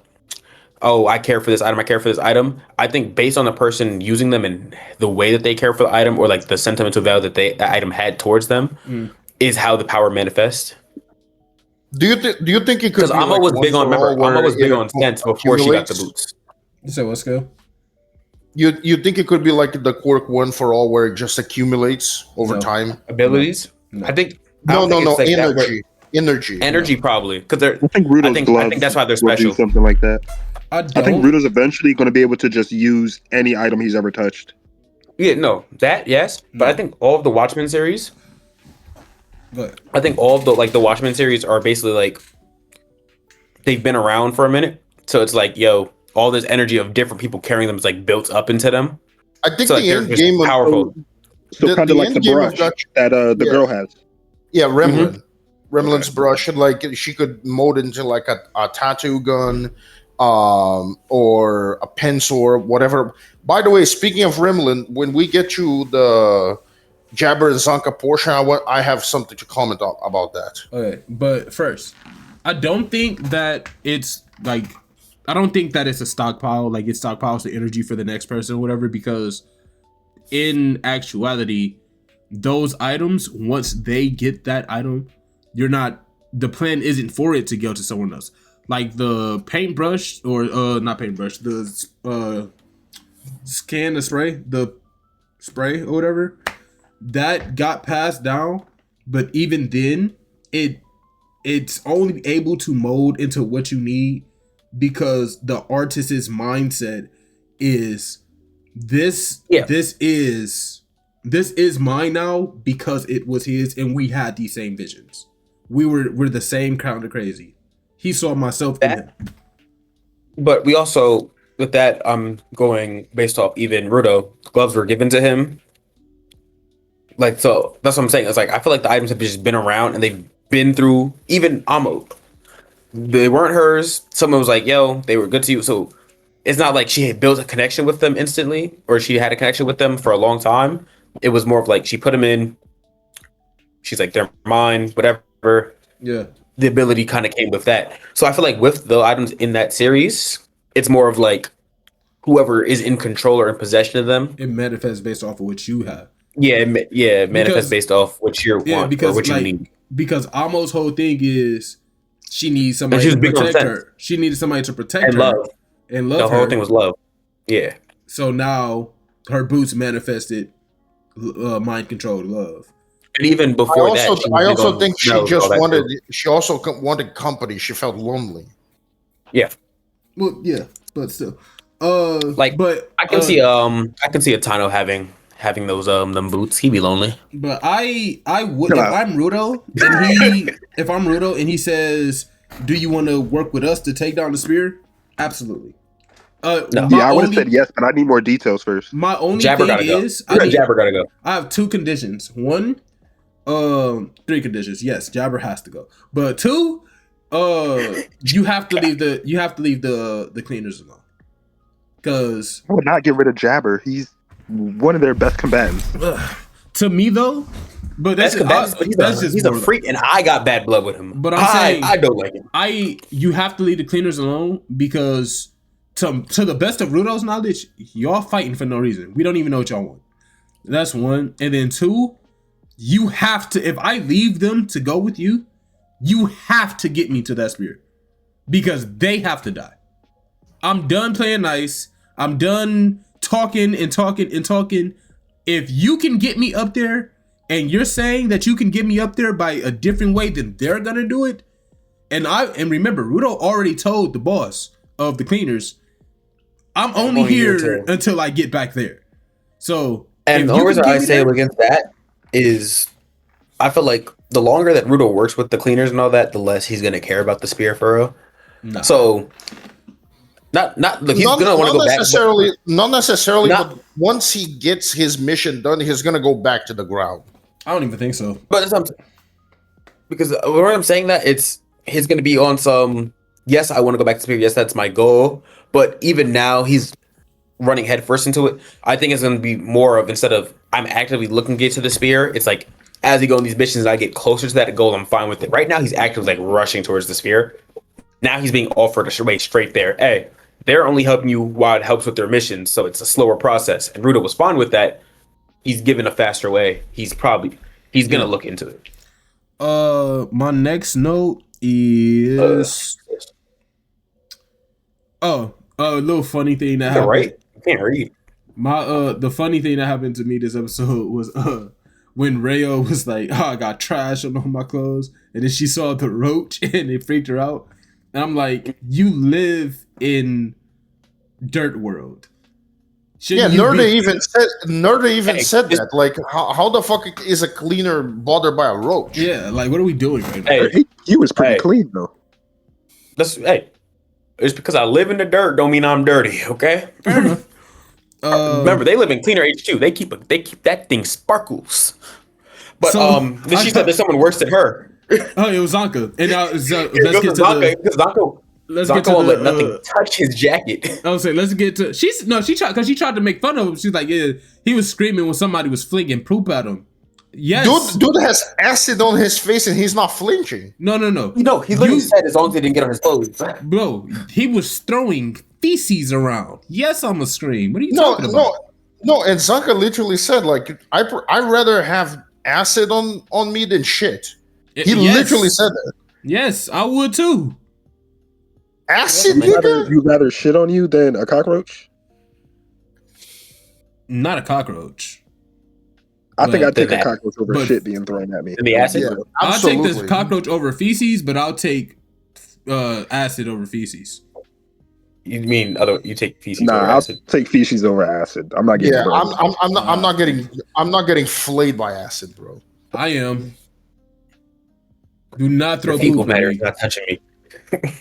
oh, I care for this item, I care for this item. I think based on the person using them and the way that they care for the item, or like the sentimental value that that item had towards them, is how the power manifests. Do you think it could Because be Amma like was big on Amma was big on sense before she got the accumulates? boots. So let's go. You think it could be like the quirk one for all, where it just accumulates over No. time? Abilities? No. I think No, it's like that, energy, energy. energy probably because they're. I think Rudo's gloves I think that's why they're will do special. something like that. I I think Rudo's eventually going to be able to just use any item he's ever touched. Yeah, no, that yes, but I think all of the Watchmen series. But I think all of the Watchmen series are basically like they've been around for a minute, so it's like yo, all this energy of different people carrying them is like built up into them. I think So the like, they're end just game of powerful. So kind of like the brush that the girl has. Yeah, Remlin. Mm-hmm. Remlin's brush, and like she could mold into like a tattoo gun, or a pencil or whatever. By the way, speaking of Remlin, when we get to the Jabber and Zanka portion, I have something to comment about that. okay, but first, I don't think that it's like I don't think that it's a stockpile. Like it stockpiles the energy for the next person or whatever. Because in actuality, those items, once they get that item, you're not. The plan isn't for it to go to someone else. Like the paintbrush or not paintbrush, the scan the spray or whatever that got passed down, but even then it's only able to mold into what you need because the artist's mindset is this is mine now because it was his and we had these same visions. We're the same kind of crazy. He saw myself in him. But we also, with that, I'm going based off even Rudo. Gloves were given to him. Like, so that's what I'm saying. It's like, I feel like the items have just been around and they've been through, even Amo. They weren't hers. Someone was like, yo, they were good to you. So it's not like she had built a connection with them instantly or she had a connection with them for a long time. It was more of like, she put them in. She's like, they're mine, whatever. Yeah. The ability kind of came with that. So I feel like with the items in that series, it's more of like whoever is in control or in possession of them. It manifests based off of what you have. Yeah, manifests based off what you want or what you need. Because Amo's whole thing is she needs somebody to protect her. She needed somebody to protect her. Love. And love her. The whole her. thing was love. Yeah. So now her boots manifested mind controlled love. And even before I also think she also wanted company. She felt lonely. Yeah. Well, yeah, but still, but I can see a Tano having those them boots. He'd be lonely. But I would if I'm Rudo and he says, "Do you want to work with us to take down the spear?" Absolutely. No. Yeah, I would have said yes, but I need more details first. My only Jabber thing is, Jabber gotta go. I have two conditions. One. Three conditions. Yes, Jabber has to go. But two, you have to leave the cleaners alone. Cause I would not get rid of Jabber. He's one of their best combatants. To me though, but that's he's a freak, and I got bad blood with him. But I'm saying I don't like him. You have to leave the cleaners alone because to the best of Rudo's knowledge, y'all fighting for no reason. We don't even know what y'all want. That's one, and then two. You have to, if I leave them to go with you, you have to get me to that spear. Because they have to die. I'm done playing nice. I'm done talking and talking and talking. If you can get me up there, and you're saying that you can get me up there by a different way than they're gonna do it, and remember, Rudo already told the boss of the cleaners, I'm only here until I get back there. So, and the only reason I say against that is I feel like the longer that Rudo works with the cleaners and all that, the less he's gonna care about the spear for real. No. So look, he's gonna want to go back. Not necessarily, but once he gets his mission done, he's gonna go back to the ground. I don't even think so. But because when I'm saying that, he's gonna be on some. Yes, I want to go back to spear. Yes, that's my goal. But even now, he's running headfirst into it. I think it's going to be more of, instead of I'm actively looking to get to the spear, it's like as you go on these missions, I get closer to that goal, I'm fine with it. Right now, he's actively like rushing towards the spear. Now he's being offered a way straight there. Hey, they're only helping you while it helps with their missions, so it's a slower process. And Ruto was fine with that. He's given a faster way. He's gonna look into it. My next note is a little funny thing that happened. Right? You can't read. The funny thing that happened to me this episode was when Rayo was like, "Oh, I got trash on all my clothes," and then she saw the roach and it freaked her out. And I'm like, "You live in Dirt World." Nerda even said that. Like, how the fuck is a cleaner bothered by a roach? Yeah, like, what are we doing right now? Hey, he was pretty clean though. It's because I live in the dirt don't mean I'm dirty. Okay. Remember, they live in cleaner HQ. They keep that thing sparkles. But then she said there's someone worse than her. Oh, it was Zonka. And now let's get to Zonka. Zonka won't let nothing touch his jacket. I was saying, let's get to she tried to make fun of him. She's like, yeah, he was screaming when somebody was flinging poop at him. Yes, dude has acid on his face and he's not flinching. No. He literally said as long as he didn't get on his clothes. Bro, he was throwing feces around. Yes, I'm a scream. What are you talking about? No, and Zonka literally said, like, I'd rather have acid on me than shit. He literally said that. Yes, I would too. Acid, you rather shit on you than a cockroach? Not a cockroach. I think I'd take a cockroach over shit being thrown at me. The acid? Yeah, I'll take this cockroach over feces, but I'll take acid over feces. You mean you take feces over acid? I'll take feces over acid. I'm not getting. Yeah, I'm not getting flayed by acid, bro. I am. Do not throw fecal poop at matter me. is not touching me.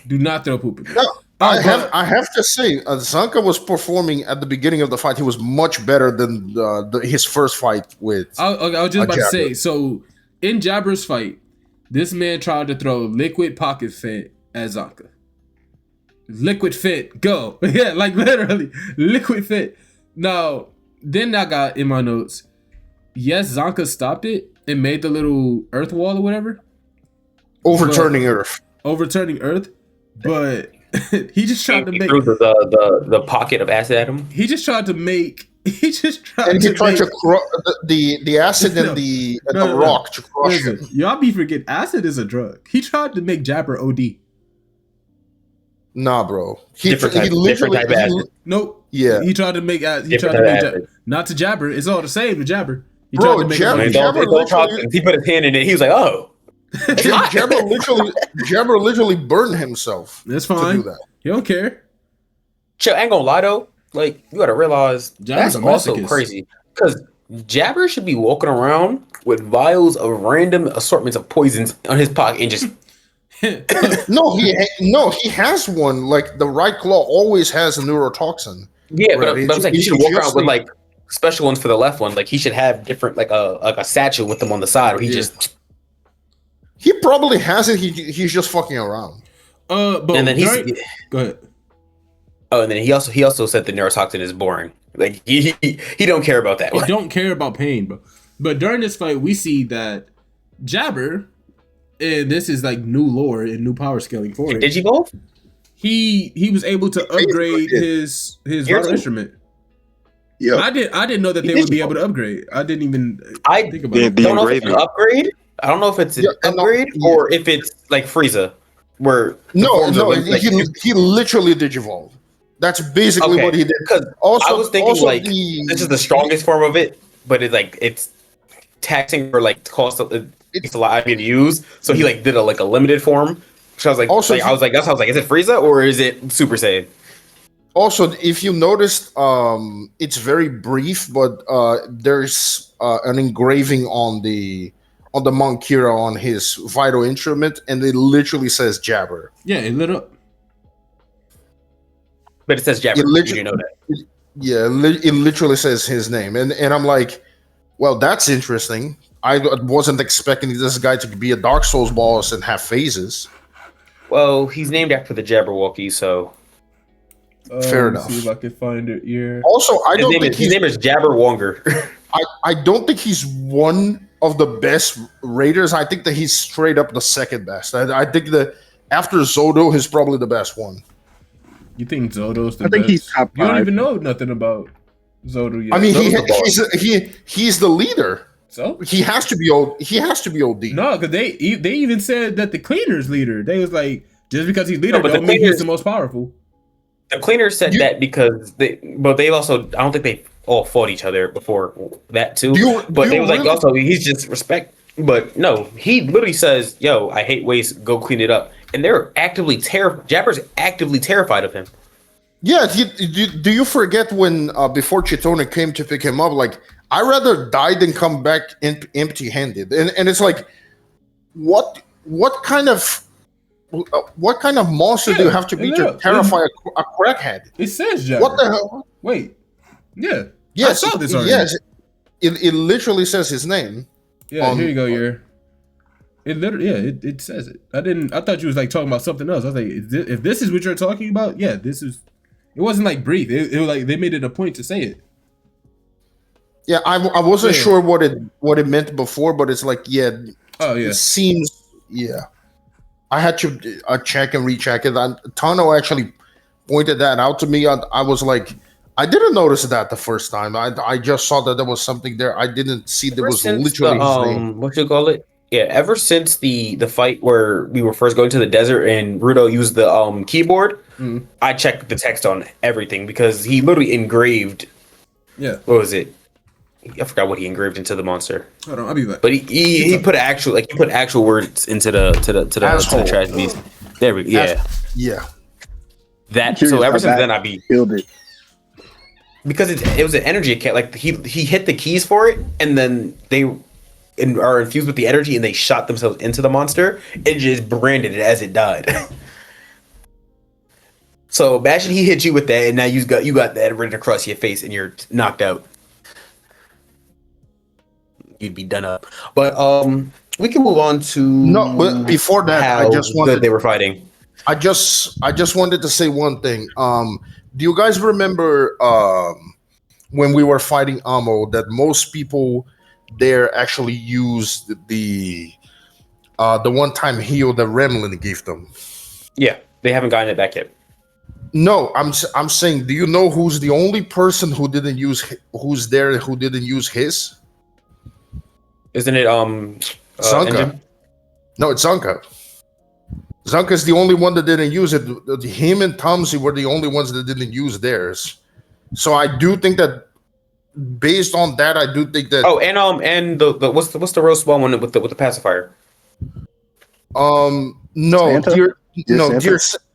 Do not throw poop at me. No, I have to say, Zonka was performing at the beginning of the fight. He was much better than his first fight with. I was just about to say. So in Jabber's fight, this man tried to throw liquid pocket fit at Zonka. Liquid fit, go. Yeah, like literally liquid fit. Now, then I got in my notes. Yes, Zonka stopped it and made the little earth wall or whatever. Overturning Earth, but he just tried to make through the pocket of acid at him. He just tried to crush the acid and the rock to crush him. Y'all be forgetting acid is a drug. He tried to make Jabber OD. Nah, bro. Different type of acid. Nope. Yeah. He tried to make Jabber. Not to Jabber. It's all the same to Jabber. He tried to make Jabber he put his hand in it. He was like, oh. Jabber literally burned himself. That's fine. To do that. You don't care. Chill, I ain't gonna lie though. Like, you gotta realize Jabber's that's also crazy. Because Jabber should be walking around with vials of random assortments of poisons on his pocket and just No, he has one. Like, the right claw always has a neurotoxin. Yeah, but I'm saying he should walk around with like special ones for the left one. Like, he should have different like a satchel with them on the side, or he probably has it. He's just fucking around. But and then go ahead. Oh, and then he also said the neurotoxin is boring. Like he don't care about that. He don't care about pain, bro. But during this fight, we see that Jabber, and this is like new lore and new power scaling for it. Did you both? He was able to upgrade his vital instrument. Yeah, I didn't know that they would be able to upgrade. I didn't even think about it. Don't know if it's an upgrade. I don't know if it's an upgrade or if it's like Frieza, where no, he literally digivolved. That's basically what he did. Because I was thinking this is the strongest form of it, but it's taxing for like cost. It's a lot to use, so he like did a limited form. So I was like, is it Frieza or is it Super Saiyan? Also, if you noticed, it's very brief, but there's an engraving on the Monk Kira on his vital instrument, and it literally says Jabber. Yeah, it lit up. But it says Jabber. Did you know that? It literally says his name, and I'm like, well, that's interesting. I wasn't expecting this guy to be a Dark Souls boss and have phases. Well, he's named after the Jabberwocky, so Fair Let me enough. see if I can find it here. Also, I don't think his name is Jabber Wonger. I don't think he's one of the best raiders. I think that he's straight up the second best. I think that after Zodo, he's probably the best one. You think Zodo's the best? I think he's top 5. You don't even know nothing about Zodo yet. I mean, he's the leader. So he has to be old. He has to be OD. No, because they even said that the cleaner's leader. They was like, just because he's leader don't mean he's the most powerful. The cleaner said that because they also, I don't think they all fought each other before that too. They was like, also he's just respect. But no, he literally says, "Yo, I hate waste. Go clean it up." And they're actively Jabber's actively terrified of him. Yeah. Do you forget when before Chitone came to pick him up? Like, I rather die than come back empty-handed. And it's like, what kind of monster do you have to be to terrify a crackhead? It says Jabber. What the hell? Wait. Yeah. Yes. I saw this already. Yes. It literally says his name. Yeah, here you go, Yer. It literally, it says it. I thought you was like talking about something else. I was like, if this is what you're talking about, yeah, this is. It wasn't like brief. It was like they made it a point to say it. Yeah, I wasn't sure what it meant before, but it's like, it seems, I had to check and recheck it. Tano actually pointed that out to me. I was like, I didn't notice that the first time. I just saw that there was something there. I didn't see there was literally his name. What you call it? Yeah, ever since the fight where we were first going to the desert and Rudo used the keyboard, I checked the text on everything because he literally engraved. Yeah. What was it? I forgot what he engraved into the monster. Hold on, I'll be back. But he put actual words into the trash beast. There we go. Yeah. Yeah. So ever since then I be killed it. Because it was an energy account. Like he hit the keys for it, and then they are infused with the energy, and they shot themselves into the monster and just branded it as it died. So imagine he hit you with that, and now you got that written across your face, and you're knocked out. You'd be done up. But we can move on to but before that, I just wanted they were fighting. I just wanted to say one thing. Do you guys remember when we were fighting Amo that most people there actually used the one-time heal that Remlin gave them? Yeah, they haven't gotten it back yet. No, I'm saying, do you know who's the only person who didn't use his? Isn't it Zanka? Engine? No, it's Zanka. Zanka's the only one that didn't use it. Him and Tomsy were the only ones that didn't use theirs. So I do think that, based on that, I do think that. Oh, and the what's the real small one with the pacifier? No, Santa?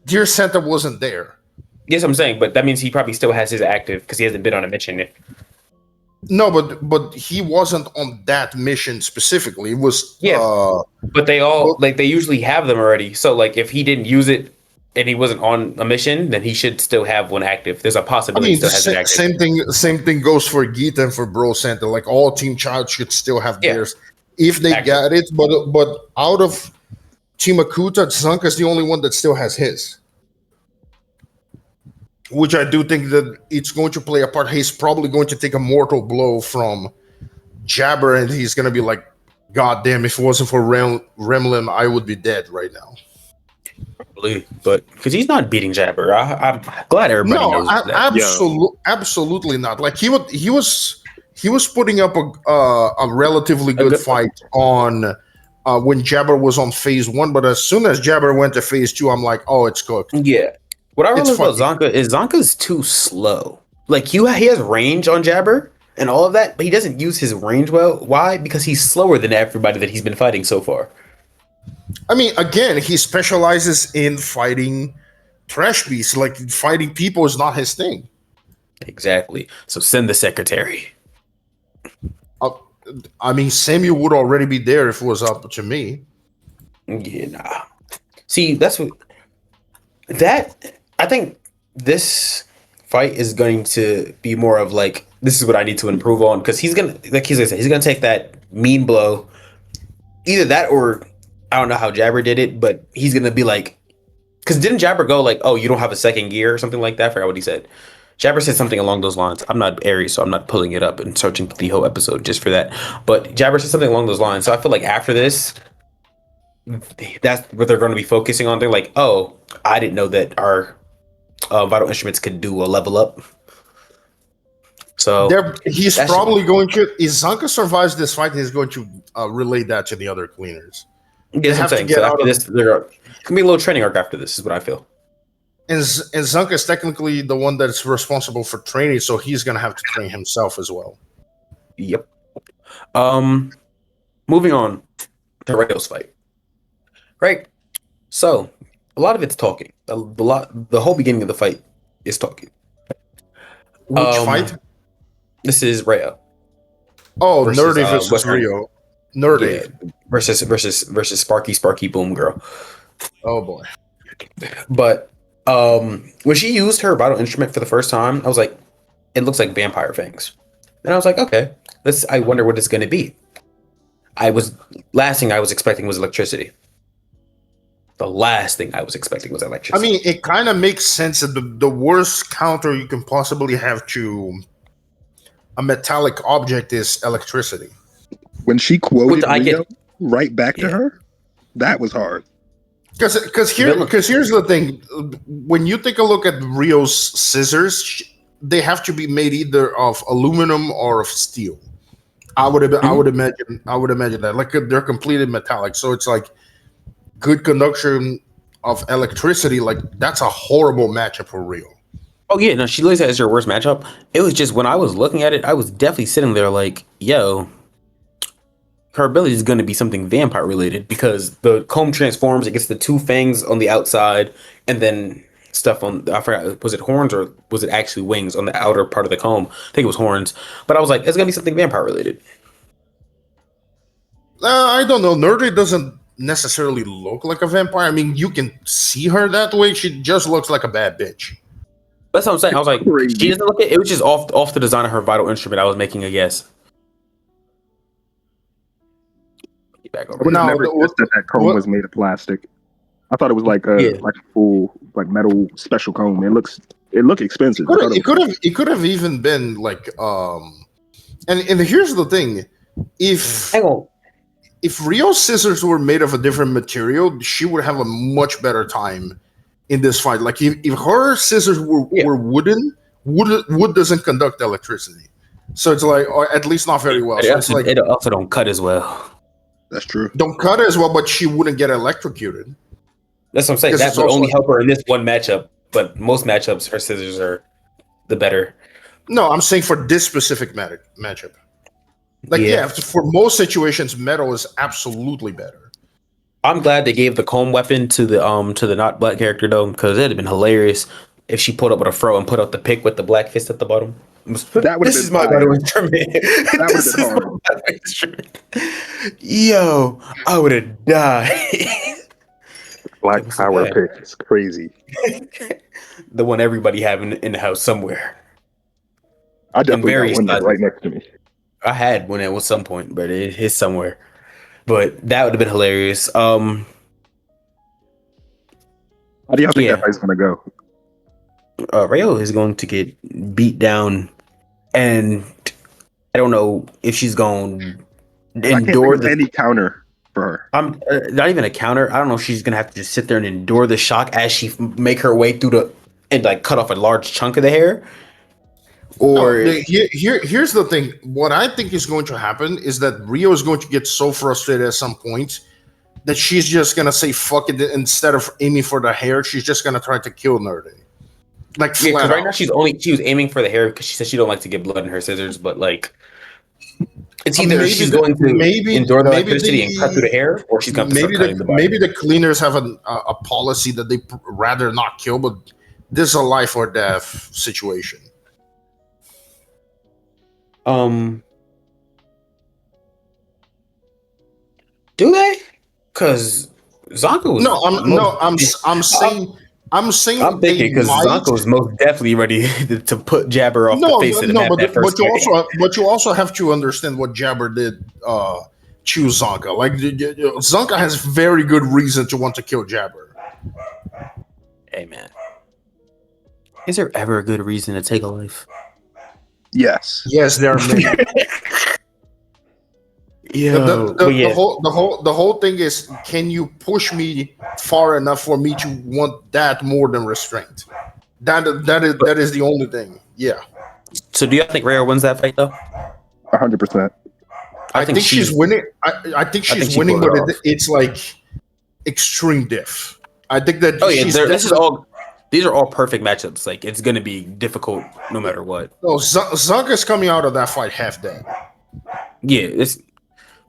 Dear Santa wasn't there. Yes, I'm saying, but that means he probably still has his active because he hasn't been on a mission yet. No, but he wasn't on that mission specifically. It was but they all they usually have them already. So like if he didn't use it and he wasn't on a mission, then he should still have one active. There's a possibility he still has it active. Same thing goes for Geeta and for Bro Santa. Like all Team Child should still have theirs if they got it. But out of Team Akuta, Zanka's the only one that still has his. Which I do think that it's going to play a part. He's probably going to take a mortal blow from Jabber, and he's going to be like, God damn, if it wasn't for Remlin, I would be dead right now. Probably, but because he's not beating Jabber. I'm glad everybody knows that. Absolutely not. Like he was putting up a relatively good fight on when Jabber was on phase 1, but as soon as Jabber went to phase 2, I'm like, oh, it's cooked. Yeah. What I realized about Zanka is Zanka's too slow. Like he has range on Jabber and all of that, but he doesn't use his range well. Why? Because he's slower than everybody that he's been fighting so far. I mean, again, he specializes in fighting trash beasts. Like fighting people is not his thing. Exactly. So send the secretary. I mean, Samuel would already be there if it was up to me. Yeah, nah. See, that's what I think this fight is going to be more of like, this is what I need to improve on, because he's gonna take that mean blow, either that or I don't know how Jabber did it, but he's gonna be like, Because didn't Jabber go like, "Oh, you don't have a second gear" or something like that? I forgot what he said. Jabber said something along those lines. I'm not Aries, so I'm not pulling it up and searching the whole episode just for that. But Jabber said something along those lines. So I feel like after this, that's what they're going to be focusing on. They're like, "Oh, I didn't know that our vital instruments could do a level up." So he's probably going to. If Zanka survives this fight, he's going to relay that to the other cleaners. They have to get out of this. There can be a little training arc after this. Is what I feel. And Zanka is technically the one that's responsible for training, so he's going to have to train himself as well. Yep. Moving on to Rayo's fight. Right. So a lot of it's talking. The whole beginning of the fight is talking. Which fight? This is Rayo. Oh, Nerdy versus Rio. Nerdy versus Sparky Boom Girl. Oh boy. But when she used her vital instrument for the first time, I was like, it looks like vampire fangs. And I was like, okay, I wonder what it's gonna be. Last thing I was expecting was electricity. The last thing I was expecting was electricity. I mean, it kind of makes sense that the worst counter you can possibly have to a metallic object is electricity. When she quoted Rio right back to her, that was hard. Because here's the thing: when you take a look at Rio's scissors, they have to be made either of aluminum or of steel. I would imagine that, like, they're completely metallic, so it's like good conduction of electricity. Like, that's a horrible matchup for Rio. Oh yeah, no, she looks at it as her worst matchup. It was just when I was looking at it, I was definitely sitting there like, yo, her ability is going to be something vampire related because the comb transforms. It gets the two fangs on the outside, and then stuff on. I forgot, was it horns or was it actually wings on the outer part of the comb? I think it was horns. But I was like, it's going to be something vampire related. I don't know. Nerdy doesn't necessarily look like a vampire. I mean, you can see her that way. She just looks like a bad bitch. That's what I'm saying. I was like, she doesn't look. It was just off the design of her vital instrument. I was making a guess. Back over. I would have never guessed that comb was made of plastic. I thought it was like a full metal special comb. It looked expensive. It could have even been like and here's the thing: if Rio's scissors were made of a different material, she would have a much better time in this fight. Like if her scissors were wooden, wood doesn't conduct electricity, so it's like, or at least not very well. So it also don't cut as well. That's true. Don't cut as well, but she wouldn't get electrocuted. That's what I'm saying. That would only help her in this one matchup, but most matchups, her scissors are the better. No, I'm saying for this specific matchup. Like, for most situations, metal is absolutely better. I'm glad they gave the comb weapon to the not black character though, because it'd have been hilarious if she pulled up with a fro and put up the pick with the black fist at the bottom. That would have been my vital instrument. That would have been hard. Yo, I would have died. Black power pick is crazy. The one everybody have in the house somewhere. I definitely got one that's right next to me. I had one at some point, but it is somewhere. But that would have been hilarious. How do y'all think that fight's gonna go? Rayo is going to get beat down, and I don't know if she's going to endure any counter for her. I'm not even a counter. I don't know if she's going to have to just sit there and endure the shock as she make her way through and like cut off a large chunk of the hair. Or here's the thing. What I think is going to happen is that Rio is going to get so frustrated at some point that she's just going to say fuck it. Instead of aiming for the hair, she's just going to try to kill Nerdy. Like, because right now she was aiming for the hair because she said she don't like to get blood in her scissors, but like it's either she's going to endure the electricity and cut through the hair, or she's going to start cutting the body. Maybe the cleaners have a policy that they rather not kill, but this is a life or death situation. Do they? Because Zonko was I'm thinking because Zonko is most definitely ready to put Jabber off the face of the map. But you also have to understand what Jabber did choose Zonka. Like Zonka has very good reason to want to kill Jabber. Hey man, is there ever a good reason to take a life? Yes. Yes, there are many. The whole thing is, can you push me far enough for me to want that more than restraint? That is the only thing. Yeah. So do you think Rhea wins that fight though? 100%. I think she's winning. I think she's winning, but it's like extreme diff. I think that. Oh yeah, these are all perfect matchups. Like it's gonna be difficult no matter what. No, Zonka's coming out of that fight half dead. Yeah, it's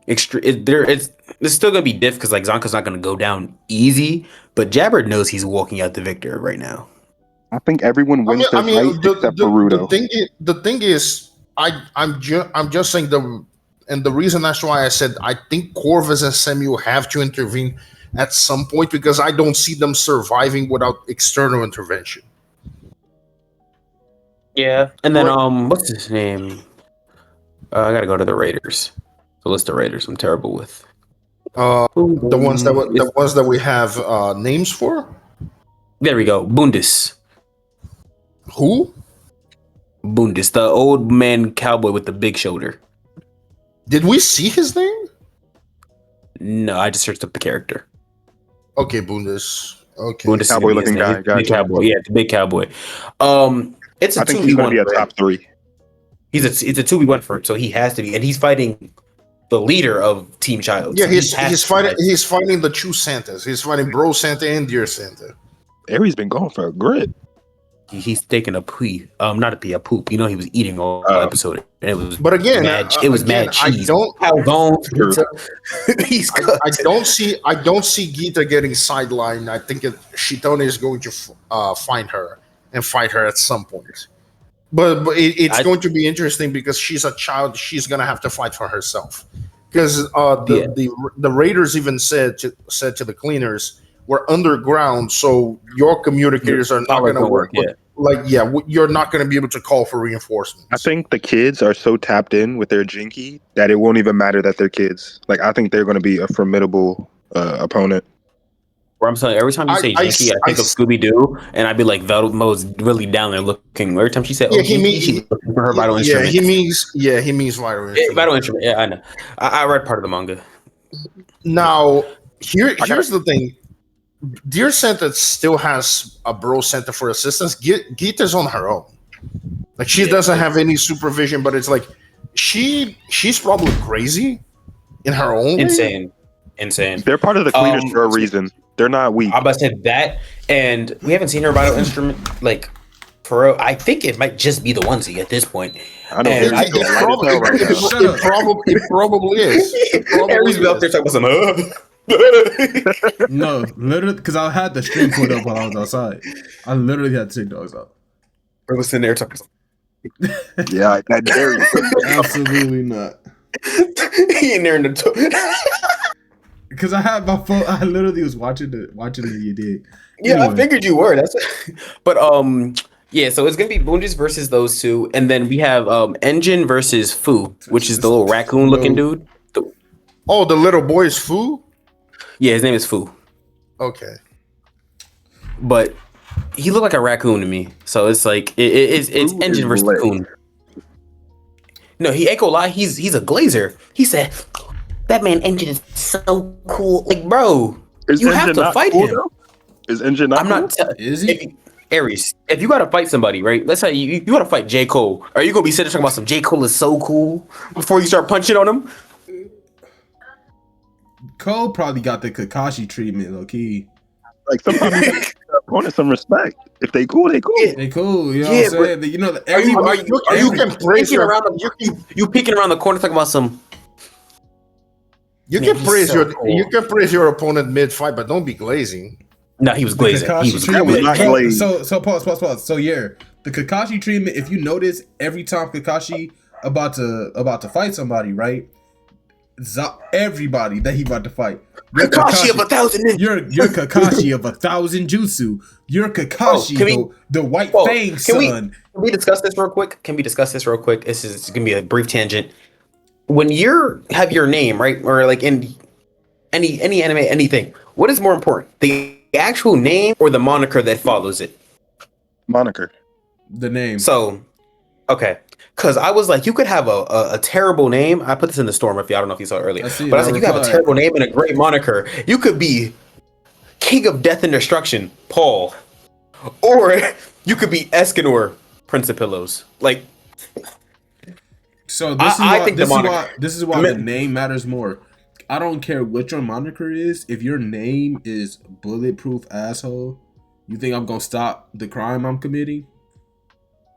extreme. It's still gonna be diff because like Zonka's not gonna go down easy, but Jabber knows he's walking out the victor right now. I think everyone wins their fight except Naruto. The thing is, I'm just saying the reason that's why I said I think Corvus and Samuel have to intervene at some point because I don't see them surviving without external intervention. Yeah, and then what's his name? I gotta go to the Raiders. The list of Raiders I'm terrible with. The ones that we have names for. There we go. Bundis. Who? Bundis, the old man cowboy with the big shoulder. Did we see his name? No, I just searched up the character. Okay, Bundis. Okay, Bundis, cowboy looking guy. Big cowboy. Yeah, the big cowboy. It's a 2v1. I think he's gonna be a top 3. It's a 2v1 for him, so he has to be, and he's fighting the leader of Team Child. Yeah, so he's fighting the true Santas. He's fighting Bro Santa and Dear Santa. Aries been going for a grit. He's taking a poop. Not a pee, a poop. You know he was eating all episode. And it was. But again, mad cheese. I don't see Gita getting sidelined. I think Shitone is going to find her and fight her at some point. But it's going to be interesting because she's a child. She's gonna have to fight for herself. Because the Raiders even said to the cleaners, we're underground, so your communicators are not going to work. You're not going to be able to call for reinforcements. I think the kids are so tapped in with their Jinky that it won't even matter that they're kids. Like, I think they're going to be a formidable opponent. Where I'm saying, every time you say Jinky, I think of Scooby-Doo, and I'd be like, Velmo's really down there looking. Every time she said, she's looking for her vital instrument. He means vital instrument. Vital instrument, yeah, I know. I read part of the manga. Now, here's the thing. Dear Santa still has a Bro Santa for assistance. Gita's on her own. Like she doesn't have any supervision, but it's like she's probably crazy in her own insane. They're part of the cleaners for a reason. They're not weak. I'm about to say that, and we haven't seen her vital instrument like for real. I think it might just be the onesie at this point. I know. It probably is. Aries out there talking about some. No, literally, because I had the stream put up while I was outside. I literally had to take dogs out. We're listening there talking. Yeah, I dare you. Absolutely not. He in there in the because I had my phone. I literally was watching the you did. Yeah, anyway. I figured you were. But yeah. So it's gonna be Bundes versus those two, and then we have Engine versus Fu, which is the little raccoon looking dude. The little boy is Fu. Yeah, his name is Fu. Okay. But he looked like a raccoon to me. So it's like it's Engine versus Coon. No, he ain't gonna lie, he's a glazer. He said that man Engine is so cool. Like, bro, you have to fight him. Though? Is Engine not? I'm not. Is he? Aries, if you gotta fight somebody, right? Let's say you gotta fight J. Cole. Are you gonna be sitting talking about some J. Cole is so cool before you start punching on him? Cole probably got the Kakashi treatment, low key. Like sometimes you give the opponent some respect. If they cool, they cool. Yeah. They cool. You know what I'm saying? You know, you peeking around the corner talking about some. You can praise your opponent mid fight, but don't be glazing. No, he was glazing. He was not glazing. So pause. So yeah, the Kakashi treatment. If you notice, every time Kakashi about to fight somebody, right? Everybody that he about to fight. Kakashi of 1,000. You're Kakashi of 1,000 jutsu. You're Kakashi, the White Fang son. Can we discuss this real quick? This is gonna be a brief tangent. When you have your name, right, or like in any anime, anything, what is more important, the actual name or the moniker that follows it? Moniker. The name. So, okay. Because I was like, you could have a terrible name. I put this in the storm if you, I don't know if you saw it earlier. But I was like, you could have a terrible name and a great moniker. You could be King of Death and Destruction, Paul. Or you could be Escanor, Prince of Pillows. Like, so this is why the name matters more. I don't care what your moniker is. If your name is Bulletproof Asshole, you think I'm gonna stop the crime I'm committing?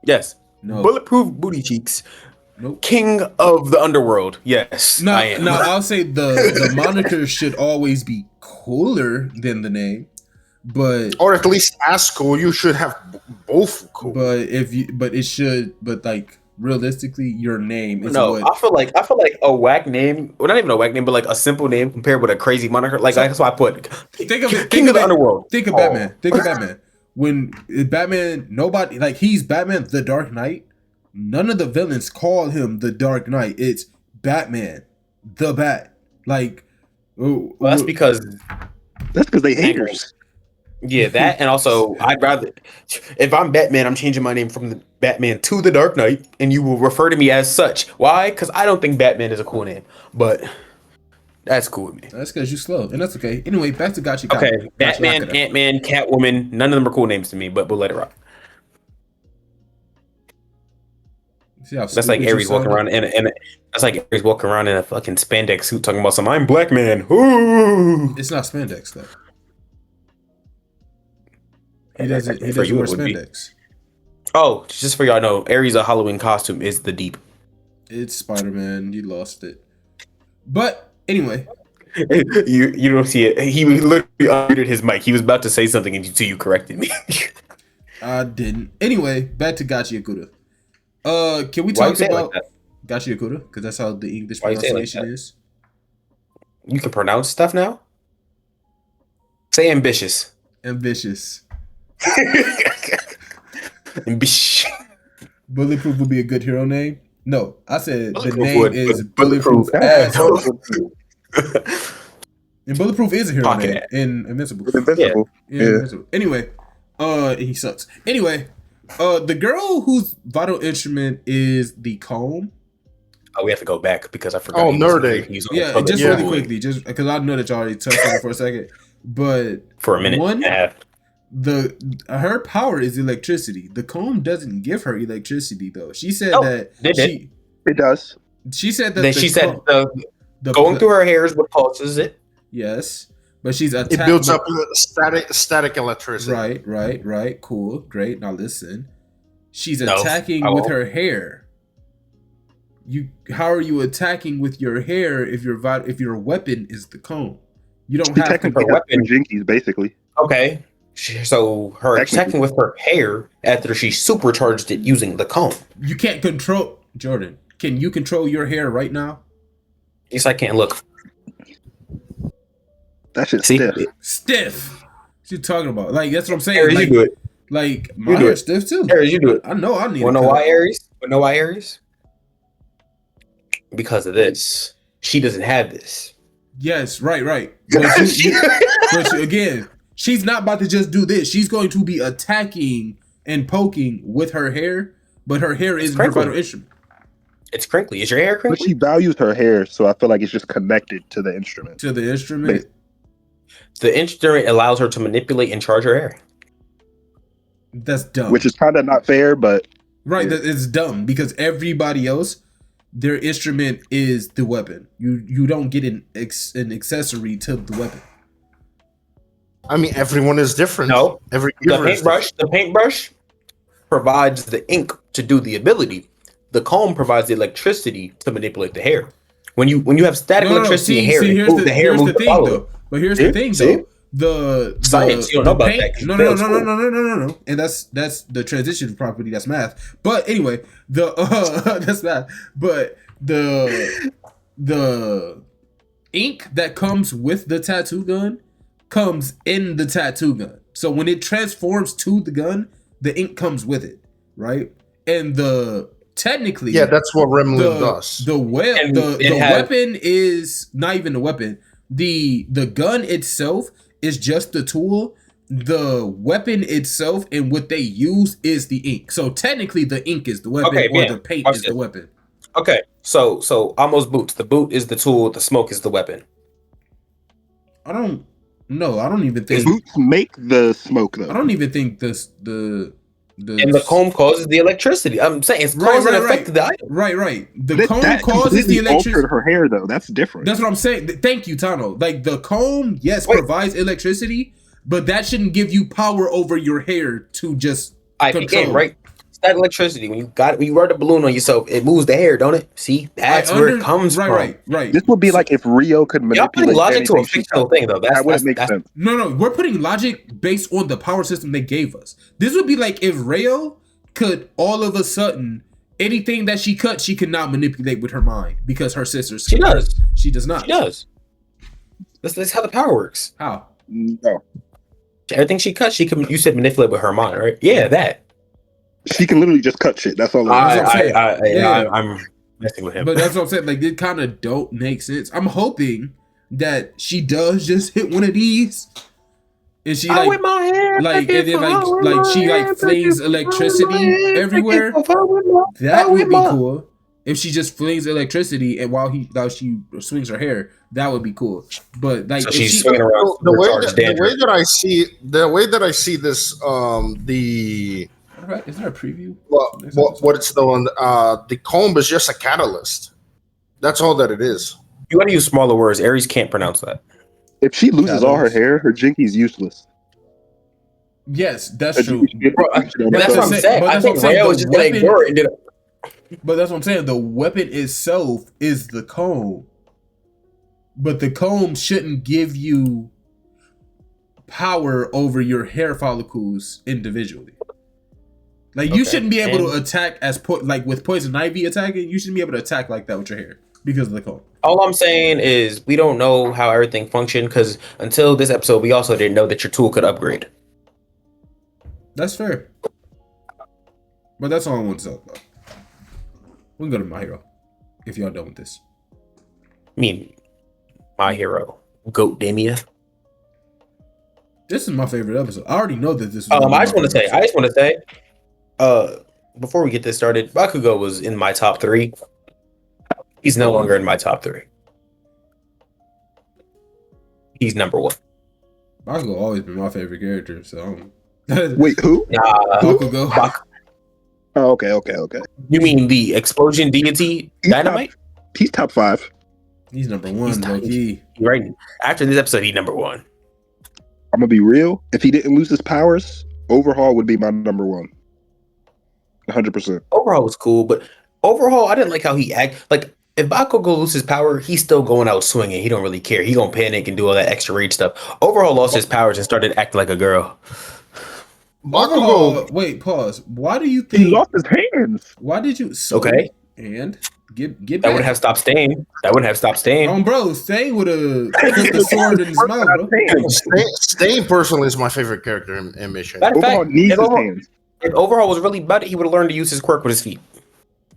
Yes. No. Bulletproof Booty Cheeks. Nope. King of the Underworld. Yes. No, I am. No, I'll say the moniker should always be cooler than the name. But or at least as cool. You should have both cool. But like realistically, your name is I feel like a whack name, well, not even a whack name, but like a simple name compared with a crazy moniker. Like that's why I put King of the Underworld. Think of Batman. Think of Batman. When Batman, nobody like he's Batman the Dark Knight. None of the villains call him the Dark Knight. It's Batman, the Bat. Like, well, that's because they haters. Yeah, that, and also I'd rather, if I'm Batman, I'm changing my name from the Batman to the Dark Knight, and you will refer to me as such. Why? Because I don't think Batman is a cool name, but that's cool with me. That's because you're slow, and that's okay. Anyway, back to Gotcha. Okay, Batman, Ant-Man, Catwoman, none of them are cool names to me, but we'll let it rock. That's like Ares walking around in that's like Ares walking around in a fucking spandex suit talking about some I'm black man. Ooh. It's not spandex though. He doesn't wear spandex. Oh, just for y'all know, Ares' Halloween costume is the Deep. It's Spider-Man. You lost it. But anyway. you don't see it. He literally unmuted his mic. He was about to say something until you corrected me. I didn't. Anyway, back to Gotcha Yakuta. Can we talk about Gotcha Yakuta? Because that's how the English pronunciation is. You can pronounce stuff now? Say ambitious. Ambitious. Ambitious. Bulletproof would be a good hero name. No, I said the name is Bulletproof Asshole. And Bulletproof is a hero name in Invincible. Yeah. Invincible. Anyway, he sucks. Anyway, the girl whose vital instrument is the comb. Oh, we have to go back because I forgot. Oh, nerding. Yeah, just really quickly, just because I know that you already touched on it for a second, but for a minute, her power is electricity. The comb doesn't give her electricity though. She said it does. She said that going through her hair is what causes it. Yes, but she's attacking. It builds up static electricity. Right. Cool, great. Now listen, she's attacking with her hair. How are you attacking with your hair if your weapon is the comb? You don't have her weapon. Jinkies, basically. Okay, so her attacking with her hair after she supercharged it using the comb. You can't control Jordan. Can you control your hair right now? Yes, I can. Look. That shit's stiff. What you talking about? Like that's what I'm saying. Aries, like, you do it. Like my hair's stiff too. Aries, you do it. I know. I need. Wanna know why, Aries? Wanna know why, Aries? Because of this, she doesn't have this. Yes, right. But again, she's not about to just do this. She's going to be attacking and poking with her hair, but her hair isn't her vital instrument. It's crinkly. Is your hair crinkly? But she values her hair, so I feel like it's just connected to the instrument. The instrument allows her to manipulate and charge her hair. That's dumb. Which is kind of not fair, but right, it's dumb because everybody else, their instrument is the weapon. You don't get an accessory to the weapon. I mean, everyone is different. No, the paintbrush provides the ink to do the ability. The comb provides the electricity to manipulate the hair. When you have static electricity in hair, the hair moves to follow it. But here's the thing, though. The science, you don't know about that. No. And that's the transition property. That's math. But anyway, that's math. But the ink that comes with the tattoo gun comes in the tattoo gun. So when it transforms to the gun, the ink comes with it, right? And technically, that's what Remlin does. The weapon is not even the weapon. The gun itself is just the tool the weapon itself and what they use is the ink. So technically, the ink is the weapon, or the paint is the weapon. Okay, so almost boots. The boot is the tool. The smoke is the weapon. I don't even think boots make the smoke though. I don't even think the and the comb causes the electricity. I'm saying it's causing effect of the item. Right. The comb causes the electricity. Altered her hair though. That's different. That's what I'm saying. Thank you, Tano. Like the comb, yes, provides electricity, but that shouldn't give you power over your hair to just control. Again, right? It's that electricity. When you rub the balloon on yourself, it moves the hair, don't it? See, that's where it comes from. Right. This would be like if Rio could manipulate. Y'all putting logic to a fictional thing, though. That wouldn't make sense. No, we're putting logic based on the power system they gave us. This would be like if Rio could all of a sudden anything that she cut, she could not manipulate with her mind because her sisters. She does. She does not. She does. That's how the power works. How? No. Everything she cuts, she can. You said manipulate with her mind, right? Yeah, that. She can literally just cut shit. That's all. I'm messing with him. But that's what I'm saying. Like, it kind of don't make sense. I'm hoping that she does just hit one of these, and she like, with my hair, like, and then she flings electricity everywhere. That would be cool. If she just flings electricity and while she swings her hair, that would be cool. But like, so she's swinging around the way that I see this, Is there a preview? What it's doing? The comb is just a catalyst. That's all that it is. You want to use smaller words. Aries can't pronounce that. If she loses all her hair, her jinky's useless. Yes, that's true. That's what I'm saying. I think Rayo was just going to ignore it. But that's what I'm saying. The weapon itself is the comb. But the comb shouldn't give you power over your hair follicles individually. Like, you shouldn't be able to attack like with poison ivy attacking. You shouldn't be able to attack like that with your hair because of the comb. All I'm saying is we don't know how everything functioned because until this episode, we also didn't know that your tool could upgrade. That's fair. But that's all I want to talk about. We can go to My Hero if y'all done with this. I mean, My Hero, Goat Demia. This is my favorite episode. I already know that this is. I just want to say, before we get this started, Bakugo was in my top 3. He's no longer in my top 3. He's number 1. Bakugo always been my favorite character. So wait, who? Bakugo. Oh, okay. You mean the explosion deity Dynamite? He's top 5. He's number 1. Low-key. Right. After this episode, he's number 1. I'm gonna be real. If he didn't lose his powers, Overhaul would be my number 1. 100%. Overhaul was cool, but Overhaul, I didn't like how he act. Like, if Bakugo loses power, he's still going out swinging. He don't really care. He gonna panic and do all that extra rage stuff. Overhaul lost his powers and started acting like a girl. Bakugo, wait, pause. Why do you think he lost his hands? Why did you? And get that back. Wouldn't have stopped Stain. Bro, Stain would have put the sword in his mouth, bro. Stain personally is my favorite character in Mission. Overhaul needs his hands. If Overhaul was really bad, he would have learned to use his quirk with his feet.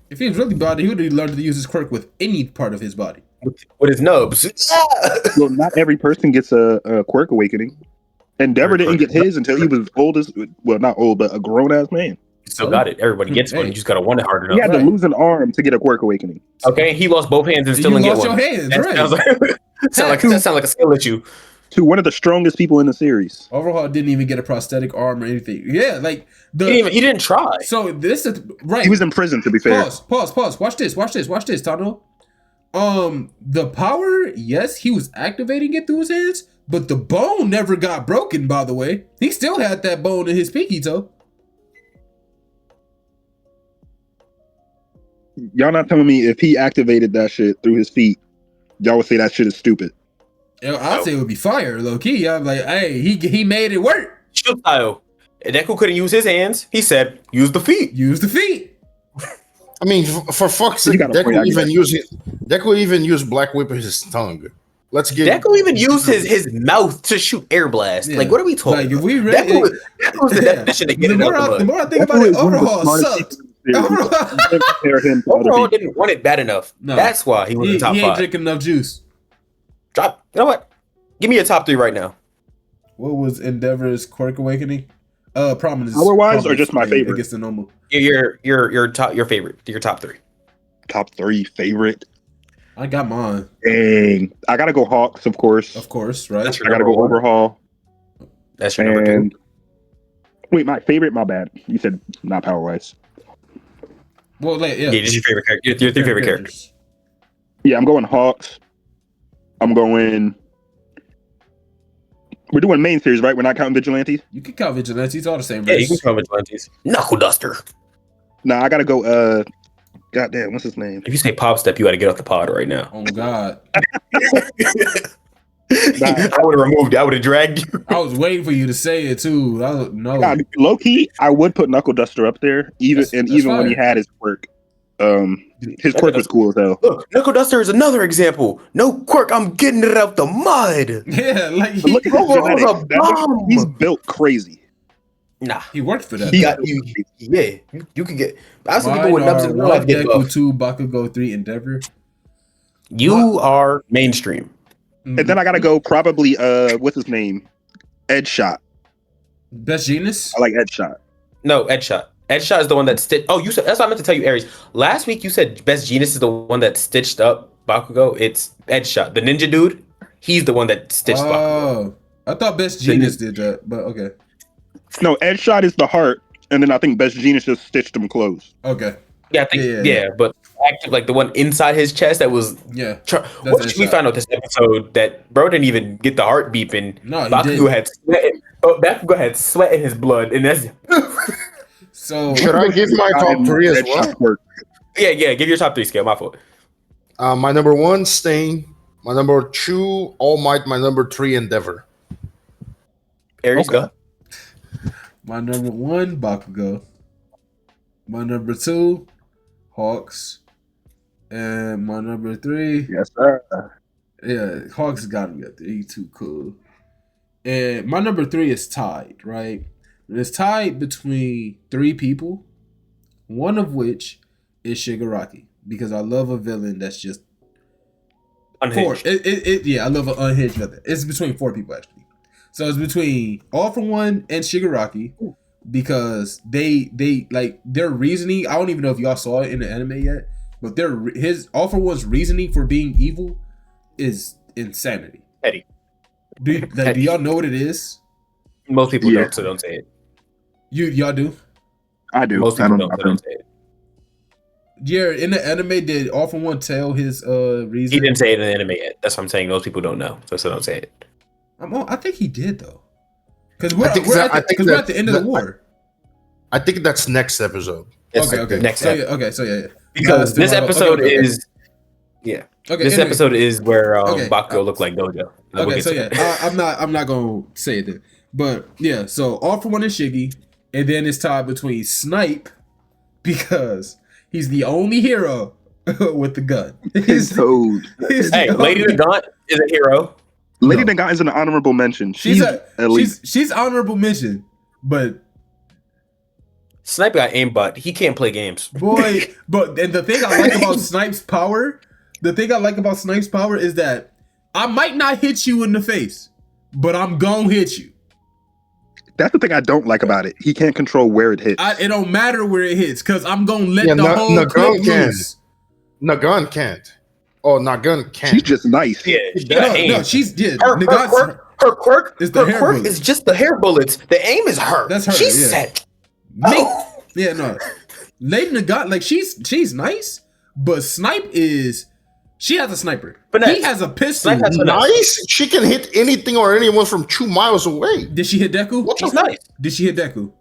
If he was really bad, he would have learned to use his quirk with any part of his body. With his nubs. Well, not every person gets a quirk awakening. Endeavor didn't get his until he was not old, but a grown-ass man. He still got it. Everybody gets one. You just got to want it hard enough. He had to lose an arm to get a quirk awakening. Okay, he lost both hands and still didn't get one. You lost your hands, right. That sounds like a skill issue. To one of the strongest people in the series. Overhaul didn't even get a prosthetic arm or anything. Yeah, like he didn't try. So this is right. He was in prison, to be fair. Pause. Watch this, Tano. The power, yes, he was activating it through his hands, but the bone never got broken, by the way. He still had that bone in his pinky toe. Y'all not telling me if he activated that shit through his feet, y'all would say that shit is stupid. I'd say it would be fire, low key. I'm like, hey, he made it work. Deku couldn't use his hands. He said, use the feet. I mean, for fuck's sake, Deku even used Black Whip with his tongue. Deku even used his mouth to shoot air blast. Yeah. Like, what are we talking about? If we really, Deku was the definition of getting the more I think about it, Overhaul sucked. Overhaul didn't want it bad enough. No. That's why he was in top 5. He ain't drinking enough juice. You know what? Give me a top 3 right now. What was Endeavor's quirk awakening? Prominence. Power-wise or just my favorite? Against the normal. Your favorite. Your top 3. Top 3 favorite. I got mine. Dang. I gotta go Hawks, of course. Of course, right? I gotta go Overhaul. That's your number 2. Wait, my favorite? My bad. You said not power-wise. Well, yeah, just your favorite character. Your 3 favorite characters. Yeah, I'm going Hawks. I'm going... We're doing main series, right? We're not counting Vigilantes? You can count Vigilantes. It's all the same. Yeah, you can count Vigilantes. Knuckle Duster. Nah, I gotta go... Goddamn, what's his name? If you say Pop Step, you got to get off the pod right now. Oh, God. I would have removed it. I would have dragged you. I was waiting for you to say it, too. No. Nah, low-key, I would put Knuckle Duster up there, even when he had his quirk. His quirk was cool as hell. Look, Knuckle Duster is another example. No quirk, I'm getting it out the mud. Yeah, like he's built crazy. Nah, he worked for that. You can get. I also people with nubs in real life get buff. 2, Bakugo 3, Endeavor. You are mainstream. And then I gotta go probably what's his name? Edge Shot. Best Genius? I like Edge Shot. No, Edge Shot. Edge Shot is the one that stitched. Oh, you said that's what I meant to tell you, Aries. Last week you said Best Genius is the one that stitched up Bakugo. It's Edge Shot. The ninja dude, he's the one that stitched Bakugo. Oh, I thought Best Genius did that, but okay. No, Edge Shot is the heart, and then I think Best Genius just stitched him closed. Okay. Yeah, I think but active like the one inside his chest that was what did we find out this episode that bro didn't even get the heart beeping? No, Bakugo had sweat. Bakugo had sweat in his blood, and that's. So should I give my top 3 as well? Yeah. Give your top 3 scale. My fault. My number 1, Stain. My number 2, All Might. My number 3, Endeavor. Aries, go. My number 1, Bakugo. My number 2, Hawks. And my number 3, yes, sir. Yeah, Hawks got to be up there. He's too cool. And my number 3 is tied, right? And it's tied between 3 people, one of which is Shigaraki, because I love a villain that's just unhinged. I love an unhinged villain. It's between 4 people actually. So it's between All For One and Shigaraki, because they like their reasoning. I don't even know if y'all saw it in the anime yet, but his All For One's reasoning for being evil is insanity. Eddie, do y'all know what it is? Most people don't, so don't say it. Y'all do? I do. Most people don't say it. Yeah, in the anime, did All For One tell his reason? He didn't say it in the anime yet. That's what I'm saying. Most people don't know, so don't say it. I think he did though, because we're at the end of the war. I think that's next episode. Okay. Next episode. So yeah. Because this episode is this anyway. episode is where Bakugo looked like Gojo. Okay, so I'm not gonna say it then, but yeah. So All For One is Shiggy, and then it's tied between Snipe, because he's the only hero with the gun. Hey, Lady Nagant is a hero. Lady Nagant is an honorable mention. She's honorable mention, but Snipe got aimbot. He can't play games. Boy, and the thing I like about Snipe's power is that I might not hit you in the face, but I'm gonna hit you. That's the thing I don't like about it. He can't control where it hits. It don't matter where it hits, because I'm gonna let the whole clip loose. Nagun can't. Oh, Nagun can't. She's just nice. Yeah, she's her quirk is just the hair bullets. The aim is her. That's her. She's set. Lady Nagant, like she's nice, but Snipe she has a sniper. But he has a pistol. Nice. She can hit anything or anyone from 2 miles away. Did she hit Deku? She's nice. Did she hit Deku?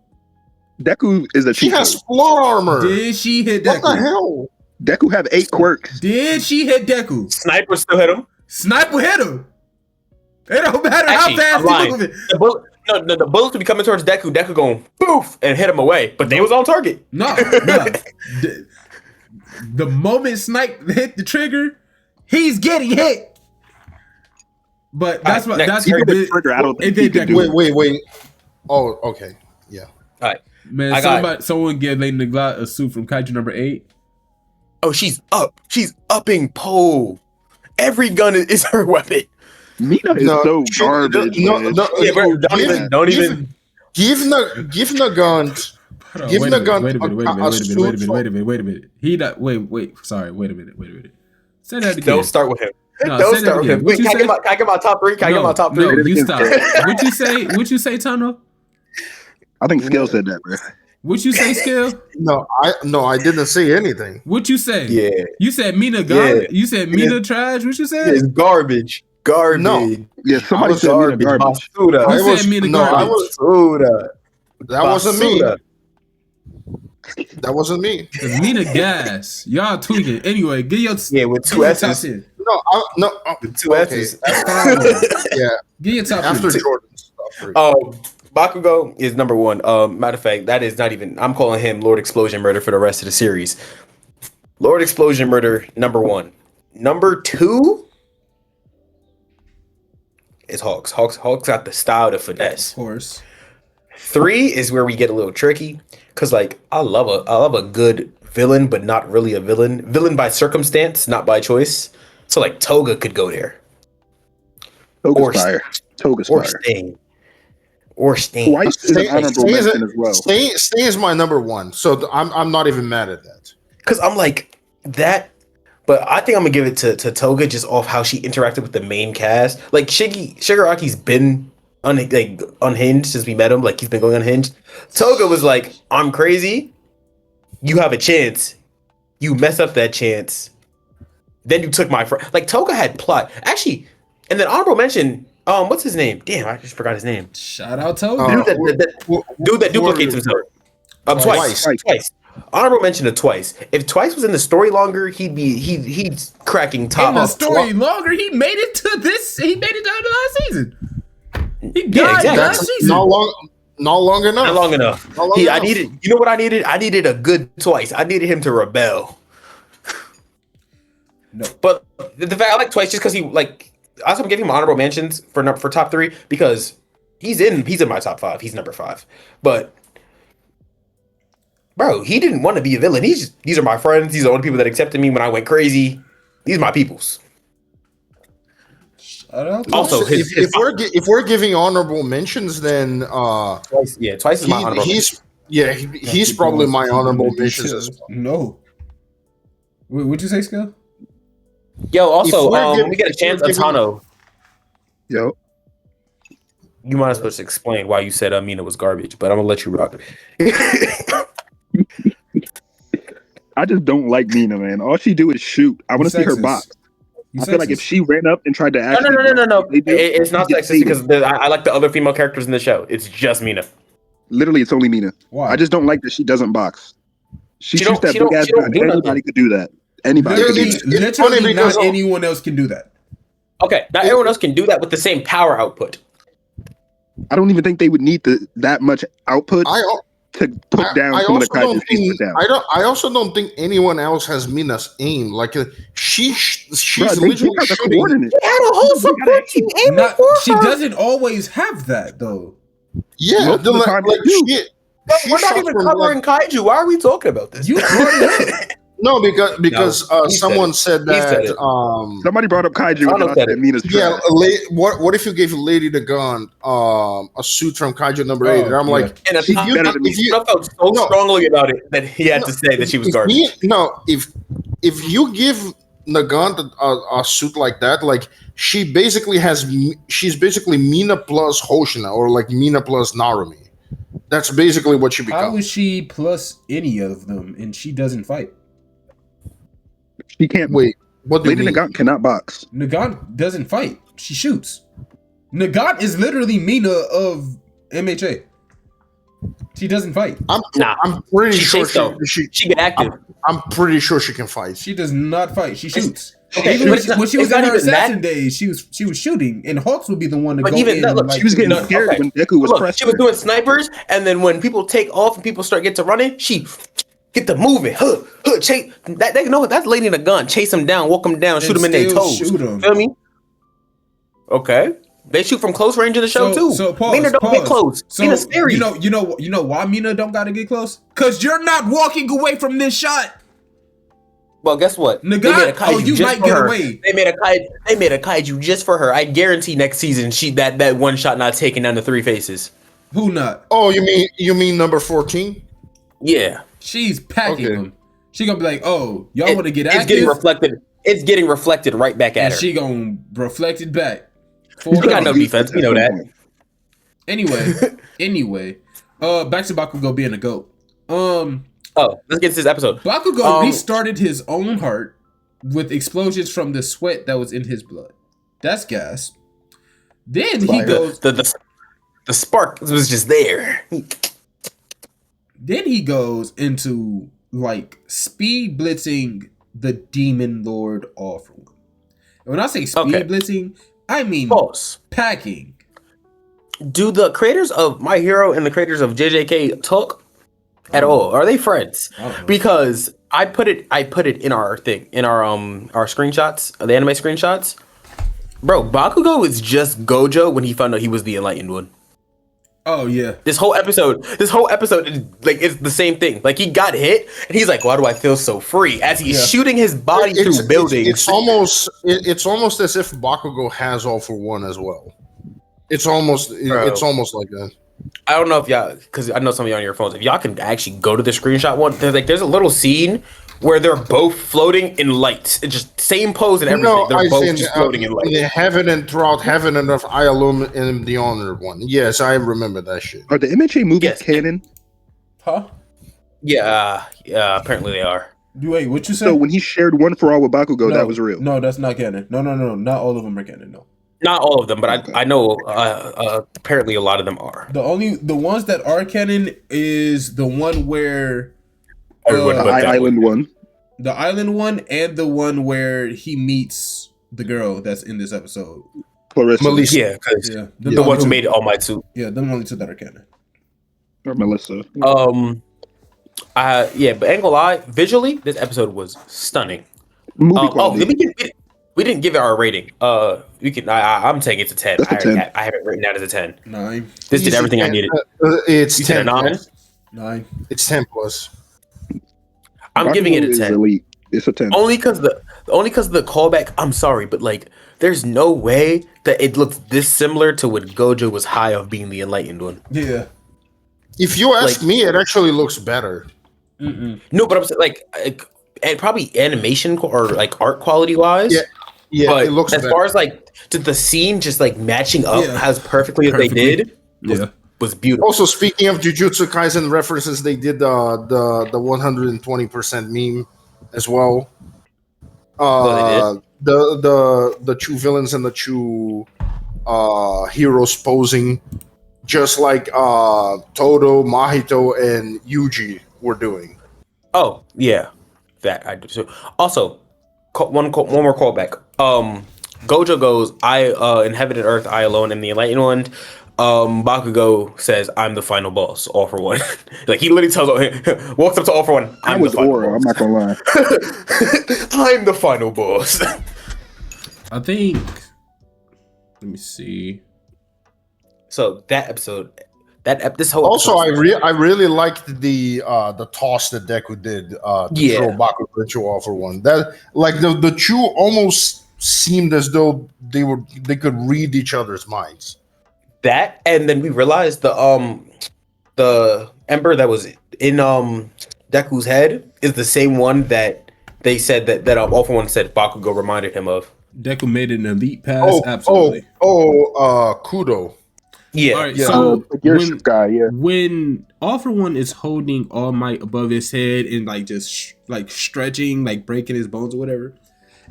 Deku is a. She has plot armor. Did she hit Deku? What the hell? Deku have 8 quirks. Did she hit Deku? Sniper still hit him. Sniper hit him. It don't matter how fast he moving. The bullets would be coming towards Deku. Deku going poof and hit him away, but they was on target. No. The moment Snipe hit the trigger, he's getting hit. But that's what that's the trigger. I don't think he can do it. Wait. Oh, okay. Yeah. All right. Man, someone give Lady Nagant a suit from Kaiju number 8. Oh, she's up. She's upping pole. Every gun is her weapon. Mina is so garbage. Don't even give Nagant. Give Nagant Wait a minute. He not. Wait. Sorry. Wait a minute. Say that again. Don't start with him. No, don't start with him. Wait, can I get my top three? No, you stop. What you say? What you say, Tano? I think Skill said that, bro. What you say, Skill? No, I didn't say anything. What you say? Yeah. You said Mina garbage. You said Mina trash. What you said? It's garbage. Garbage. No. Yeah, somebody said Mina garbage. You said Mina garbage. That wasn't me. That wasn't me. Mina gas. Y'all tweaking. Anyway, get your with two S's. No, with two S's. Yeah. Get your top after three. Jordan's top three. Bakugo is number one. Matter of fact, that is not even. I'm calling him Lord Explosion Murder for the rest of the series. Lord Explosion Murder, number one. Number two is Hawks. Hawks got the style, the finesse. Of course. 3 is where we get a little tricky, cause like I love a good villain, but not really a villain. Villain by circumstance, not by choice. So like Toga could go there. Toga's fire. Or Stain. Twice is an honorable mention as well. Stain is my number one, so I'm not even mad at that. Cause I'm like that, but I think I'm gonna give it to Toga just off how she interacted with the main cast. Like Shigaraki's been unhinged since we met him. Like he's been going unhinged. Toga was like, I'm crazy. You have a chance. You mess up that chance. Then you took my friend. Like Toga had plot actually, and then honorable mention. What's his name? Damn, I just forgot his name. Shout out Toga. Dude that duplicates himself. Twice. Honorable mention of Twice. If Twice was in the story longer, he's cracking top. In the story longer, he made it to this. He made it down to last season. He died last season. Not long enough. Not long enough. I needed. You know what I needed? I needed a good Twice. I needed him to rebel. No, but the fact I like Twice just because he like. I was gonna give him honorable mentions for top 3 because he's in my top 5. He's number 5, but. Bro, he didn't want to be a villain. These are my friends. These are the only people that accepted me when I went crazy. These are my peoples. Also, if we're giving honorable mentions, then Twice is my honorable mention. He's probably my honorable mentions as well. No. What'd you say, Skill? Yo, also, when we get a chance, Atano. Yo. You might as well just explain why you said Mina was garbage, but I'm gonna let you rock. I just don't like Mina, man. All she do is shoot. I want to see her box. I feel like if she ran up and tried to act, no. It's not sexist because I like the other female characters in the show. It's just Mina. Literally, it's only Mina. Why? I just don't like that she doesn't box. She shoots that big ass gun. Anybody could do that. Anybody. Literally, not anyone else can do that. Okay, not everyone else can do that with the same power output. I don't even think they would need that much output to put down some of the characters she's put down. I also don't think anyone else has Mina's aim. Like she's literally shooting. She had a whole support team aiming for her. She doesn't always have that though. Yeah, most of the time shit. We're not even covering kaiju. Why are we talking about this? No, because someone said that. Somebody brought up kaiju. And I said Mina's trash. What if you gave Lady Dagon a suit from Kaiju number 8? And I'm like, and I felt so strongly about it that he had to say that she was garbage. If you give Nagant a suit like that, like she's basically Mina plus Hoshina or like Mina plus Narumi. That's basically what she becomes. How is she plus any of them and she doesn't fight? She can't wait. What do you mean? Nagant cannot box. Nagant doesn't fight. She shoots. Nagant is literally Mina of MHA. She doesn't fight. I'm pretty sure she get active. I'm pretty sure she can fight. She does not fight. She shoots. Okay, even when she was in her assassin days, she was shooting, and Hawks would be the one to go in. Look, she was getting scared when Deku was pressed. She was doing snipers, and then when people take off and people start to running, she get to moving. Chase that. They know that's Lady in a gun. Chase them down, walk them down, shoot them in their toes. Feel me? Okay. They shoot from close range in the show too. So pause, Mina don't get close. So Mina's scary. You know why Mina don't gotta get close? Cause you're not walking away from this shot. Well, guess what? Nagat, They made a kaiju you just might for get her. away. They made a kaiju just for her. I guarantee next season that one shot not taking down the three faces. Who not? Oh, you mean number 14? Yeah. She's packing them. She gonna be like, "Oh, y'all want to get active?" It's getting reflected right back at and her. She gonna reflect it back. She got no defense. We know that. Anyway, back to Bakugo being a goat. Let's get to this episode. Bakugo restarted his own heart with explosions from the sweat that was in his blood. That's gas. Then he goes. The spark was just there. Then he goes into like speed blitzing the Demon Lord all for one. And when I say speed blitzing, I mean packing. Do the creators of My Hero and the creators of JJK talk at all? Are they friends? Because I put it in our thing, in our screenshots, the anime screenshots. Bro, Bakugo is just Gojo when he found out he was the enlightened one. Oh yeah. This whole episode is like it's the same thing. Like he got hit and he's like, why do I feel so free? As he's shooting his body through buildings. It's almost as if Bakugo has All for One as well. It's almost like that. I don't know if y'all, because I know some of y'all on your phones, if y'all can actually go to the screenshot one, there's a little scene where they're both floating in lights. It's just same pose and everything. They're both just floating in lights. Heaven and throughout Heaven and Earth, I alone in the honor one. Yes, I remember that shit. Are the MHA movies canon? Huh? Yeah, apparently they are. Wait, what you said? So when he shared One for All with Bakugo, that was real? No, that's not canon. No, not all of them are canon, no. Not all of them, but I know apparently a lot of them are. The ones that are canon is the one where the island one. The island one and the one where he meets the girl that's in this episode. Clarissa. Melissa. Yeah, the one who made All Might suit. Yeah, them only two that are canon. Or Melissa. But ain't gonna lie, visually, this episode was stunning. We didn't give it our rating. I'm saying it's a 10. I have it written down as a 10. 9. This did everything I needed. It's 10. 9. 9. It's 10 plus. I'm giving it a 10. Elite. It's a 10. Only because the callback. I'm sorry, but like, there's no way that it looks this similar to what Gojo was high of being the enlightened one. Yeah. If you ask me, it actually looks better. No, but I'm saying like and probably animation or like art quality wise. Yeah, but it looks as better. far as like to the scene just like matching up as perfectly as they did was beautiful. Also, speaking of Jujutsu Kaisen references, they did the 120% meme as well. The two villains and the two heroes posing just like Todo, Mahito, and Yuji were doing. Oh yeah, that I do. So also, one more callback. Gojo goes, "I in Heaven and Earth, I alone am the enlightened one." Bakugo says, "I'm the final boss, All for One." Like he literally walks up to All for One. I was Aura. I'm not gonna lie. I'm the final boss. I think. Let me see. So that episode, this whole also, episode I really liked the toss that Deku did to throw Bakugo into All for One. That like the two almost seemed as though they could read each other's minds. That, and then we realized the ember that was in Deku's head is the same one that they said that All for One said Bakugo reminded him of. Deku made an elite pass. Absolutely. Kudo. Yeah. All right, so guy, when All for One is holding All Might above his head and like just like stretching, like breaking his bones or whatever,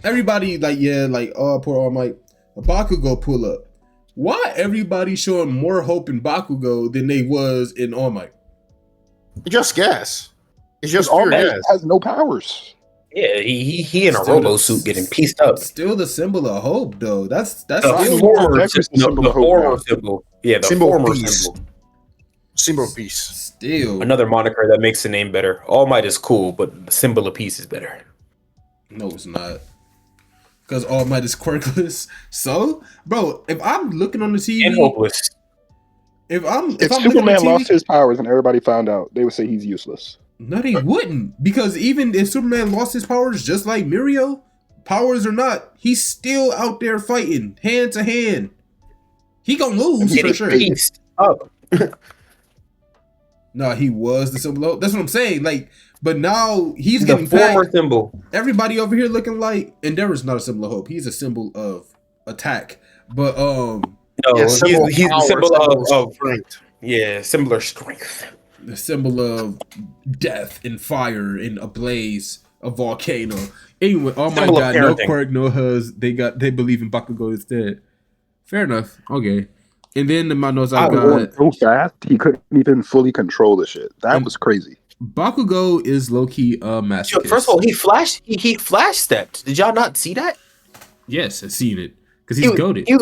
everybody oh poor All Might. Bakugo pull up. Why everybody showing more hope in Bakugo than they was in All Might? It's just gas. It's just All pure Might gas. has no powers. Yeah, he in a robo suit getting pieced up. Still the symbol of hope, though. That's the former symbol. Yeah, the former symbol. Symbol of peace. Still another moniker that makes the name better. All Might is cool, but the symbol of peace is better. No, it's not. Because All Might is quirkless. So, bro, if I'm looking on the TV and hopeless. If Superman lost his powers and everybody found out, they would say he's useless. No, they wouldn't. Because even if Superman lost his powers, just like Mirio, powers or not, he's still out there fighting hand to hand. He gonna lose for sure. Oh. No, he was the symbol of hope. That's what I'm saying. Like, but now he's the getting former packed. symbol. Everybody over here looking like Endeavor's not a symbol of hope. He's a symbol of attack. But no, he's the symbol of strength. Yeah, symbol of strength. The symbol of death and fire and a blaze, a volcano. Anyway, oh my god, no quirk, no huzz. They believe in Bakugo instead. Fair enough. Okay. And then my notes I got so fast he couldn't even fully control the shit. That was crazy. Bakugo is low key masochist. First of all, he flash stepped. Did y'all not see that? Yes, I've seen it because he's goated. He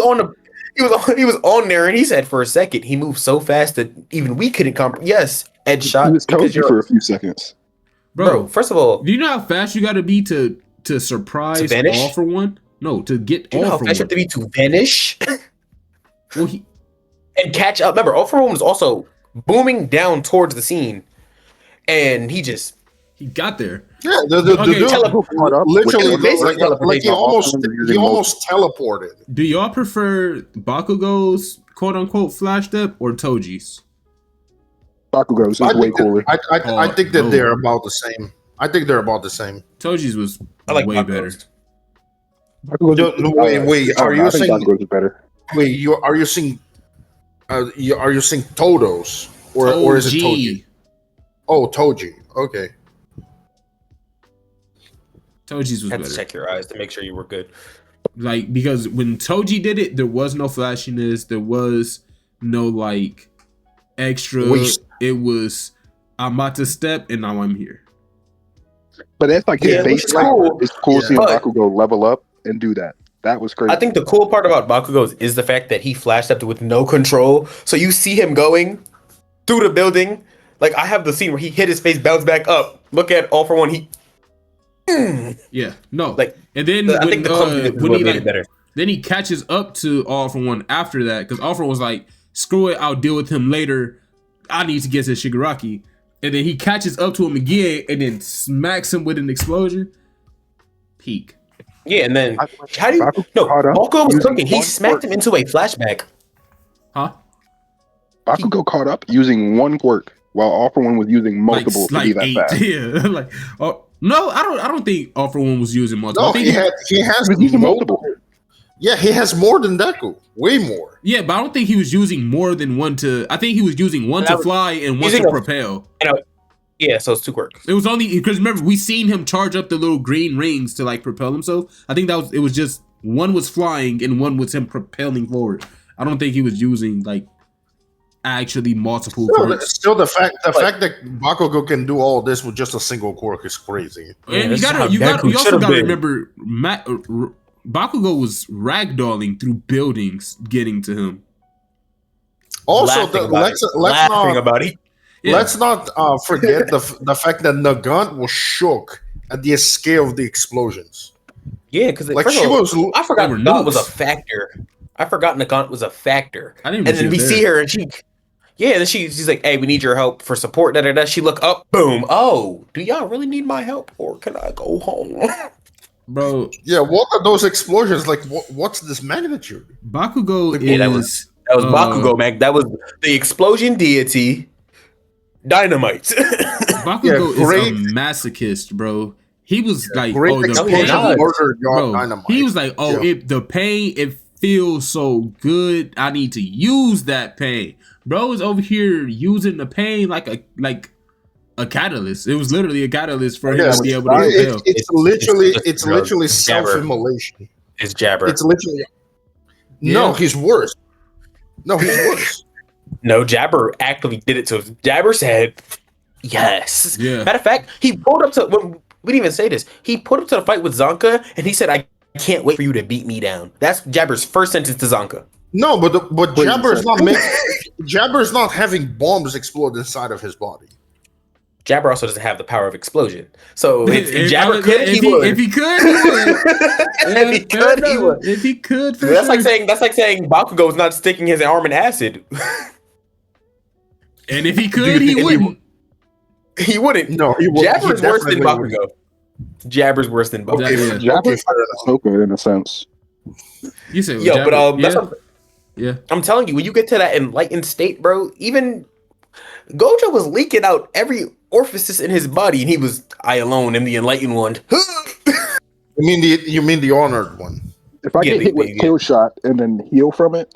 was on there, and he said for a second he moved so fast that even we couldn't comprehend. Yes, Ed shot. He was Toji for a few seconds. Bro, first of all, do you know how fast you got to be to surprise All for One? No, to get do you know how fast you have to be to vanish? Well, and catch up. Remember, All for One was also booming down towards the scene, and he got there. Yeah, the dude literally like he almost teleported. Do y'all prefer Bakugo's quote unquote flash step or Toji's? Bakugo's is way cooler. I think that they're about the same. I think they're about the same. Toji's was way better. Wait, are you saying Bakugo's is better? Wait, are you saying Todo's or is it Toji? Oh, Toji. Okay. Toji's was better. To check your eyes to make sure you were good. Like, because when Toji did it, there was no flashiness. There was no like extra. It was I'm about to step and now I'm here. But that's like his base. Cool. It's cool seeing Bakugo level up and do that. That was crazy. I think the cool part about Bakugo is the fact that he flashed up with no control. So you see him going through the building. Like, I have the scene where he hit his face, bounced back up. Look at All for One. Yeah, no. Like, and then I think when he made it better. Then he catches up to All for One after that because All for One was like, "Screw it, I'll deal with him later. I need to get to Shigaraki." And then he catches up to him again and then smacks him with an explosion. Peak. Yeah, and then how do you? No, Bakugo was cooking. He smacked him into a flashback. Huh? Bakugo caught up using one quirk, while All for One was using multiple to be that fast. Yeah, like no, I don't think All for One was using multiple. No, he has multiple. Yeah, he has more than Deku, way more. Yeah, but I don't think he was using more than one to. I think he was using one to fly and one to propel. Yeah, so it's two quirks. It was only because remember we seen him charge up the little green rings to like propel himself. I think it was just one was flying and one was him propelling forward. I don't think he was using like actually multiple quirks. Still, the fact that Bakugo can do all this with just a single quirk is crazy. And you also gotta remember Bakugo was ragdolling through buildings getting to him. Also, let's not forget the fact that Nagant was shook at the scale of the explosions. Yeah, because like I forgot Nagant was a factor. I forgot Nagant was a factor. And then we see her and she's like, "Hey, we need your help for support." Da da da. She look up, boom. Oh, do y'all really need my help, or can I go home? Bro, yeah. What are those explosions like? What's this magnitude? Bakugo that was Bakugo, man. That was the explosion deity. Dynamite. Bakugo is a masochist, bro. He was like, the pain. He was like, the pain, it feels so good. I need to use that pain. Bro is over here using the pain like a catalyst. It was literally a catalyst for him to be able to repel. It's literally self-immolation. It's Jabber. It's literally no, he's worse. No, he's worse. No, Jabber actually did it to him. Jabber said, yes. Yeah. Matter of fact, he pulled up to, we didn't even say this, he pulled up to the fight with Zonka, and he said, I can't wait for you to beat me down. That's Jabber's first sentence to Zonka. No, but Jabber's not having bombs explode inside of his body. Jabber also doesn't have the power of explosion. So if Jabber could, he would. If he could, he would. If he could, that's like saying Bakugo is not sticking his arm in acid. And if he could, he wouldn't. He wouldn't. No, Jabber's worse than Bakugo. Jabber's worse than Bakugo. Okay, Jabber's Ahsoka in a sense. You said, yo, Jabber, but yeah. I'm telling you, when you get to that enlightened state, bro, even Gojo was leaking out every orifice in his body, and he was, I alone am the enlightened one. You mean the honored one? If I get hit with a kill shot and then heal from it,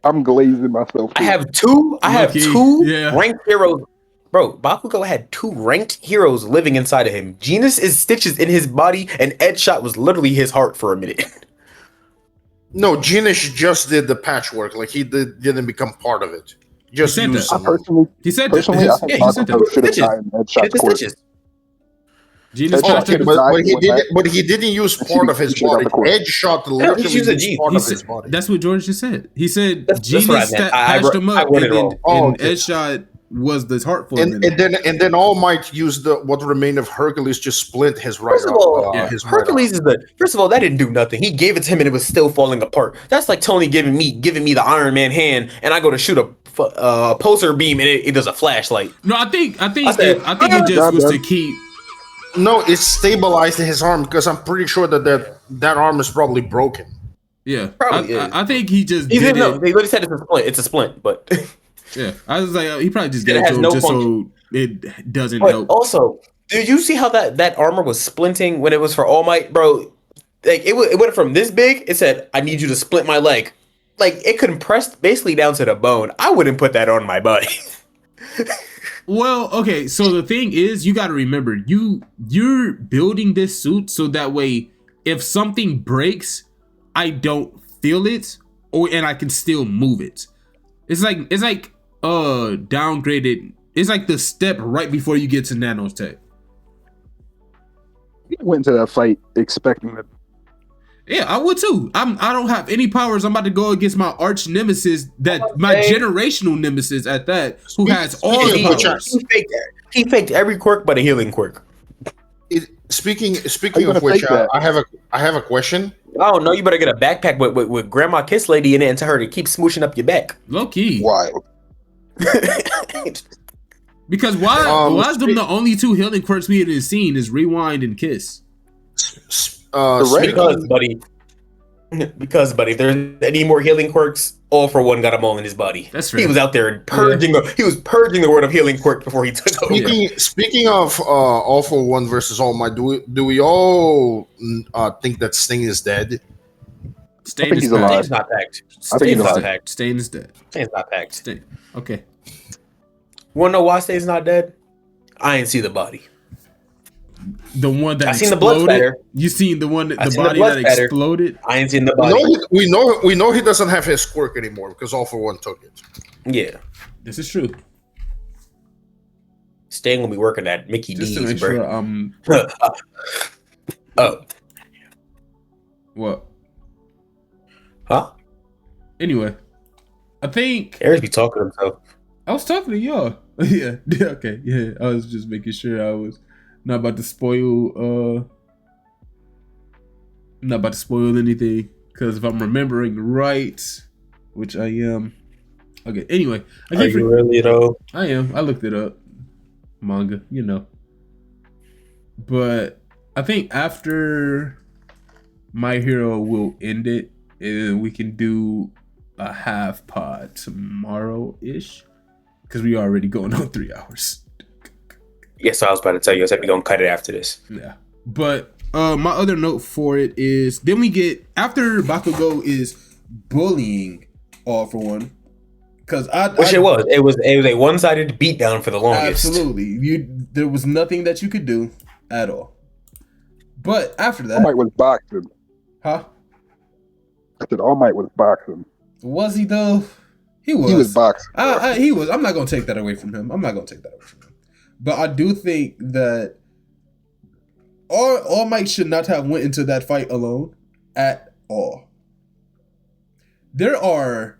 I'm glazing myself. I have two ranked heroes. Bro, Bakugo had 2 ranked heroes living inside of him. Genus is stitches in his body, and Edshot was literally his heart for a minute. No, Genish just did the patchwork. Like he didn't become part of it. Just he said used that. He said that. He said that. Should have died in Edshot's court. But he didn't use part of his body. Edgeshot literally used part of his body. That's what George just said. He said Genius patched him up, and Edshot was the heart for him. And then All Might used what remained of Hercules to split his right arm. Hercules is first of all, that didn't do nothing. He gave it to him and it was still falling apart. That's like Tony giving me the Iron Man hand, and I go to shoot a pulsar beam and it does a flashlight. No, I think it just was to keep. No, it stabilized his arm because I'm pretty sure that arm is probably broken. Yeah, I think he just did it. No, they literally said it's a splint. It's a splint, but. Yeah, I was like, he probably just did it to him just so it doesn't help. Also, did you see how that armor was splinting when it was for All Might, bro? Like it went from this big. It said, "I need you to split my leg." Like it compressed basically down to the bone. I wouldn't put that on my body. Well, okay. So the thing is, you got to remember, you're building this suit so that way, if something breaks, I don't feel it, and I can still move it. It's like downgraded. It's like the step right before you get to nanotech. You went into that fight expecting that. Yeah, I would too. I don't have any powers. I'm about to go against my arch nemesis, my generational nemesis at that, who has all the powers. He faked every quirk but a healing quirk. Speaking of which, I have a question. Oh no, you better get a backpack with Grandma Kiss Lady in it and tell her to keep smooshing up your back. Low key. Wild. Because why is them the only 2 healing quirks we have seen is Rewind and Kiss? Because buddy, if there's any more healing quirks, All for One got them all in his body. That's right. He was out there purging. Yeah. He was purging the word of healing quirk before he took over. Speaking of All for One versus All Might, do we all think that Sting is dead? Stain is alive. Stain's not packed. Stain's not packed. Stain is dead. Stain's not packed. Stain. Okay. Wanna know why Stain's not dead? I ain't see the body. The one that I seen exploded. The blood spatter. You seen the one, the body that exploded? I ain't seen the body. We know he doesn't have his quirk anymore because All for One took it. Yeah, this is true. Stain will be working at Mickey D's. To make sure, oh, what? Huh? Anyway, I think Eric be talking to himself. I was talking to y'all. Yeah. Okay. Yeah. I was just making sure I was not about to spoil. Not about to spoil anything, because if I'm remembering right, which I am. Okay. Anyway, are you really though? I am. I looked it up. Manga, you know. But I think after My Hero will end it, and we can do a half pod tomorrow-ish, because we already going on 3 hours. Yes, I was about to tell you, I said we're going to cut it after this. Yeah. But my other note for it is, then we get, after Bakugo is bullying All for One, because it was a one-sided beatdown for the longest. Absolutely. There was nothing that you could do at all. But after that, All Might was boxing. Huh? I said All Might was boxing. Was he though? He was. He was boxing. He was. I'm not gonna take that away from him. But I do think that All Might should not have went into that fight alone at all. There are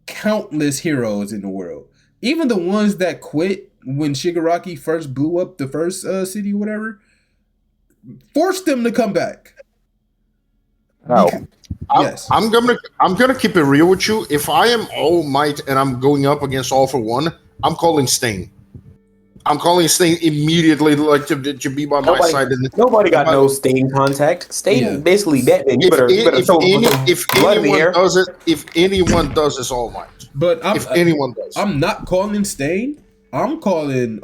countless heroes in the world. Even the ones that quit when Shigaraki first blew up the first city or whatever, forced them to come back. How? Yes. I'm gonna keep it real with you. If I am All Might and I'm going up against All for One, I'm calling Stain. I'm calling Stain immediately, like to be by my side. Nobody got no Stain contact. Stain basically Batman. You better show if anyone does it, if anyone does, it's All Might. But if anyone does, I'm not calling Stain. I'm calling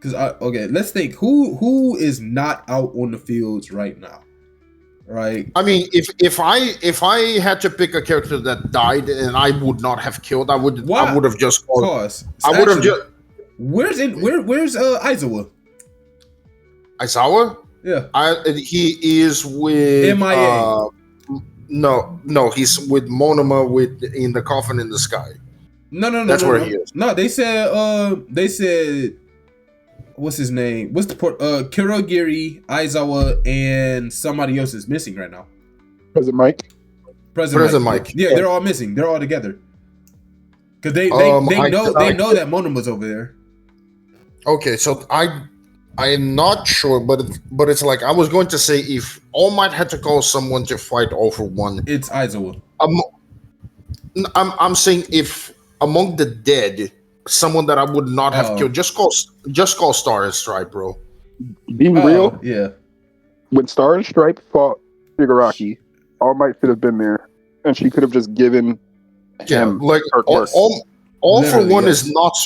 let's think who is not out on the fields right now. Right. I mean, if I had to pick a character that died and I would not have killed, I would have just called. I would have just. Where's Aizawa? Aizawa? Yeah. He is with MIA. No, he's with Monoma in the coffin in the sky. No. That's where he is. No, they said. What's his name? What's the Kurogiri, Aizawa, and somebody else is missing right now. President Mike. President Mike. Yeah, they're all missing. They're all together. Because they know that Monoma's over there. Okay, so I'm not sure, but it's like I was going to say if All Might had to call someone to fight All for One, it's Aizawa. I'm saying if among the dead. Someone that I would not have killed. Just call Star and Stripe, bro. Being real, yeah. When Star and Stripe fought Shigaraki, All Might should have been there, and she could have just given him like All for One is not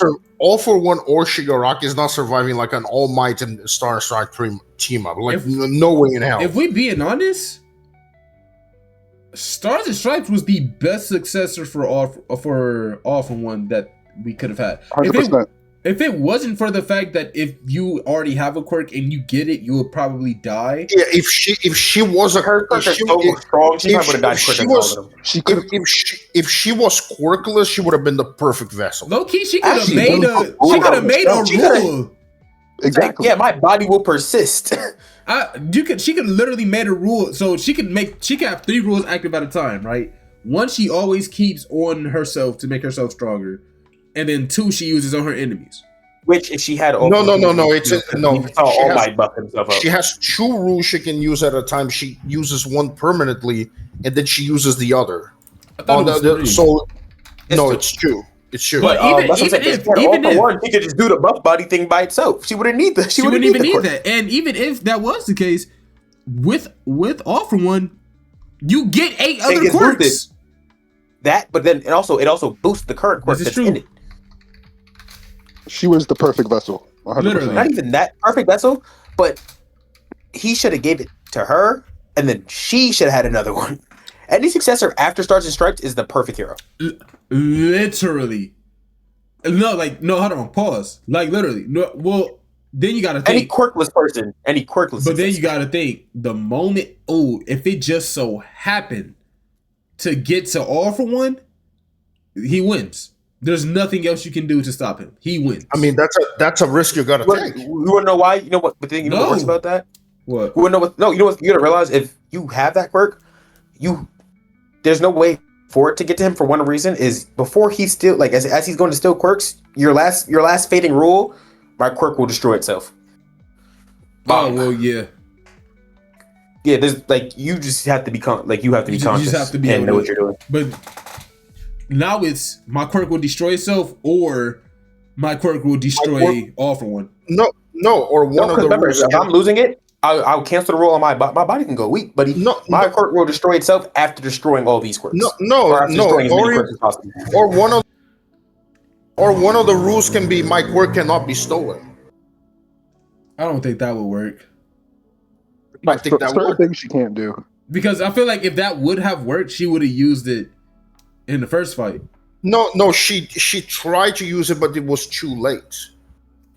All for One or Shigaraki is not surviving like an All Might and Star and Stripe team up. Like no way in hell. If we being honest, Stars and Stripes was the best successor for All for One that we could have had. 100%. If it wasn't for the fact that if you already have a quirk and you get it, you would probably die. Yeah, if she was a her quirk is so strong, she probably would have died quicker. If she was quirkless, she would have been the perfect vessel. Low key, she could have made a rule. Exactly. Yeah, my body will persist. She could literally made a rule, so she could have 3 rules active at a time, right? 1, she always keeps on herself to make herself stronger. And then 2, she uses on her enemies. Which, if she had no, All Might buff himself up. She has 2 rules she can use at a time. She uses one permanently, and then she uses the other. It's true. It's true. But even if one, she could just do the buff body thing by itself. She wouldn't need that. She wouldn't even need that. And even if that was the case, with All for One, you get 8 other quirks. That, but then it also boosts the current quirk that's in it. She was the perfect vessel. 100%. Literally. Not even that perfect vessel, but he should have gave it to her, and then she should have had another one. Any successor after Stars and Stripes is the perfect hero. Literally. No, hold on, pause. Like, literally. No, well, then you gotta think. Any quirkless person. But then you gotta think, the moment, if it just so happened to get to All for One, he wins. There's nothing else you can do to stop him. He wins. I mean, that's a risk you gotta take. You wanna know why? You know what the thing what works about that? What? You wanna know what? No, you know what? You gotta realize if you have that quirk, there's no way for it to get to him for one reason is before he's still as he's going to steal quirks, your last fading rule, my quirk will destroy itself. Oh well, yeah. Yeah, there's you just have to be conscious. You just have to be and know what you're doing. But now it's my quirk will destroy itself, or my quirk will destroy All for One. No, or one of the rules. If I'm losing it, I'll cancel the roll on my body. My body can go weak, but my quirk will destroy itself after destroying all these quirks. Or one of the rules can be my quirk cannot be stolen. I don't think that would work. I think that would. Things she can't do. Because I feel like if that would have worked, she would have used it in the first fight. No, she tried to use it, but it was too late.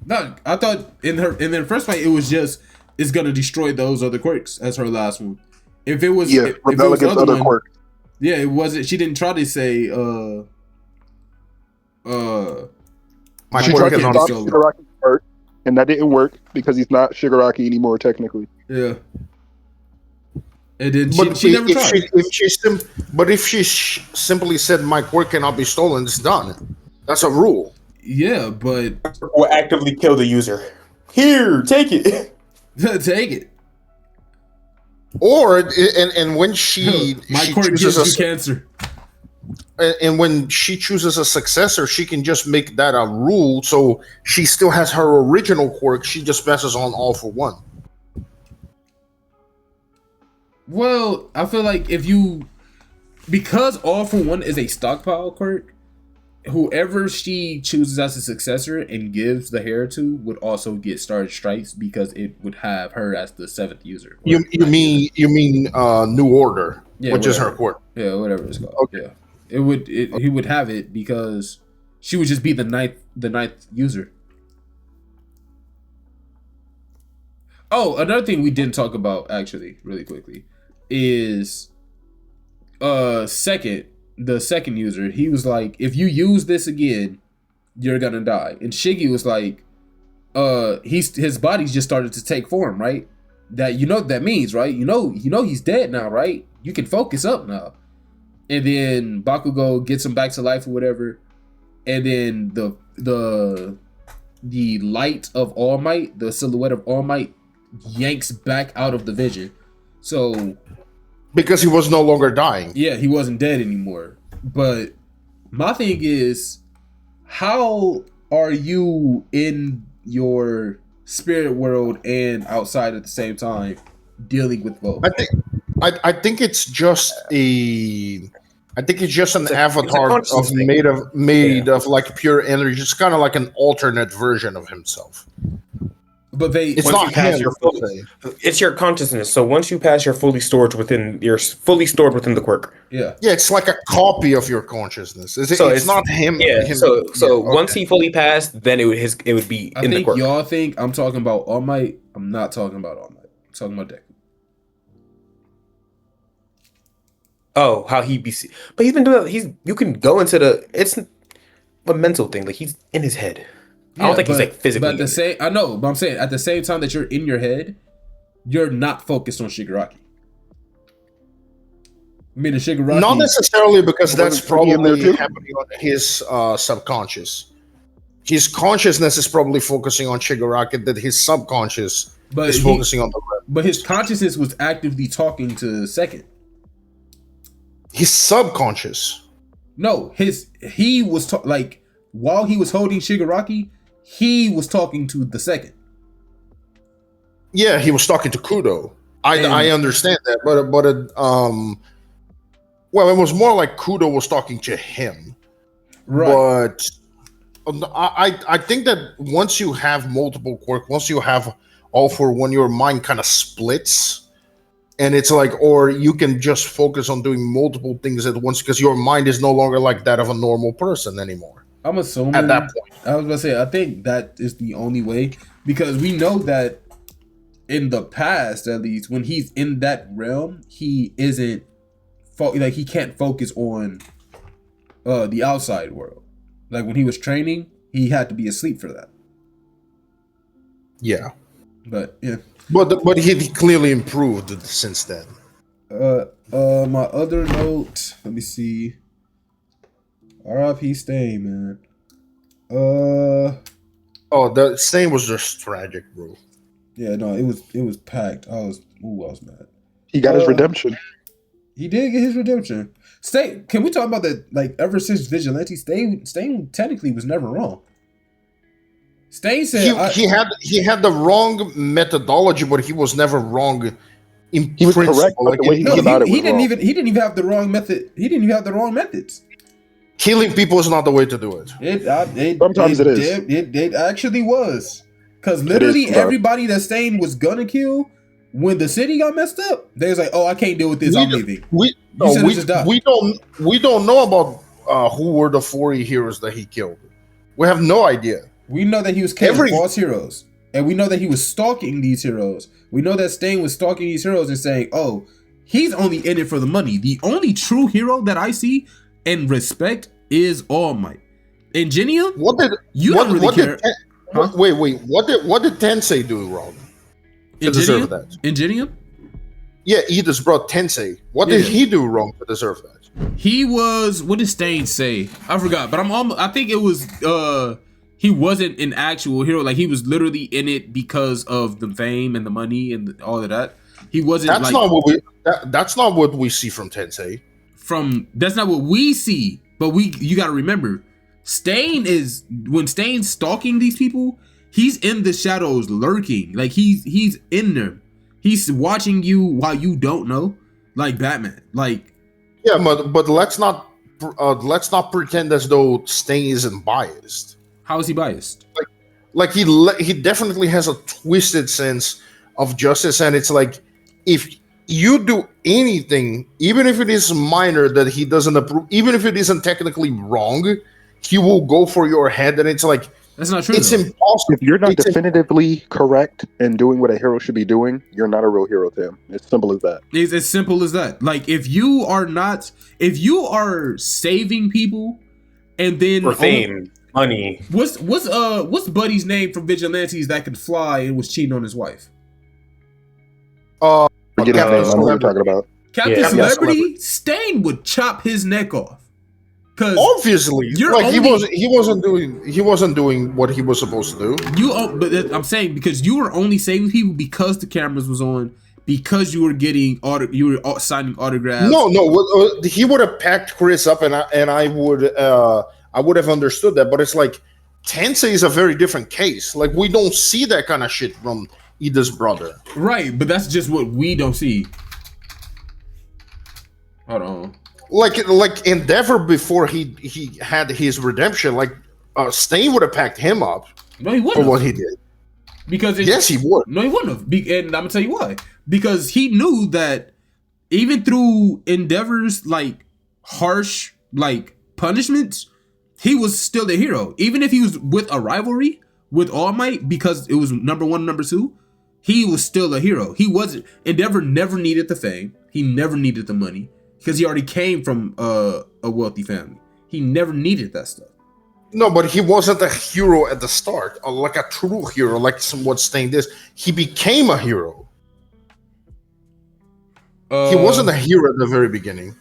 No, I thought in the first fight it was just it's gonna destroy those other quirks as her last one. If it was if it was other quirks. Yeah, it wasn't. She didn't try to say my quirk cannot be stolen. And that didn't work because he's not Shigaraki anymore technically. Yeah. And then she never tried. If she simply said my quirk cannot be stolen, it's done. That's a rule. Yeah, but will actively kill the user. Here, take it. Take it. Or and when she my quirk gives you cancer. and when she chooses a successor, she can just make that a rule. So she still has her original quirk. She just passes on All for One. Well, I feel like because All for One is a stockpile quirk, whoever she chooses as a successor and gives the hair to would also get starred strikes because it would have her as the 7th user. You mean New Order, which whatever. is her quirk. Yeah, whatever it's called. Okay. Yeah. He would have it because she would just be the ninth user. Oh, another thing we didn't talk about actually, really quickly, is the second user. He was like, if you use this again, you're gonna die. And Shiggy was like, his body's just started to take form, right? That what that means, right? You know he's dead now, right? You can focus up now. And then Bakugo gets him back to life or whatever. And then the light of All Might, the silhouette of All Might, yanks back out of the vision. So because he was no longer dying. Yeah, he wasn't dead anymore. But my thing is, how are you in your spirit world and outside at the same time dealing with both? I think it's just an avatar made of like pure energy. It's kind of like an alternate version of himself. But it's not him. It's your consciousness. So once you pass, you're fully stored within the quirk. Yeah. Yeah, it's like a copy of your consciousness. It's not him. Yeah. So once he fully passed, then it would be in the quirk. Y'all think I'm talking about All Might. I'm not talking about All Might. I'm talking about Deku. Oh, how he be? But he's been doing. You can go into it's a mental thing. Like he's in his head. I don't think he's like physically. But I know, but I'm saying at the same time that you're in your head, you're not focused on Shigaraki. I mean, Shigaraki. Not necessarily because that's probably happening on his subconscious. His consciousness is probably focusing on Shigaraki, that his subconscious is focusing on the rest. But his consciousness was actively talking to Second. His subconscious. No, he was like while he was holding Shigaraki, he was talking to the Second. Yeah, he was talking to Kudo. I understand that, but well, it was more like Kudo was talking to him. Right. But I think that once you have multiple quirks, once you have All for One, your mind kind of splits. And it's like, or you can just focus on doing multiple things at once because your mind is no longer like that of a normal person anymore. I'm assuming at that point. I was gonna say, I think that is the only way because we know that in the past, at least, when he's in that realm, he isn't like he can't focus on the outside world. Like when he was training, he had to be asleep for that. Yeah, but yeah. But he clearly improved since then. My other note, let me see. R.I.P. Stain, man. The Stain was just tragic, bro. Yeah, no, it was packed. I was mad. He got his redemption. He did get his redemption. Stain, can we talk about that? Like ever since Vigilante, Stain technically was never wrong. Stain said he had the wrong methodology, but he was never wrong. He was correct. Like, the way he didn't even have the wrong method. He didn't even have the wrong methods. Killing people is not the way to do it. Sometimes it is. It actually was. Because literally everybody that Stain was gonna kill, when the city got messed up, they was like, "Oh, I can't deal with this. I'm leaving." We don't know about who were the 40 heroes that he killed. We have no idea. We know that he was killing boss heroes. And we know that he was stalking these heroes. We know that Stain was stalking these heroes and saying, "Oh, he's only in it for the money." The only true hero that I see and respect is All Might. Ingenium? Don't really care. Wait. What did Tensei do wrong to deserve that? Ingenium? Yeah, Edith's bro Tensei. What did he do wrong to deserve that? He was. What did Stain say? I forgot. But I think it was. He wasn't an actual hero. Like he was literally in it because of the fame and the money and all of that. He wasn't. That's not what we see from Tensei. That's not what we see. But you got to remember, when Stain's stalking these people, he's in the shadows lurking. Like he's in there. He's watching you while you don't know, like Batman. Like, yeah, but let's not pretend as though Stain isn't biased. How is he biased? Like he definitely has a twisted sense of justice, and it's like, if you do anything, even if it is minor that he doesn't approve, even if it isn't technically wrong, he will go for your head. And it's like, that's not true. It's impossible. If you're not definitively correct in doing what a hero should be doing, you're not a real hero to him. It's simple as that. It's as simple as that. Like, if you are saving people and then for fame, money. What's Buddy's name from Vigilantes that could fly and was cheating on his wife? Forget his name. I know what you're talking about. Captain Celebrity, Stain would chop his neck off. Obviously, he wasn't doing what he was supposed to do. But I'm saying, because you were only saving people because the cameras was on, because you were signing autographs. No, he would have packed Chris up, and I would have understood that. But it's like, Tensei is a very different case. Like, we don't see that kind of shit from Ida's brother, right? But that's just what we don't see. Hold on. Like Endeavor, before he had his redemption, like Stain would have packed him up. No, he wouldn't for what he did. Yes, he would. No, he wouldn't have. And I'm gonna tell you why. Because he knew that even through Endeavor's like harsh like punishments, he was still the hero. Even if he was with a rivalry with All Might, because it was number 1, number 2, he was still a hero. Endeavor never needed the fame. He never needed the money. Because he already came from a wealthy family. He never needed that stuff. No, but he wasn't a hero at the start, like a true hero, like what Stain is. He became a hero. He wasn't a hero at the very beginning.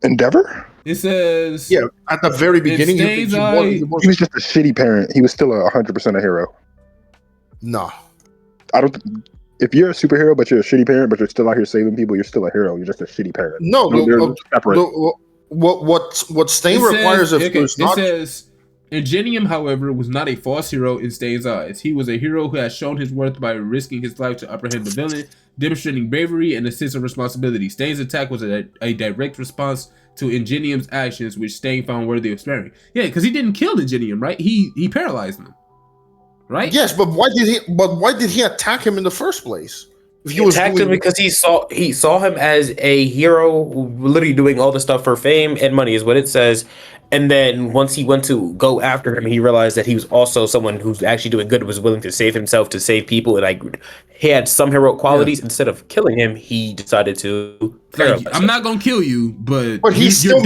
Endeavor? It says... Yeah, at the very beginning, he was just a shitty parent. He was still 100% a hero. No. If you're a superhero, but you're a shitty parent, but you're still out here saving people, you're still a hero. You're just a shitty parent. What Stain requires of it says, Ingenium, however, was not a false hero in Stain's eyes. He was a hero who has shown his worth by risking his life to apprehend the villain, demonstrating bravery and a sense of responsibility. Stain's attack was a direct response to Ingenium's actions, which Stain found worthy of sparing. Yeah, because he didn't kill Ingenium, right? He paralyzed him. Right? Yes, but why did he attack him in the first place? He attacked him because he saw him as a hero, literally doing all the stuff for fame and money, is what it says. And then once he went to go after him, he realized that he was also someone who's actually doing good, was willing to save himself, to save people, and he had some heroic qualities. Yeah. Instead of killing him, he decided to. I'm not gonna kill you, but he still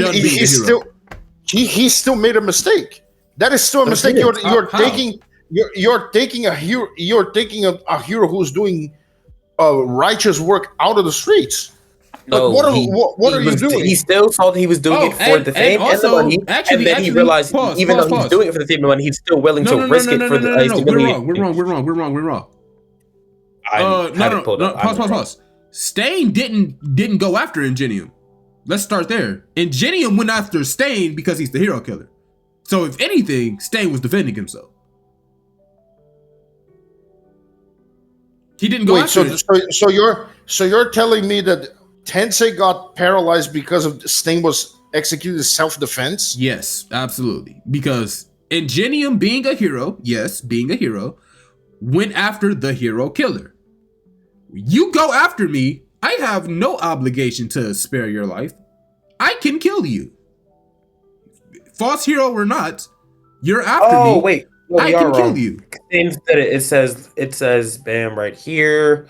made a mistake. That is still a mistake. You're taking a hero. You're taking a hero who's doing righteous work out of the streets. No, what are you doing? He still thought he was doing it for the fame and the money, and then he realized even though he's doing it for the fame and the money, he's still willing to risk it for the. We're wrong. Pause. Stain didn't go after Ingenium. Let's start there. Ingenium went after Stain because he's the hero killer. So if anything, Stain was defending himself. He didn't go after it. So you're telling me that Tensei got paralyzed because of Stain was executed self-defense? Yes, absolutely. Because Ingenium, being a hero, went after the hero killer. You go after me, I have no obligation to spare your life. I can kill you. False hero or not, you're after me. Oh, wait. Well, I can kill you. It says, bam, right here.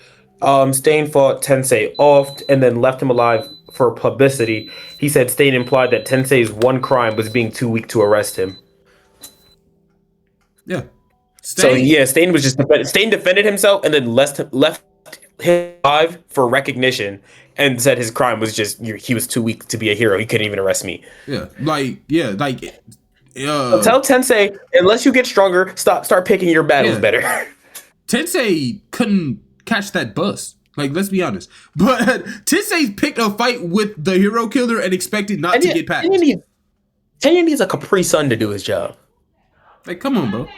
Stain fought Tensei off and then left him alive for publicity. He said Stain implied that Tensei's one crime was being too weak to arrest him. Yeah. Stain was just Stain defended himself and then left him alive for recognition and said his crime was just he was too weak to be a hero. He couldn't even arrest me. Tell Tensei, unless you get stronger, start picking your battles better. Tensei couldn't catch that bus. Like, let's be honest. But Tensei picked a fight with the hero killer and expected not to get past. Tanya needs a Capri Sun to do his job. Like, come on, bro.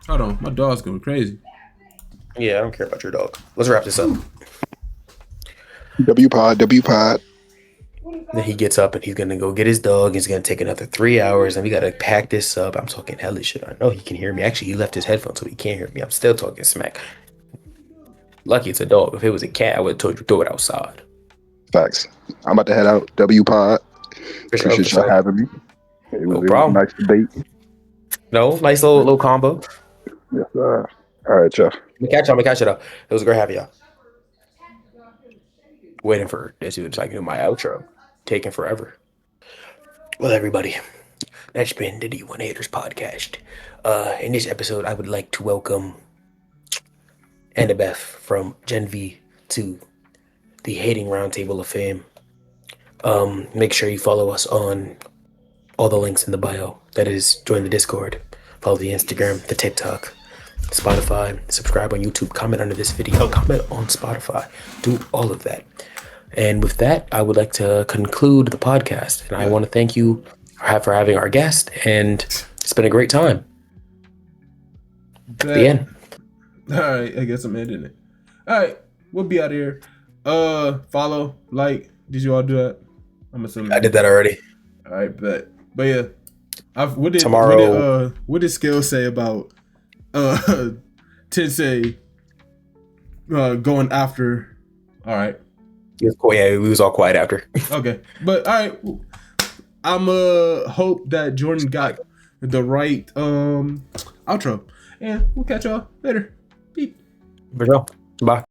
Hold on, my dog's going crazy. Yeah, I don't care about your dog. Let's wrap this up. W pod. Then he gets up and he's gonna go get his dog. He's gonna take another 3 hours, and we gotta pack this up. I'm talking hellish shit. I know he can hear me. Actually, he left his headphones, so he can't hear me. I'm still talking smack. Lucky it's a dog. If it was a cat, I would have told you throw it outside. Facts. I'm about to head out. W pod. Appreciate y'all having me. No problem. Nice debate. No, nice little combo. Yes, sir. All right, y'all. I'm gonna catch it up. It was great having y'all. Waiting for this dude so I can do my outro. Taking forever. Well, everybody, that's been the D1 Haters podcast. In this episode, I would like to welcome Annabeth from Gen V to the Hating Roundtable of Fame. Make sure you follow us on all the links in the bio. That is, join the Discord, follow the Instagram, the TikTok, Spotify, subscribe on YouTube, comment under this video, comment on Spotify. Do all of that. And with that, I would like to conclude the podcast. And I want to thank you for having our guest. And it's been a great time. The end. All right, I guess I'm ending it. All right, we'll be out of here. Follow, like. Did you all do that? I'm assuming I did that already. All right, but yeah, what did Skill say about Tensei going after? All right. Yeah, we was all quiet after. Okay, but all right, I'm hope that Jordan got the right outro, and we'll catch y'all later. Beep. Bye.